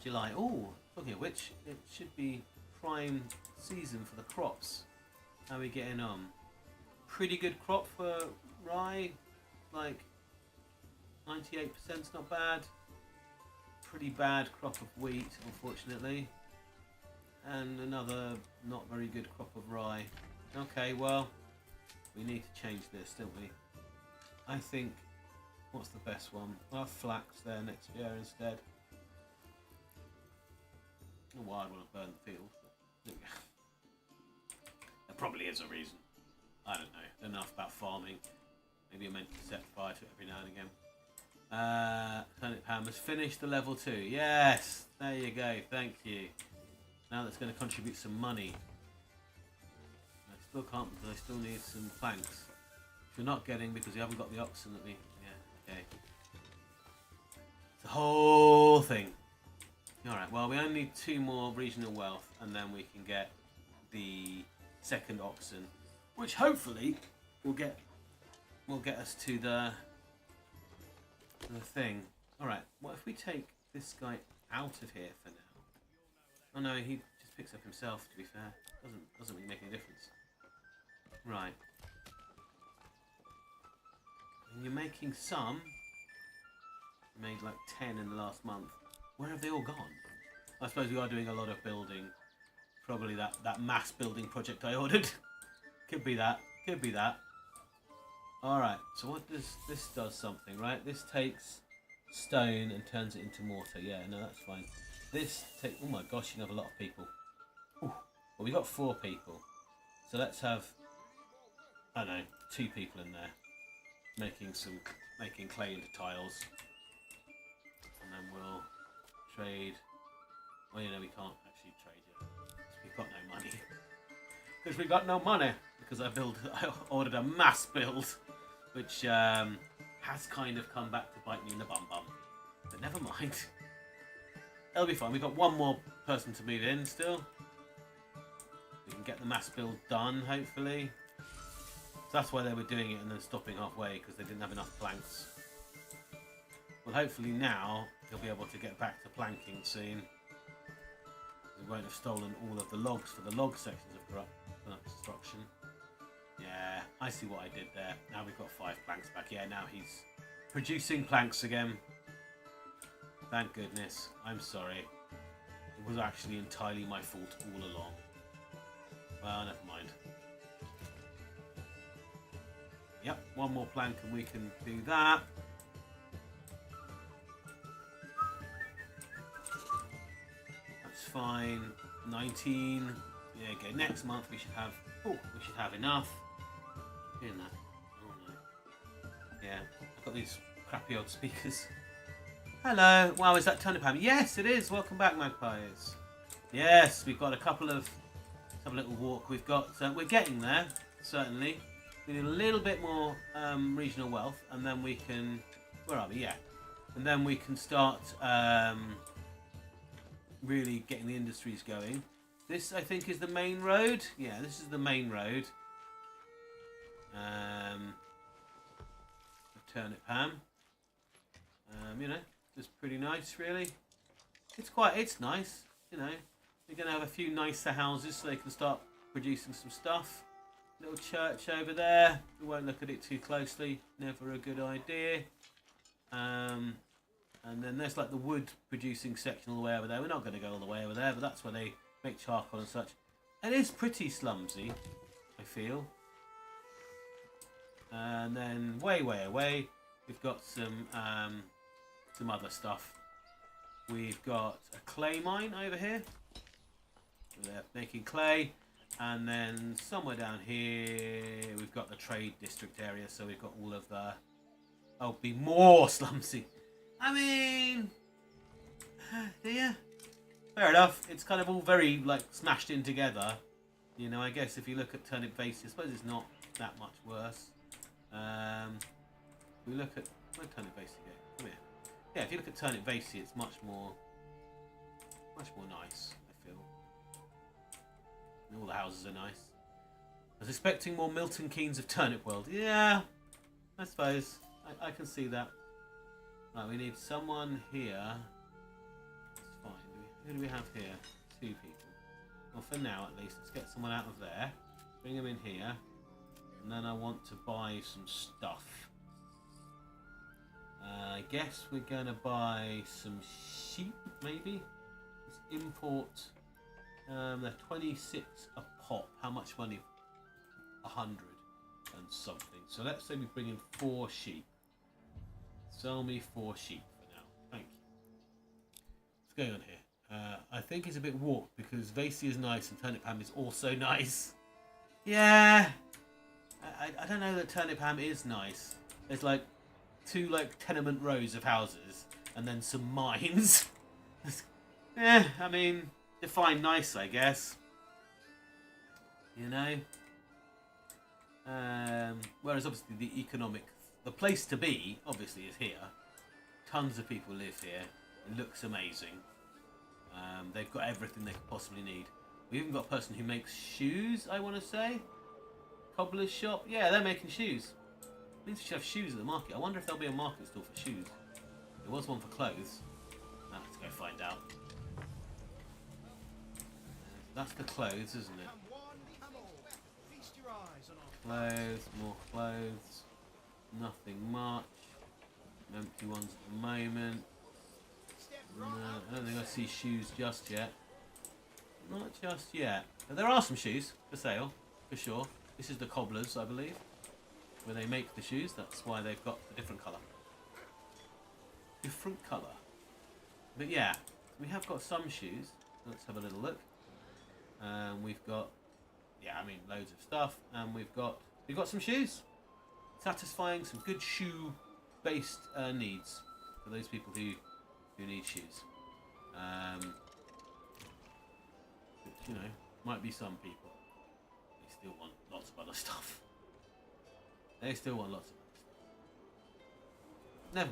July. Oh, talking of which, it should be prime season for the crops. How are we getting on? Pretty good crop for rye. Like 98%'s not bad. Pretty bad crop of wheat, unfortunately. And another not very good crop of rye. Okay, well, we need to change this, don't we? I think, what's the best one? I'll have flax there next year instead. I don't know why I'd want to burn the field. There probably is a reason. I don't know. Enough about farming. Maybe I'm meant to set fire to it every now and again. Turnip ham has finished the level 2. Yes! There you go. Thank you. Now that's going to contribute some money. I still can't because I still need some planks. Which you're not getting because you haven't got the oxen that we... Yeah, okay. It's the whole thing. Alright, well we only need 2 more regional wealth and then we can get the second oxen. Which hopefully will get us to the thing. Alright, what if we take this guy out of here for now? Oh no, he just picks up himself, to be fair. Doesn't really make any difference. Right. And you're making some. You made like 10 in the last month. Where have they all gone? I suppose we are doing a lot of building. Probably that mass building project I ordered. Could be that. Could be that. Alright, so what does this does something, right? This takes stone and turns it into mortar. Yeah, no, that's fine. This take. Oh my gosh, you have a lot of people. Ooh. Well, we got 4 people. So let's have, I don't know, 2 people in there. Making clay into tiles. And then we'll trade. Well, you know, we can't actually trade yet. We've got no money. Because we got no money. Because I ordered a mass build. Which has kind of come back to bite me in the bum. But never mind. It'll be fine. We've got 1 more person to move in still. We can get the mass build done, hopefully. So that's why they were doing it and then stopping halfway, because they didn't have enough planks. Well, hopefully now he'll be able to get back to planking soon. We won't have stolen all of the logs for the log sections of construction. Yeah, I see what I did there. Now we've got 5 planks back. Yeah, now he's producing planks again. Thank goodness. I'm sorry. It was actually entirely my fault all along. Well, never mind. Yep, 1 more plank and we can do that. That's fine. 19. Yeah, okay. Next month we should have. Oh, we should have enough. Doing that. Oh no. Yeah, I've got these crappy old speakers. Hello. Wow, is that turnip ham? Yes, it is. Welcome back, magpies. Yes, we've got a couple of. Let's have a little walk. We've got. We're getting there. Certainly. We need a little bit more regional wealth, and then we can. Where are we? Yeah, and then we can start really getting the industries going. This, I think, is the main road. Yeah, this is the main road. Turnip ham. You know, just pretty nice, really. It's nice. You know, we're gonna have a few nicer houses so they can start producing some stuff. Little church over there. We won't look at it too closely. Never a good idea. And then there's like the wood producing section all the way over there. We're not going to go all the way over there, but that's where they make charcoal and such. It is pretty slumsy, I feel. And then way away, we've got some other stuff. We've got a clay mine over here. They're making clay. And then somewhere down here, we've got the trade district area. So we've got all of the... Oh, be more slumsy. I mean... Yeah. Fair enough. It's kind of all very, like, smashed in together. You know, I guess if you look at Turnip Vase, I suppose it's not that much worse. We look at... Where'd Turnip Vase go? Come here. Yeah, if you look at Turnip Vase, it's much more nice, I feel. All the houses are nice. I was expecting more Milton Keynes of Turnip World. Yeah, I suppose. I can see that. Right, we need someone here. That's fine. Who do we have here? 2 people. Well, for now at least, let's get someone out of there. Bring them in here. And then I want to buy some stuff. I guess we're going to buy some sheep, maybe? Let's import. They're 26 a pop. How much money? 100 and something. So let's say we bring in 4 sheep. Sell me 4 sheep for now. Thank you. What's going on here? I think it's a bit warped because Vasey is nice and Turnip Ham is also nice. Yeah. I don't know that Turnip Ham is nice. There's like 2 like tenement rows of houses and then some mines. I mean, define nice, I guess. You know? Whereas obviously the place to be, obviously, is here. Tons of people live here. It looks amazing. They've got everything they could possibly need. We even got a person who makes shoes, I want to say. Cobbler's shop. Yeah, they're making shoes. Means we should have shoes at the market. I wonder if there'll be a market stall for shoes. There was one for clothes. Let's go find out. That's the clothes, isn't it? Clothes, more clothes. Nothing much. Empty ones at the moment. No, I don't think I see shoes just yet. Not just yet. But there are some shoes for sale, for sure. This is the Cobblers, I believe, where they make the shoes. That's why they've got a different colour. Different colour. But yeah, we have got some shoes. Let's have a little look. We've got, yeah, I mean, loads of stuff. And we've got some shoes. Satisfying some good shoe-based needs for those people who need shoes. Which, you know, might be some people. They still want lots of other stuff. They still want lots of other stuff. Never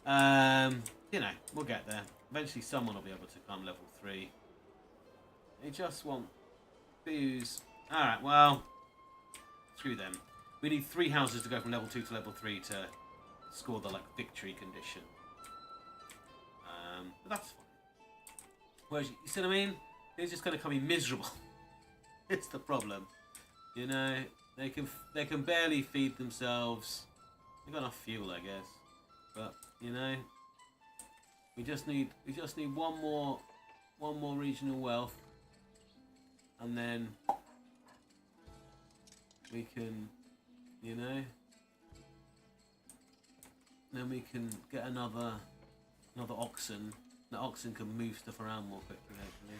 mind. You know, we'll get there. Eventually someone will be able to come level 3. They just want booze. Alright, well, screw them. We need 3 houses to go from level 2 to level 3 to score the like victory condition. But that's fine. Whereas, you see what I mean? It's just going to come in miserable. It's the problem. You know, they can barely feed themselves. They've got enough fuel, I guess. But you know, we just need one more regional wealth, and then we can, you know, then we can get another oxen. The oxen can move stuff around more quickly, hopefully.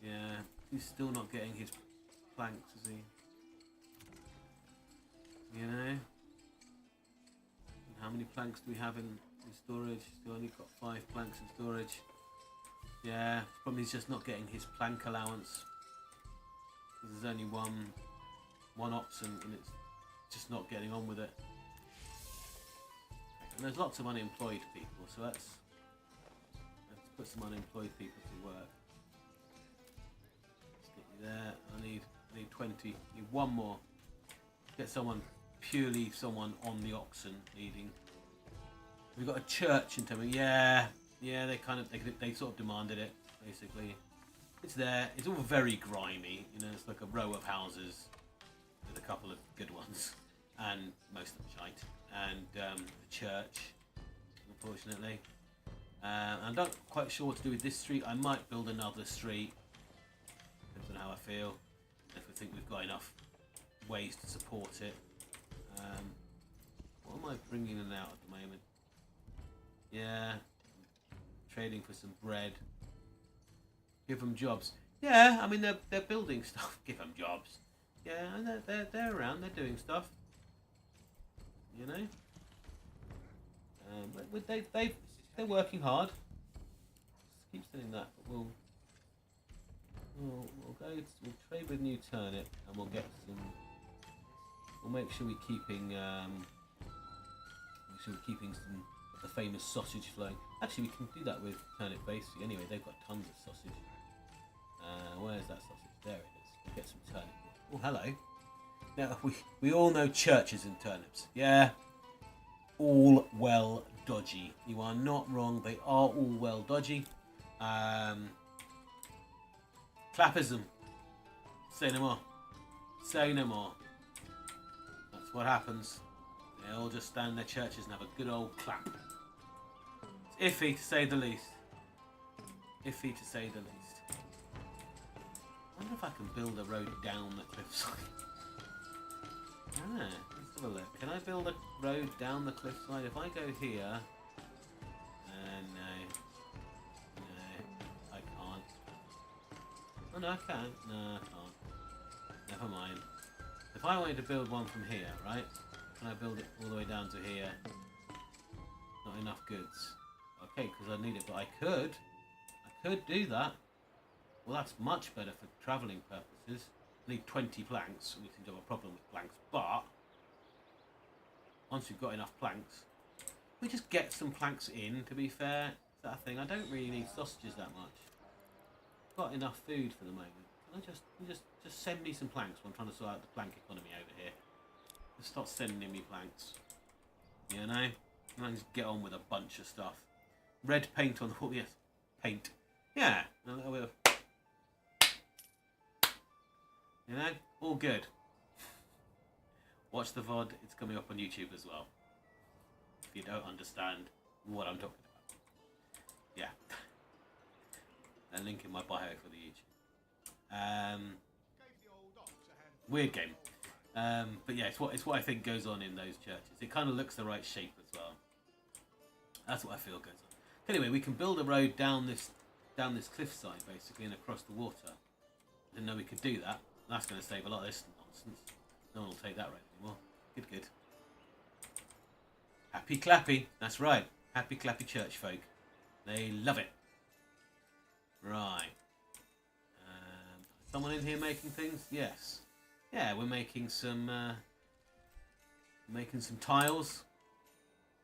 Yeah, he's still not getting his planks, is he? You know? And how many planks do we have in storage? Still only got 5 planks in storage. Yeah, probably he's just not getting his plank allowance. There's only one oxen and it's just not getting on with it. And there's lots of unemployed people, so let's put some unemployed people to work. Let's get you there. I need 20. Need one more. Get someone on the oxen leading. We've got a church in Temming. Yeah, they sort of demanded it basically. It's there. It's all very grimy. You know, it's like a row of houses with a couple of good ones, and most of them shite. And the church, unfortunately. I'm not quite sure what to do with this street. I might build another street. Depends on how I feel. If we think we've got enough ways to support it. What am I bringing in out at the moment? Yeah, trading for some bread. Give them jobs. Yeah, I mean they're building stuff. Give them jobs. Yeah, and they're around. They're doing stuff. You know. But they're working hard. Just keep saying that, but we'll trade with New Turnip, and we'll get some. We'll make sure we're keeping some of the famous sausage flowing. Actually, we can do that with Turnip Base. Anyway, they've got tons of sausage. Where's that sausage? There it is. Get some turnip. Oh, hello. Now, we all know churches and turnips. Yeah? All well dodgy. You are not wrong. They are all well dodgy. Clappism. Say no more. Say no more. That's what happens. They all just stand in their churches and have a good old clap. It's iffy to say the least. Iffy to say the least. I wonder if I can build a road down the cliffside. Ah, let's have a look. Can I build a road down the cliffside? If I go here... no. No, I can't. Oh no, I can. No, I can't. Never mind. If I wanted to build one from here, right? Can I build it all the way down to here? Not enough goods. Okay, because I need it, but I could do that. Well, that's much better for travelling purposes. I need 20 planks. We seem to have a problem with planks, but once we've got enough planks, we just get some planks in, to be fair. Is that a thing? I don't really need sausages that much. I've got enough food for the moment. Can I just send me some planks while I'm trying to sort out the plank economy over here? Just start sending me planks. You know? And I just get on with a bunch of stuff. Red paint on the wall. Yes. Paint. Yeah. A little bit of... You know? All good. Watch the VOD. It's coming up on YouTube as well. If you don't understand what I'm talking about. Yeah. A link in my bio for the YouTube. Weird game. But yeah, it's what I think goes on in those churches. It kind of looks the right shape as well. That's what I feel goes on. Anyway, we can build a road down this cliffside basically and across the water. I didn't know we could do that. That's going to save a lot of this nonsense. No one will take that road anymore. Good. Happy clappy. That's right. Happy clappy church folk. They love it. Right. Someone in here making things? Yes. Yeah, we're making some tiles,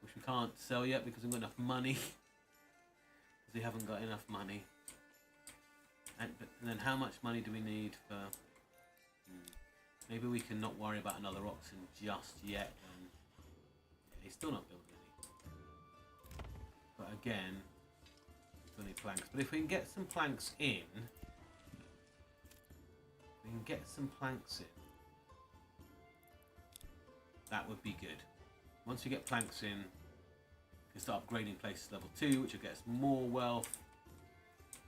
which we can't sell yet because we've got enough money. Because we haven't got enough money. And then how much money do we need for... Maybe we can not worry about another oxen just yet. Then. Yeah, he's still not building any. But again, we need planks. But if we can get some planks in... that would be good. Once we get planks in, we can start upgrading places level 2, which will get us more wealth,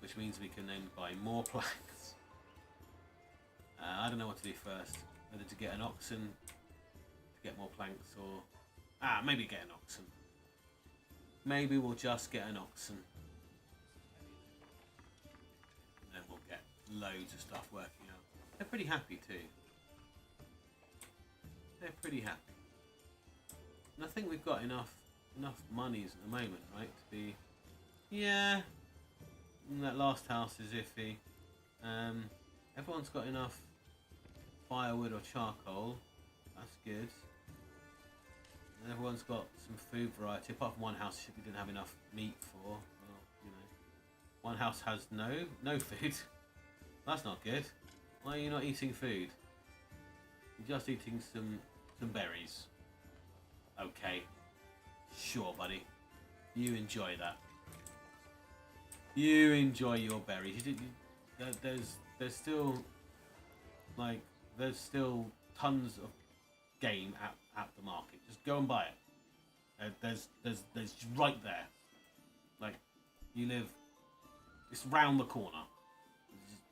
which means we can then buy more planks. I don't know what to do first, whether to get an oxen to get more planks or... maybe get an oxen. Maybe we'll just get an oxen. And then we'll get loads of stuff working out. They're pretty happy too. They're pretty happy. And I think we've got enough monies at the moment, right? To be... Yeah. And that last house is iffy. Everyone's got enough firewood or charcoal. That's good. And everyone's got some food variety. Apart from one house we didn't have enough meat for. Well, you know. One house has no food. That's not good. Why are you not eating food? You're just eating some berries. Okay. Sure, buddy. You enjoy that. You enjoy your berries. There's still tons of game at the market. Just go and buy it. There's right there. Like, you live. It's round the corner.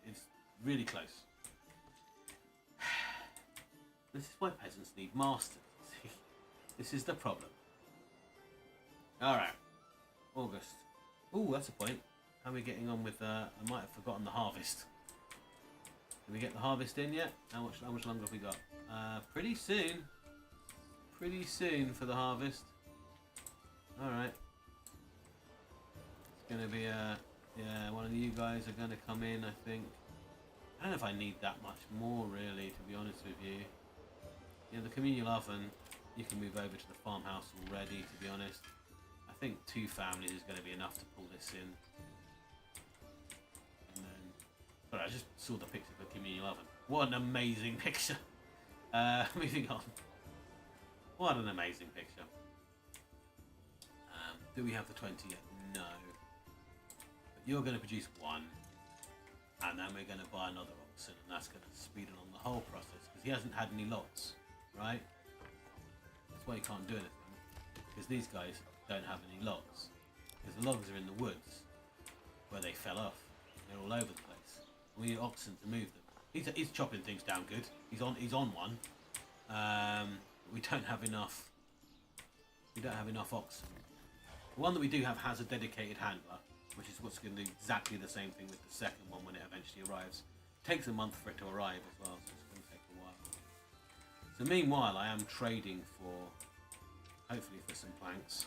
It's really close. This is why peasants need masters. See, this is the problem. All right, August. Oh, that's a point. How are we getting on with? I might have forgotten the harvest. Did we get the harvest in yet? How much longer have we got? Pretty soon. Pretty soon for the harvest. All right. It's gonna be yeah. One of you guys are gonna come in, I think. I don't know if I need that much more, really, to be honest with you. You know, the communal oven, you can move over to the farmhouse already, to be honest. I think 2 families is going to be enough to pull this in. And then But I just saw the picture of the communal oven. What an amazing picture. Moving on. What an amazing picture. Do we have the 20 yet? No. But you're going to produce one. And then we're going to buy another oxen. And that's going to speed along the whole process. Because he hasn't had any lots. Right? That's why he can't do anything. Because these guys don't have any logs. Because the logs are in the woods. Where they fell off. They're all over the place. We need oxen to move them. He's chopping things down good. He's on one. We don't have enough. We don't have enough oxen. The one that we do have has a dedicated handler, which is what's going to do exactly the same thing with the second one when it eventually arrives. It takes a month for it to arrive as well, so it's going to take a while. So meanwhile, I am trading for, hopefully for some planks.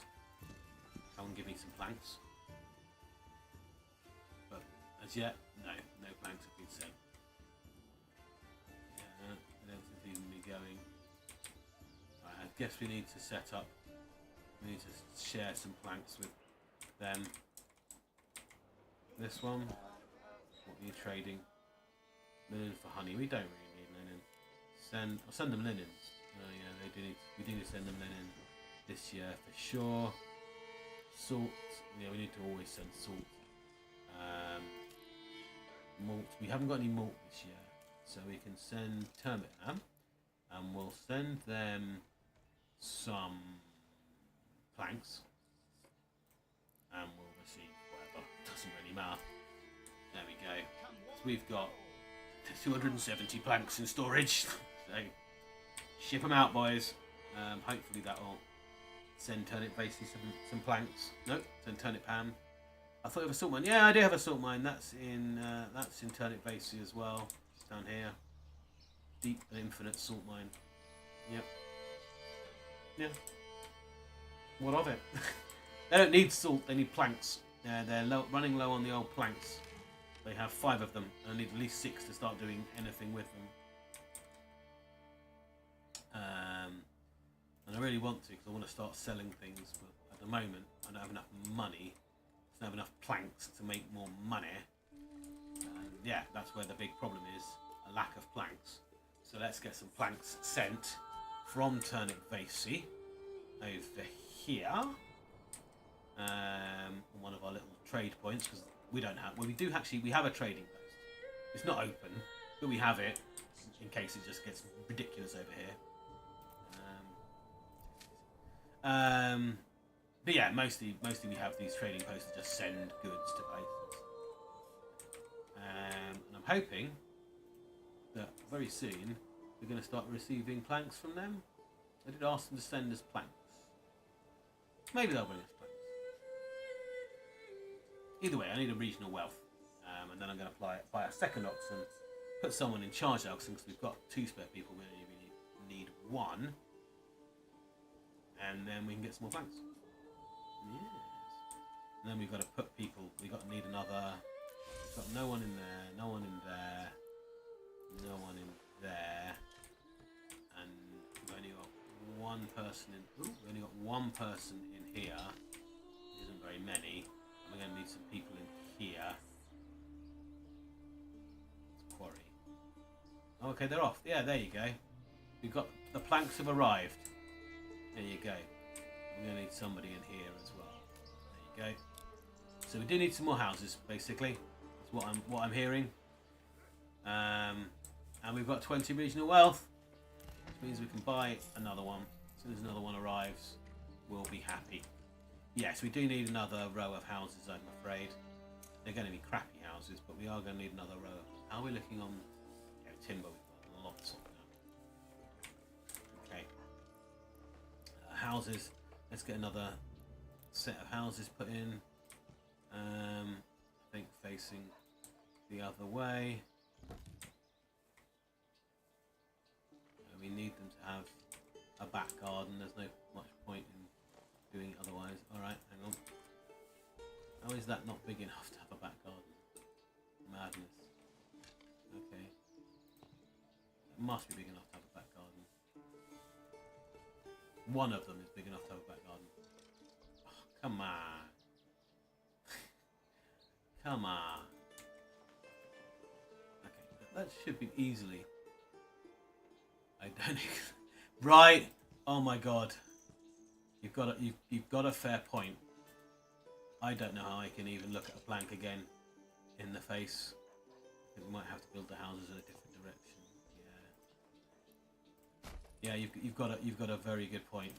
Come and give me some planks. But as yet, no planks have been sent. Yeah, I don't think even be going. Right, I guess we need to set up. We need to share some planks with them. This one. What are you trading? Linen for honey. We don't really need linen. I'll send them linens. Oh yeah, they do need. We do need to send them linen this year for sure. Salt. Yeah, we need to always send salt. Malt. We haven't got any malt this year, so we can send turnip ham, and we'll send them some planks, and we'll receive whatever. Doesn't really matter. There we go. So we've got 270 planks in storage. So ship them out, boys. Hopefully that'll send Turnip Vasey some planks. Nope, send Turnip Ham. I thought of a salt mine. Yeah, I do have a salt mine. That's in Turnip Vasey as well. It's down here. Deep and infinite salt mine. Yep. Yeah. What of it? They don't need salt. They need planks. They're running low on the old planks. They have 5 of them, and I need at least 6 to start doing anything with them. And I really want to, because I want to start selling things, but at the moment I don't have enough money. I don't have enough planks to make more money. And yeah, that's where the big problem is, a lack of planks. So let's get some planks sent from Turnip Vasey over here. On one of our little trade points, because we don't have, well, we have a trading post. It's not open, but we have it in case it just gets ridiculous over here. But yeah, mostly we have these trading posts that just send goods to places. And I'm hoping that very soon we're going to start receiving planks from them. I did ask them to send us planks. Maybe they'll bring us planks. Either way, I need a regional wealth. And then I'm going to buy a second oxen, put someone in charge of the oxen, because we've got 2 spare people, we only need 1. And then we can get some more planks. Yes. And then we've got to put people, we've got to need another, we've got no one in there, no one in there, no one in there. And we've only got 1 person in, we've only got 1 person in here. It isn't very many. And we're going to need some people in here. Quarry. Oh, okay, they're off. Yeah, there you go. We've got, the planks have arrived. There you go. We're going to need somebody in here as well. There you go. So we do need some more houses, basically. That's what I'm hearing. And we've got 20 regional wealth, which means we can buy another one. As soon as another one arrives, we'll be happy. Yes, we do need another row of houses, I'm afraid. They're going to be crappy houses, but we are going to need another row. How are we looking on timber? We've got lots of them. Okay. Houses. Let's get another set of houses put in. I think facing the other way. We need them to have a back garden. There's no much point in doing it otherwise. Alright, hang on. How is that not big enough to have a back garden? Madness. Okay. It must be big enough to have a back garden. One of them is big enough to have a back garden. Oh, come on. Come on. That should be easily. I don't. Right. Oh my god. You've got a fair point. I don't know how I can even look at a plank again in the face. We might have to build the houses in a different direction. Yeah. Yeah, you've got a very good point.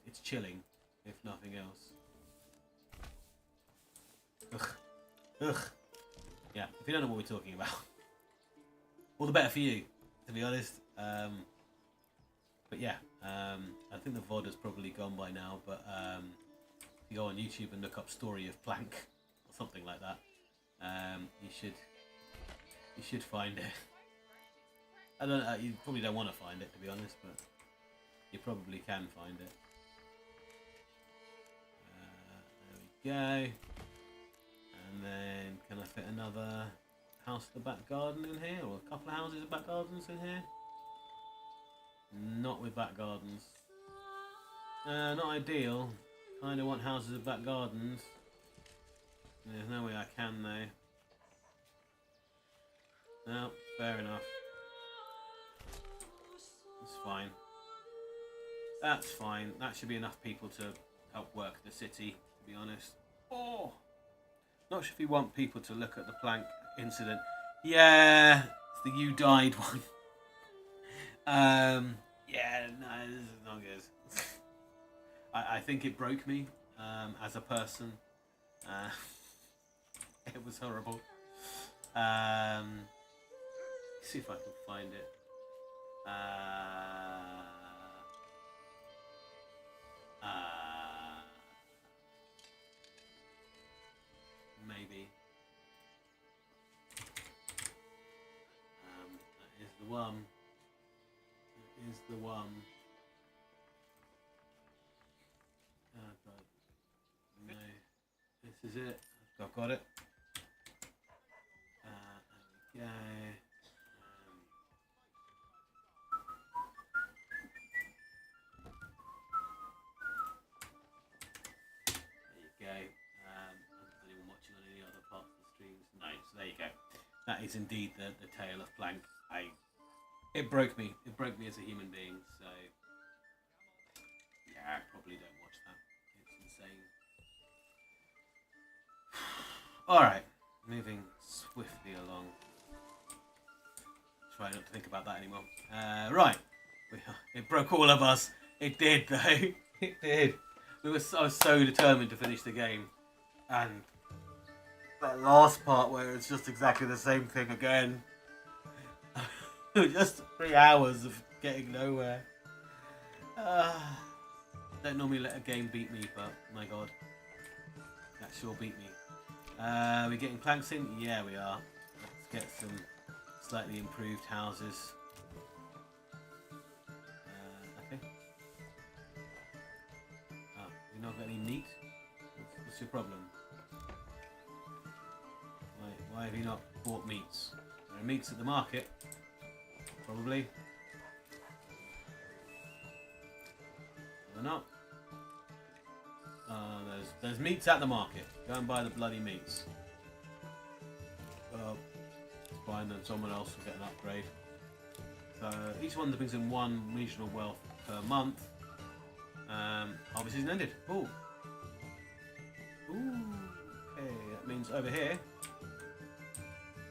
It's chilling, if nothing else. Ugh. Ugh. Yeah, if you don't know what we're talking about, all the better for you, to be honest. But yeah, I think the VOD has probably gone by now, but if you go on YouTube and look up Story of Plank or something like that, you should find it. I don't know, you probably don't want to find it, to be honest, but you probably can find it. There we go. And then, can I fit another house to the back garden in here? Or a couple of houses with back gardens in here? Not with back gardens. Not ideal. Kind of want houses with back gardens. There's no way I can though. No, fair enough. It's fine. That's fine. That should be enough people to help work the city, to be honest. Oh! Not sure if you want people to look at the plank incident. Yeah, it's the you died one. Yeah, no, this is not good. I think it broke me as a person. It was horrible. See if I can find it. Maybe. That is the one. That is the one. Oh god. No. This is it. I've got it. There we go. There you go. Anyone watching on any other parts of the streams? No, so there you go. That is indeed the tale of Plank. It broke me. It broke me as a human being. So yeah, I probably don't watch that. It's insane. All right, moving swiftly along. Try not to think about that anymore. Right, it broke all of us. It did though. It did. I was so determined to finish the game, and that last part where it's just exactly the same thing again. Just 3 hours of getting nowhere. Don't normally let a game beat me, but my god, that sure beat me. We're getting planks in? Yeah, we are. Let's get some slightly improved houses. Okay. Oh, you not got any meat? What's your problem? Why have you not bought meats? There are meats at the market. Probably. Or not. There's meats at the market. Go and buy the bloody meats. Fine, then someone else will get an upgrade. So each one brings in 1 regional wealth per month. Harvest season ended. Ooh. Ooh. Okay, that means over here.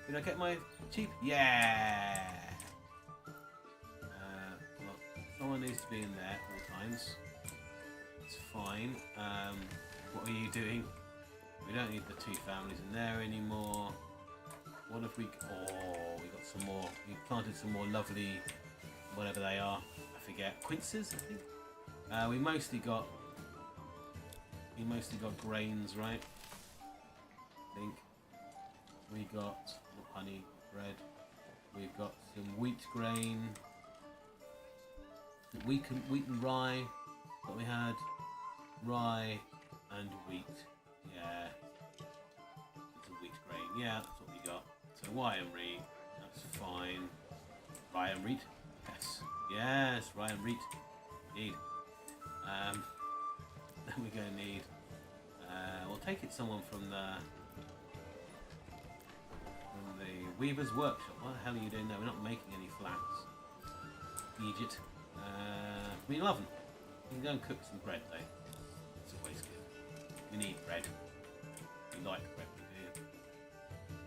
Did I get my cheap? Yeah. Well, someone needs to be in there at all times. It's fine. What are you doing? We don't need the 2 families in there anymore. What if we... Oh, we got some more. We planted some more lovely... Whatever they are. I forget. Quinces, I think? We mostly got grains, right? I think. We got honey, bread. We've got some wheat grain. Wheat and rye. What we had. Rye and wheat. Yeah. It's a wheat grain. Yeah, that's what we got. So rye and wheat. That's fine. Rye and wheat. Yes. Yes, rye and wheat. Indeed. Then we're going to need... we'll take it someone from the from the Weaver's Workshop. What the hell are you doing there? We're not making any flax. Egypt. I mean, love them. You can go and cook some bread though. It's always good. We need bread. We like bread, we do.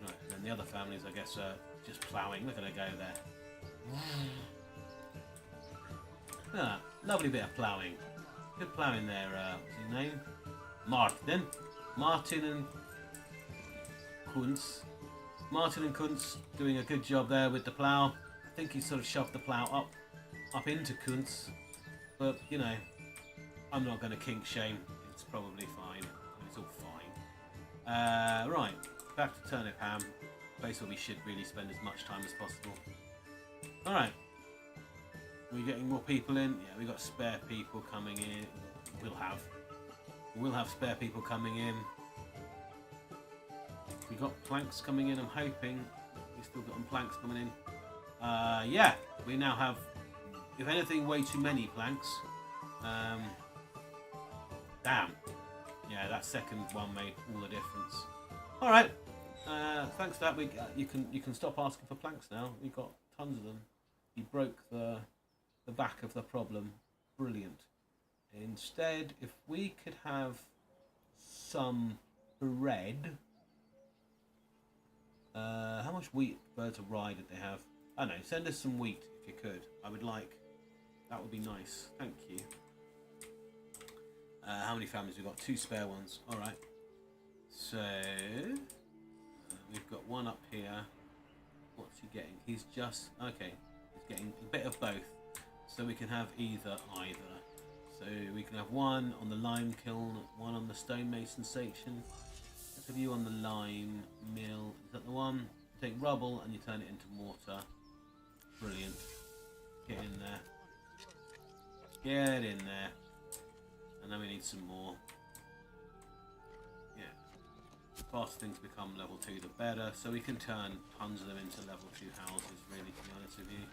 Right, and then the other families, I guess, are just ploughing. Look at her go there. Ah, lovely bit of ploughing. Good ploughing there. What's his name? Martin. Martin and Kunz. Martin and Kunz doing a good job there with the plough. I think he sort of shoved the plough up into Kunz. But, you know, I'm not going to kink shame. It's probably fine. It's all fine. Right, back to Turnip Ham. Place where we should really spend as much time as possible. Alright. We're getting more people in. Yeah, we've got spare people coming in. We'll have spare people coming in. We got planks coming in, I'm hoping. We've still got planks coming in. Yeah, we now have, if anything, way too many planks. Damn. Yeah, that second one made all the difference. Alright. Thanks to that, you can stop asking for planks now. We've got tons of them. You broke the back of the problem. Brilliant. Instead, if we could have some bread. How much wheat birds of rye did they have? I don't know, send us some wheat if you could. I would like, that would be nice. Thank you. How many families? We've got 2 spare ones. Alright. So, we've got one up here. What's he getting? He's just, okay. He's getting a bit of both. So we can have either. So we can have one on the lime kiln, one on the stonemason section. Let's have you on the lime mill. Is that the one? You take rubble and you turn it into mortar. Brilliant. Get in there. Get in there. And then we need some more. Yeah. The faster things become level 2, the better. So we can turn tons of them into level 2 houses, really, to be honest with you.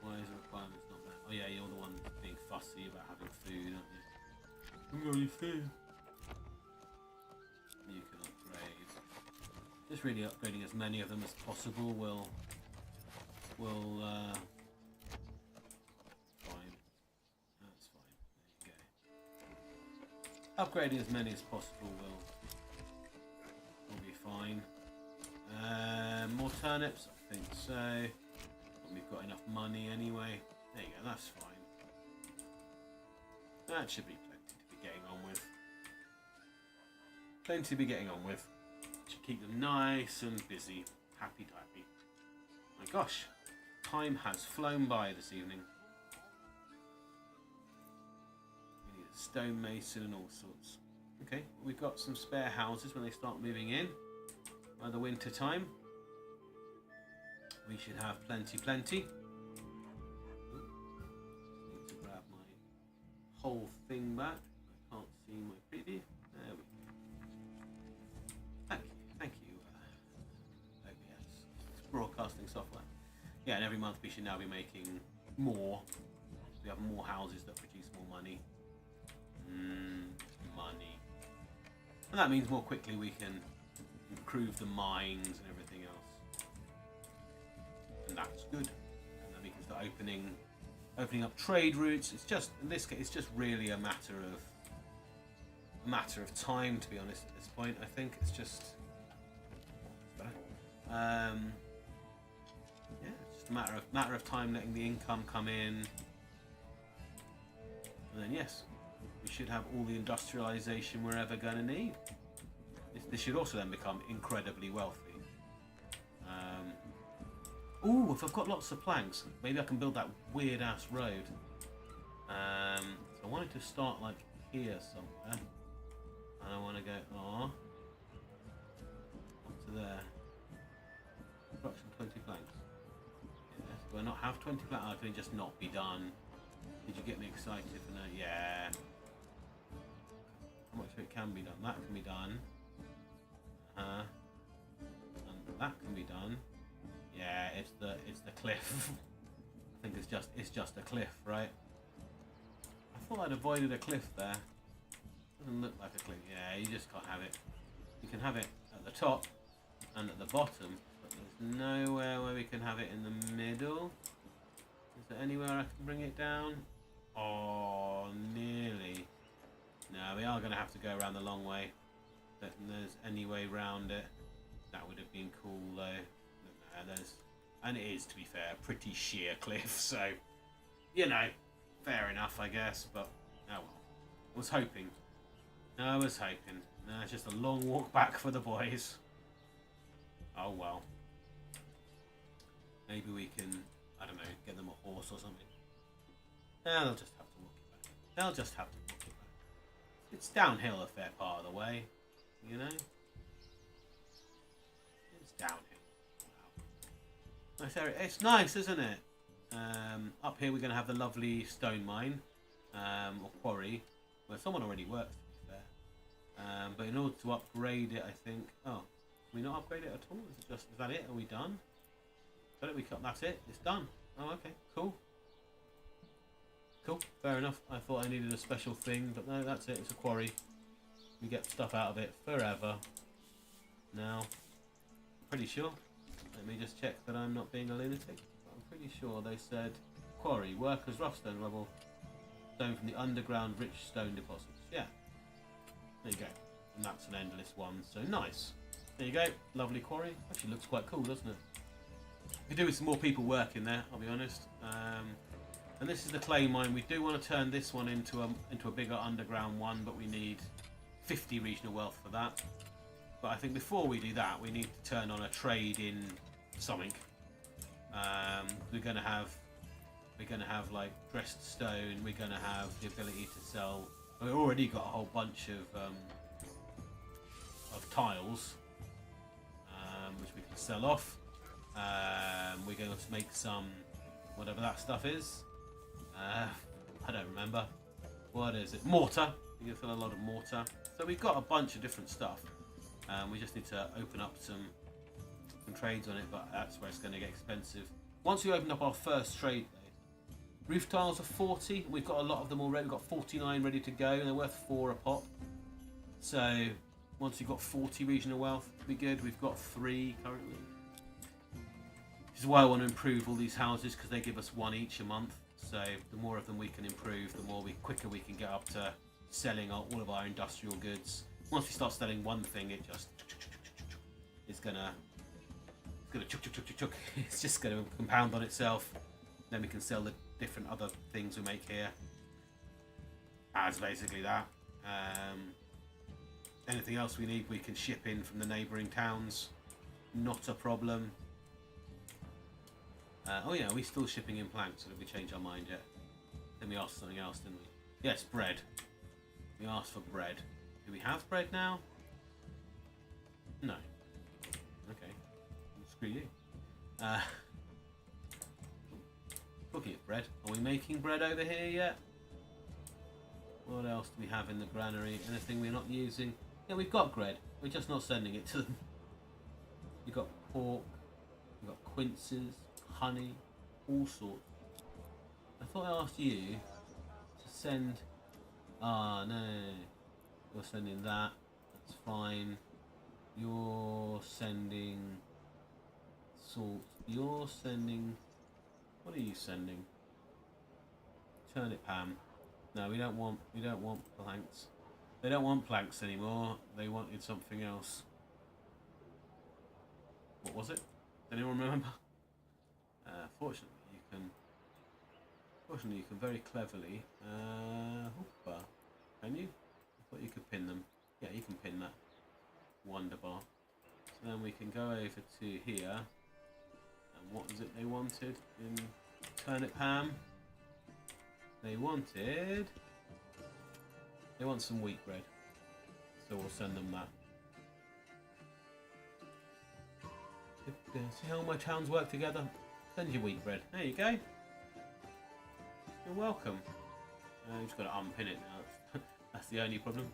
Why is the requirements not there? Oh yeah, you're the one being fussy about having food, aren't you? I've got any food. You can upgrade. Just really upgrading as many of them as possible will fine. That's fine. There you go. Upgrading as many as possible will be fine. More turnips, I think so. We've got enough money anyway. There you go, that's fine. That should be plenty to be getting on with. Plenty to be getting on with. Should keep them nice and busy. Happy typey. My gosh, time has flown by this evening. We need a stonemason and all sorts. Okay, we've got some spare houses when they start moving in by the winter time. We should have plenty. Ooh, need to grab my whole thing back. I can't see my preview. There we go. Thank you, OBS. It's broadcasting software. Yeah, and every month we should now be making more. We have more houses that produce more money. Money. And that means more quickly we can improve the mines and everything else. And that's good. And then we can start opening up trade routes. It's just, in this case, it's just really a matter of time, to be honest. At this point, I think it's just yeah, it's just a matter of time letting the income come in, and then yes, we should have all the industrialization we're ever going to need. This should also then become incredibly wealthy. Ooh, if I've got lots of planks, maybe I can build that weird ass road. So I wanted to start like here somewhere, and I want to go up to there. Production 20 planks. Yes. Do I not have 20 planks? Oh, can it just not be done? Did you get me excited for that? Yeah. How much of it can be done? That can be done. And that can be done. Yeah, it's the cliff. I think it's just a cliff, right? I thought I'd avoided a cliff there. Doesn't look like a cliff. Yeah, you just can't have it. You can have it at the top, and at the bottom, but there's nowhere where we can have it in the middle. Is there anywhere I can bring it down? Oh, nearly. No, we are going to have to go around the long way. But there's any way round it. That would have been cool though. No, there's, and it is, to be fair, a pretty sheer cliff, so you know, fair enough, I guess. But oh well. I was hoping. No, it's just a long walk back for the boys. Oh well. Maybe we can, I don't know, get them a horse or something. No, they'll just have to walk it back. They'll just have to walk it back. It's downhill a fair part of the way, you know? It's downhill. Wow. Nice area. It's nice, isn't it? Up here we're going to have the lovely stone mine, or quarry, where someone already works, to be fair. But in order to upgrade it, I think... Oh, can we not upgrade it at all? Is that it? Are we done? That's it? It's done. Oh, okay. Cool. Cool. Fair enough. I thought I needed a special thing, but no, that's it. It's a quarry. We get stuff out of it forever. Now, I'm pretty sure. Let me just check that I'm not being a lunatic. I'm pretty sure they said quarry, workers, rough stone, rubble, stone from the underground rich stone deposits. Yeah. There you go. And that's an endless one, so nice. There you go. Lovely quarry. Actually looks quite cool, doesn't it? We could do with some more people working there, I'll be honest. And this is the clay mine. We do want to turn this one into a bigger underground one, but we need 50 regional wealth for that. But I think before we do that, we need to turn on a trade in something. We're gonna have like dressed stone. We're gonna have the ability to sell. We've already got a whole bunch of tiles, which we can sell off. We're going to make some, whatever that stuff is. I don't remember. What is it? Mortar. You can sell a lot of mortar. So we've got a bunch of different stuff. We just need to open up some trades on it, but that's where it's going to get expensive. Once we open up our first trade, though, roof tiles are 40. We've got a lot of them already. We've got 49 ready to go, and they're worth 4 a pop. So once we've got 40 regional wealth, we'll be good. We've got 3 currently. Which is why I want to improve all these houses, because they give us 1 each a month. So the more of them we can improve, the quicker we can get up to selling all of our industrial goods. Once we start selling one thing, it just is gonna chuk. It's just gonna compound on itself. Then we can sell the different other things we make here. That's basically that. Anything else we need, we can ship in from the neighbouring towns. Not a problem. Oh yeah, are we still shipping in planks, or did we change our mind yet? Then we asked for something else, didn't we? Yes, bread. We asked for bread. Do we have bread now? No. Okay. Screw you. Talking of bread, are we making bread over here yet? What else do we have in the granary? Anything we're not using? Yeah, we've got bread. We're just not sending it to them. We've got pork. We've got quinces, honey, all sorts. I thought I asked you to send... Ah, no. You're sending that. That's fine. You're sending salt. You're sending... What are you sending? Turnip ham. No, we don't want planks. They don't want planks anymore. They wanted something else. What was it? Does anyone remember? Fortunately, you can very cleverly. Hoppa. Can you? I thought you could pin them. Yeah, you can pin that. Wonderbar. So then we can go over to here. And what was it they wanted in turnip ham? They want some wheat bread. So we'll send them that. See how my towns work together? Send you wheat bread. There you go. You're welcome. You just got to unpin it now. That's the only problem.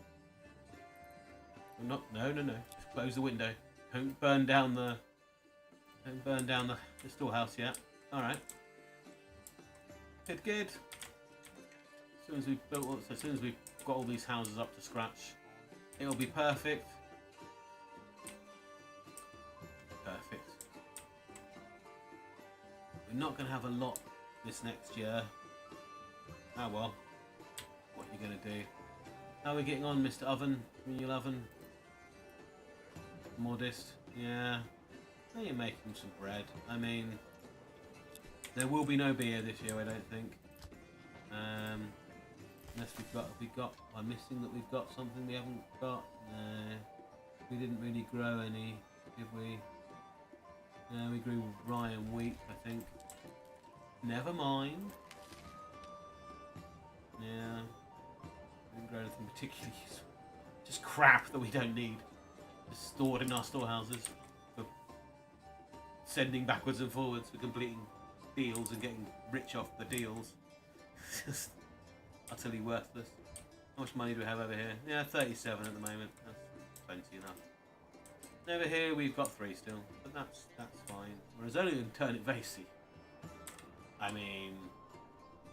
No. Just close the window. Don't burn down the storehouse yet. All right. Good. As soon as we've got all these houses up to scratch, it'll be perfect. We're not going to have a lot this next year. Oh well. What are you going to do? How are we getting on, Mr. Oven? Menial Oven? Modest? Yeah. Now you're making some bread. I mean, there will be no beer this year, I don't think. Unless I'm missing that we've got something we haven't got. No. We didn't really grow any, did we? No, we grew rye and wheat, I think. Never mind. Yeah. We didn't grow anything particularly useful. Just crap that we don't need. Just stored in our storehouses. For sending backwards and forwards, for completing deals and getting rich off the deals. Just utterly worthless. How much money do we have over here? Yeah, 37 at the moment. That's plenty enough. Over here we've got 3 still, but that's fine. Whereas only in turnip vasey. I mean,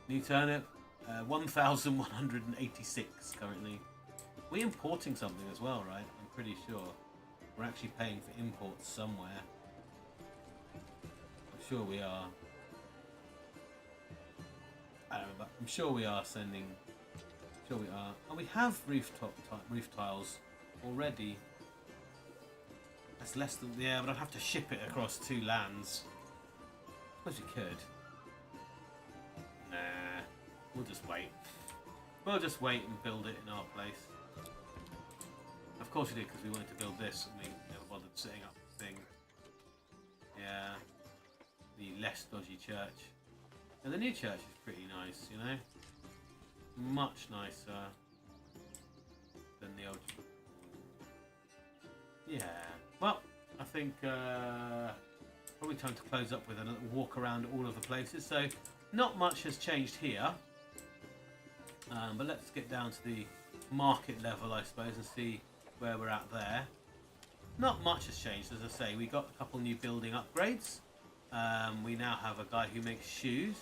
new turnip, 1,186 currently. We're importing something as well, right? I'm pretty sure. We're actually paying for imports somewhere. I'm sure we are. I don't know, but I'm sure we are sending. I'm sure we are. And we have roof tiles already. That's less than, yeah, but I'd have to ship it across 2 lands. I suppose we could. Nah, we'll just wait. We'll just wait and build it in our place. Of course we did, because we wanted to build this and we never bothered setting up the thing. Yeah, the less dodgy church. And the new church is pretty nice, you know? Much nicer than the old. Yeah. Well, I think probably time to close up with a little walk around all of the places. So, not much has changed here. But let's get down to the market level, I suppose, and see where we're at there. Not much has changed, as I say. We got a couple new building upgrades. We now have a guy who makes shoes.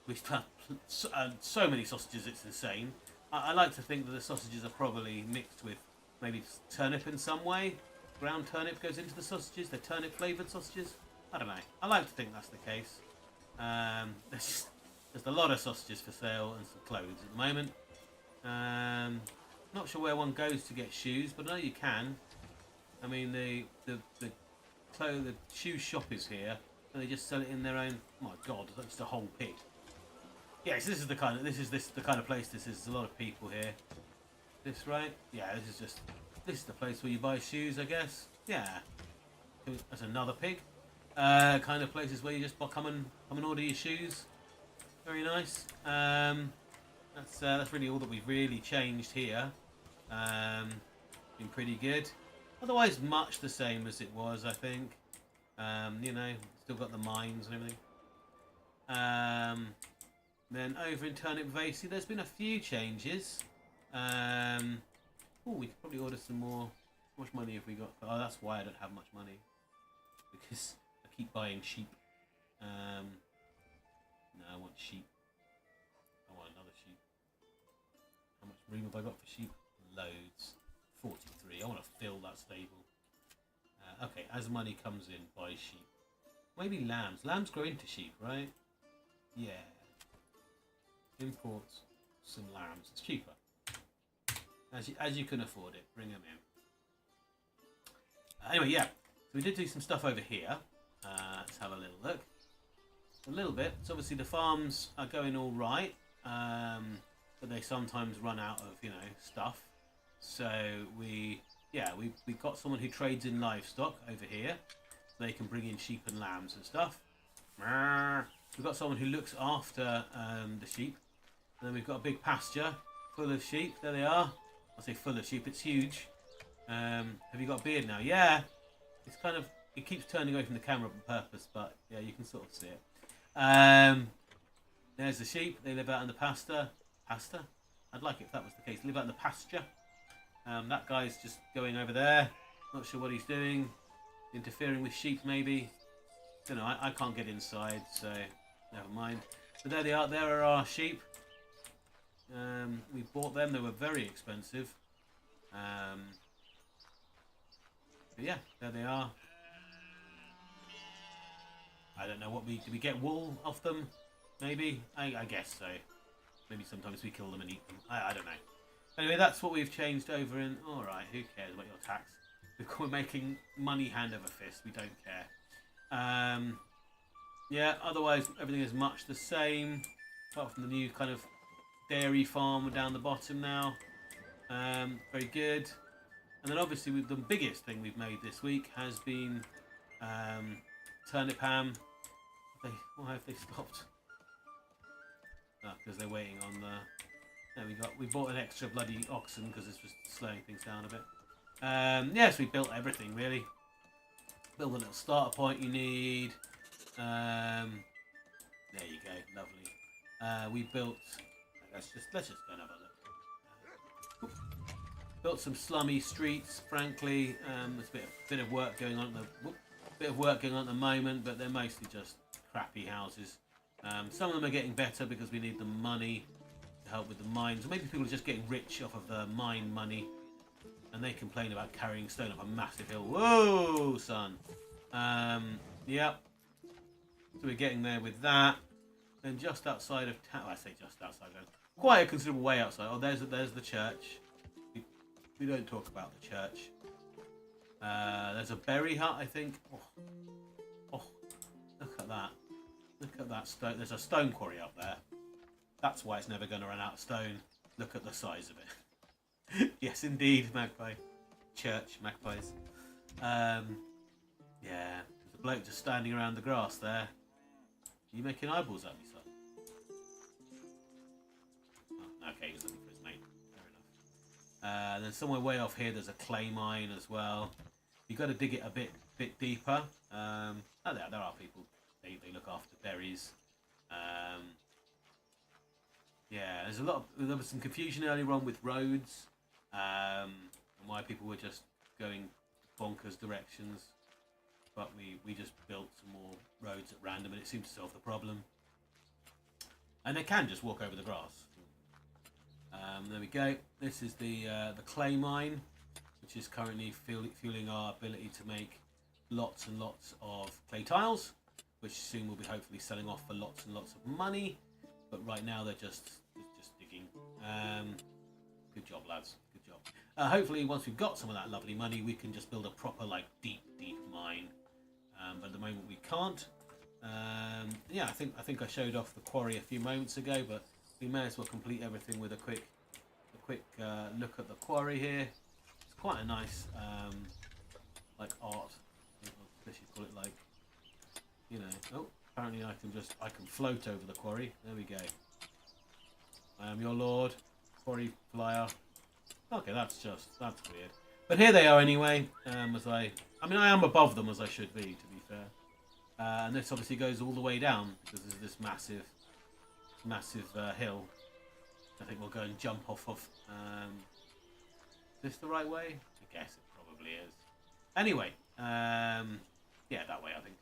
We've done so many sausages, it's insane. I like to think that the sausages are probably mixed with maybe turnip in some way. Ground turnip goes into the sausages. They're turnip flavoured sausages. I don't know. I like to think that's the case. There's a lot of sausages for sale and some clothes at the moment. Not sure where one goes to get shoes, but I know you can. I mean, the shoe shop is here, and they just sell it in their own. Oh my God, that's just a whole pig. Yes, this is the kind of place this is. There's a lot of people here. This right? Yeah, this is the place where you buy shoes, I guess. Yeah, that's another pig. Kind of places where you just come and order your shoes. Very nice. That's really all that we've really changed here. Been pretty good. Otherwise, much the same as it was, I think. You know, still got the mines and everything. Then over in Turnip Vasey, there's been a few changes. We could probably order some more. How much money have we got? Oh, that's why I don't have much money. Because I keep buying sheep. No, I want sheep. I want another sheep. How much room have I got for sheep? Loads. 43. I want to fill that stable. Okay, as money comes in, buy sheep. Maybe lambs. Lambs grow into sheep, right? Yeah. Import some lambs. It's cheaper. As you can afford it, bring them in. Anyway, yeah. So we did do some stuff over here. Let's have a little look. A little bit. So obviously the farms are going all right, but they sometimes run out of stuff. So we got someone who trades in livestock over here. So they can bring in sheep and lambs and stuff. We've got someone who looks after the sheep. And then we've got a big pasture full of sheep. There they are. I say full of sheep. It's huge. Have you got a beard now? Yeah. It's kind of. It keeps turning away from the camera on purpose, but yeah, you can sort of see it. There's the sheep. They live out in the pasture. Pasture? I'd like it if that was the case. They live out in the pasture. That guy's just going over there. Not sure what he's doing. Interfering with sheep, maybe. Don't know. I can't get inside, so never mind. But there they are. There are our sheep. We bought them. They were very expensive. But yeah, there they are. I don't know what do we get wool off them? Maybe? I guess so. Maybe sometimes we kill them and eat them. I don't know. Anyway, that's what we've changed over in... Alright, who cares about your tax? We're making money hand over fist. We don't care. Yeah, otherwise everything is much the same. Apart from the new kind of dairy farm down the bottom now. Very good. And then obviously the biggest thing we've made this week has been turnip ham. Why have they stopped? Oh, because they're waiting on the... There we bought an extra bloody oxen because this was slowing things down a bit. Yes, we built everything really. Build a little starter point you need. There you go, lovely. We built... Let's just go and have a look. Built some slummy streets, frankly. There's a bit of work going on at the moment, but they're mostly just crappy houses. Some of them are getting better because we need the money to help with the mines. Or maybe people are just getting rich off of the mine money, and they complain about carrying stone up a massive hill. Whoa, son. Yep. So we're getting there with that. Then just outside of town, I say just outside, quite a considerable way outside. Oh, there's the church. We don't talk about the church. There's a berry hut, I think. Oh, look at that. Look at that stone. There's a stone quarry up there. That's why it's never going to run out of stone. Look at the size of it. Yes, indeed, magpie. Church magpies. Yeah, there's a bloke just standing around the grass there. Are you making eyeballs at me, son? Oh, okay, he's looking for his mate. Fair enough. Then somewhere way off here, there's a clay mine as well. You've got to dig it a bit deeper. There are people. They look after berries. Yeah, there was some confusion earlier on with roads, and why people were just going bonkers directions. But we just built some more roads at random, and it seemed to solve the problem. And they can just walk over the grass. There we go. This is the clay mine, which is currently fueling our ability to make lots and lots of clay tiles, which soon we'll be hopefully selling off for lots and lots of money. But right now they're just digging. Good job, lads. Good job. Hopefully once we've got some of that lovely money, we can just build a proper deep mine. But at the moment we can't. Yeah, I think I showed off the quarry a few moments ago, but we may as well complete everything with a quick look at the quarry here. It's quite a nice art. I should call it Oh, apparently I can float over the quarry. There we go. I am your lord, quarry flyer. Okay, that's weird. But here they are anyway. I am above them as I should be, to be fair. And this obviously goes all the way down because there's this massive hill. I think we'll go and jump off of. Is this the right way? I guess it probably is. Anyway, yeah, that way I think.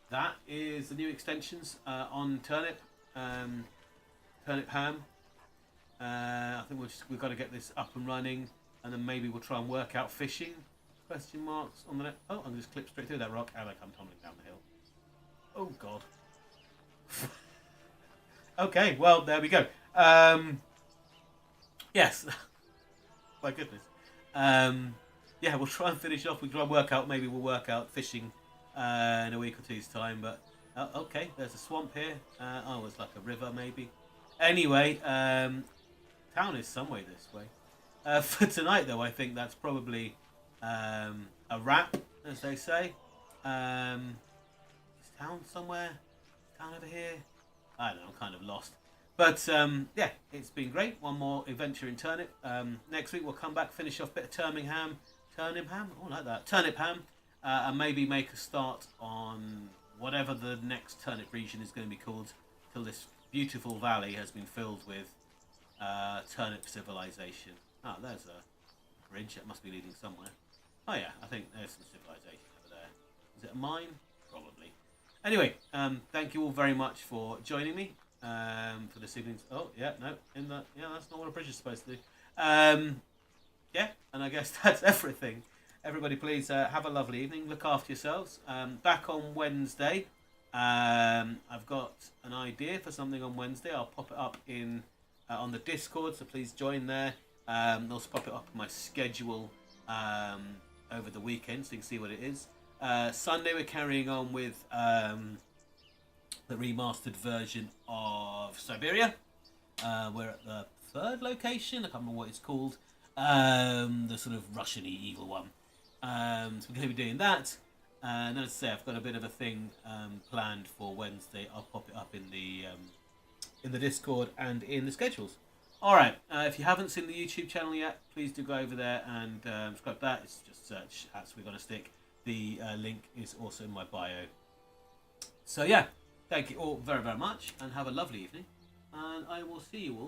That is the new extensions on turnip ham. I think we've got to get this up and running, and then maybe we'll try and work out fishing. Question marks on the net. Oh, I'm going to just clip straight through that rock and I come tumbling down the hill. Oh God. Okay, well there we go. Yes. My goodness. Yeah, we'll try and finish off. We'll try and maybe we'll work out fishing in a week or two's time. But okay, there's a swamp here. Oh, it's like a river maybe. Anyway, town is some way this way. For tonight though, I think that's probably a wrap, as they say. Is town somewhere? Town over here? I don't know, I'm kind of lost. But yeah, it's been great. One more adventure in turnip. Next week we'll come back, finish off a bit of turnip ham. Oh, I like that. Turnip ham. And maybe make a start on whatever the next turnip region is going to be called, till this beautiful valley has been filled with turnip civilization. Ah, there's a bridge that must be leading somewhere. Oh yeah, I think there's some civilization over there. Is it a mine? Probably. Anyway, thank you all very much for joining me for this evening's... Oh, yeah, no, that's not what a bridge is supposed to do. Yeah, and I guess that's everything. Everybody, please have a lovely evening. Look after yourselves. Back on Wednesday I've got an idea for something on Wednesday. I'll pop it up in on the Discord, so please join there. I'll also pop it up in my schedule over the weekend, so you can see what it is. Sunday we're carrying on with the remastered version of Syberia. We're at the third location. I can't remember what it's called. The sort of Russian-y evil one. So we're going to be doing that. And as I say, I've got a bit of a thing planned for Wednesday. I'll pop it up in the Discord and in the schedules. All right. If you haven't seen the YouTube channel yet, please do go over there and subscribe to that. It's just search at Squig-on-a-stick. The link is also in my bio. So yeah, thank you all very, very much, and have a lovely evening. And I will see you all